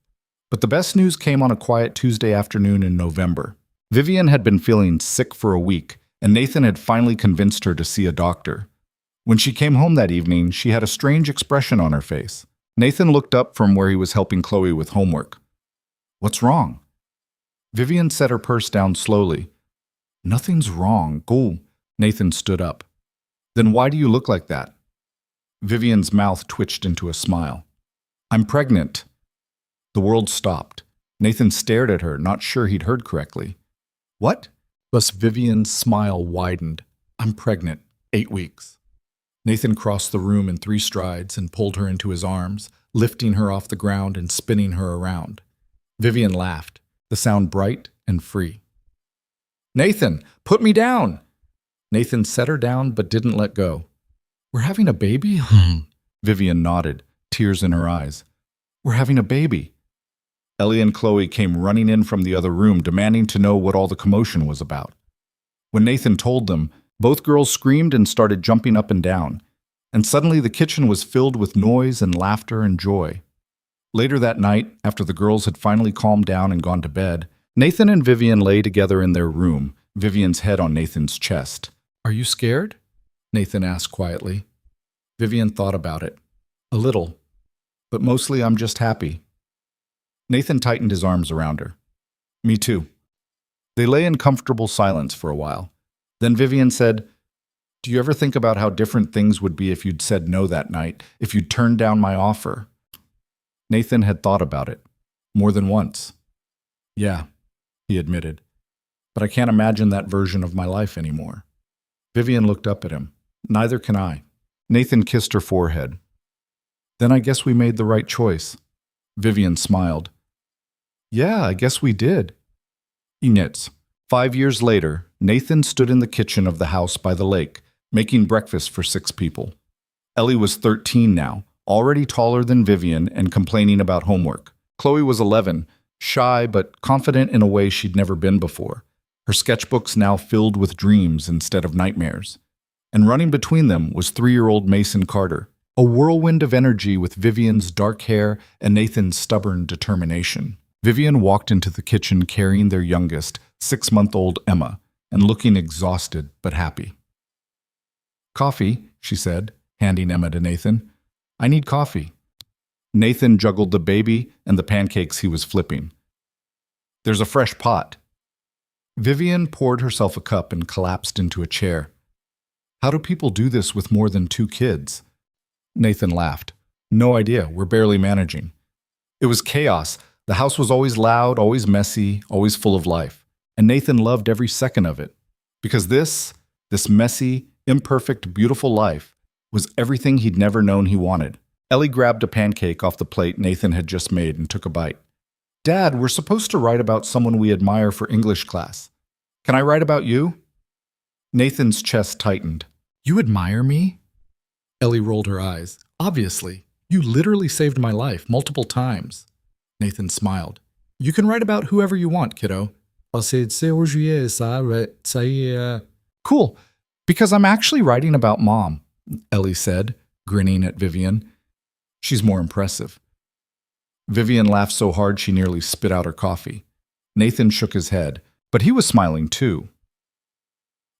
But the best news came on a quiet Tuesday afternoon in November. Vivian had been feeling sick for a week, and Nathan had finally convinced her to see a doctor. When she came home that evening, she had a strange expression on her face. Nathan looked up from where he was helping Chloe with homework. "What's wrong?" Vivian set her purse down slowly. "Nothing's wrong. Go." Nathan stood up. "Then why do you look like that?" Vivian's mouth twitched into a smile. "I'm pregnant." The world stopped. Nathan stared at her, not sure he'd heard correctly. "What?" Thus Vivian's smile widened. "I'm pregnant. 8 weeks." Nathan crossed the room in 3 strides and pulled her into his arms, lifting her off the ground and spinning her around. Vivian laughed, the sound bright and free. "Nathan, put me down!" Nathan set her down but didn't let go. "We're having a baby?" Vivian nodded, tears in her eyes. "We're having a baby." Ellie and Chloe came running in from the other room, demanding to know what all the commotion was about. When Nathan told them, both girls screamed and started jumping up and down, and suddenly the kitchen was filled with noise and laughter and joy. Later that night, after the girls had finally calmed down and gone to bed, Nathan and Vivian lay together in their room, Vivian's head on Nathan's chest. "Are you scared?" Nathan asked quietly. Vivian thought about it. "A little, but mostly I'm just happy." Nathan tightened his arms around her. "Me too." They lay in comfortable silence for a while. Then Vivian said, "Do you ever think about how different things would be if you'd said no that night, if you'd turned down my offer?" Nathan had thought about it, more than once. "Yeah," he admitted, "but I can't imagine that version of my life anymore." Vivian looked up at him. "Neither can I." Nathan kissed her forehead. "Then I guess we made the right choice." Vivian smiled. "Yeah, I guess we did." Inets. 5 years later, Nathan stood in the kitchen of the house by the lake, making breakfast for 6 people. Ellie was 13 now, already taller than Vivian and complaining about homework. Chloe was 11, shy but confident in a way she'd never been before, her sketchbooks now filled with dreams instead of nightmares. And running between them was 3-year-old Mason Carter, a whirlwind of energy with Vivian's dark hair and Nathan's stubborn determination. Vivian walked into the kitchen carrying their youngest, 6-month-old Emma, and looking exhausted but happy. "Coffee," she said, handing Emma to Nathan. "I need coffee." Nathan juggled the baby and the pancakes he was flipping. "There's a fresh pot." Vivian poured herself a cup and collapsed into a chair. "How do people do this with more than 2 kids?" Nathan laughed. "No idea, we're barely managing." It was chaos. The house was always loud, always messy, always full of life. And Nathan loved every second of it. Because this messy, imperfect, beautiful life was everything he'd never known he wanted. Ellie grabbed a pancake off the plate Nathan had just made and took a bite. "Dad, we're supposed to write about someone we admire for English class. Can I write about you?" Nathan's chest tightened. "You admire me?" Ellie rolled her eyes. "Obviously. You literally saved my life multiple times." Nathan smiled. "You can write about whoever you want, kiddo." "Cool, because I'm actually writing about Mom," Ellie said, grinning at Vivian. "She's more impressive." Vivian laughed so hard she nearly spit out her coffee. Nathan shook his head, but he was smiling too.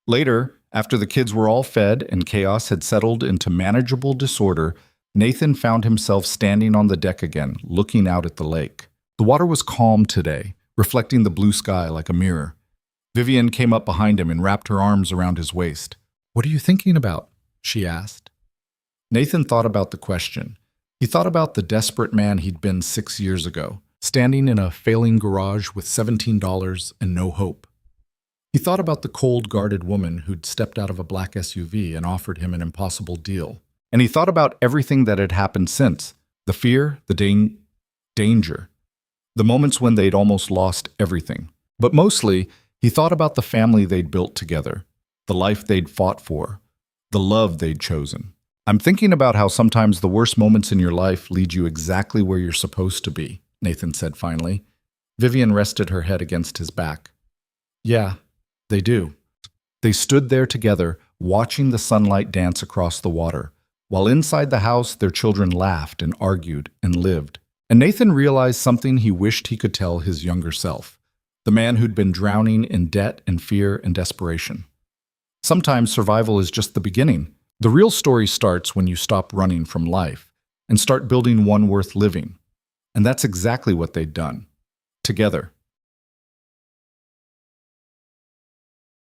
Later, after the kids were all fed and chaos had settled into manageable disorder, Nathan found himself standing on the deck again, looking out at the lake. The water was calm today, reflecting the blue sky like a mirror. Vivian came up behind him and wrapped her arms around his waist. "What are you thinking about?" she asked. Nathan thought about the question. He thought about the desperate man he'd been 6 years ago, standing in a failing garage with $17 and no hope. He thought about the cold, guarded woman who'd stepped out of a black SUV and offered him an impossible deal. And he thought about everything that had happened since, the fear, the danger, the moments when they'd almost lost everything. But mostly, he thought about the family they'd built together, the life they'd fought for, the love they'd chosen. "I'm thinking about how sometimes the worst moments in your life lead you exactly where you're supposed to be," Nathan said finally. Vivian rested her head against his back. "Yeah, they do." They stood there together, watching the sunlight dance across the water, while inside the house their children laughed and argued and lived. And Nathan realized something he wished he could tell his younger self, the man who'd been drowning in debt and fear and desperation. Sometimes survival is just the beginning. The real story starts when you stop running from life and start building one worth living. And that's exactly what they'd done. Together.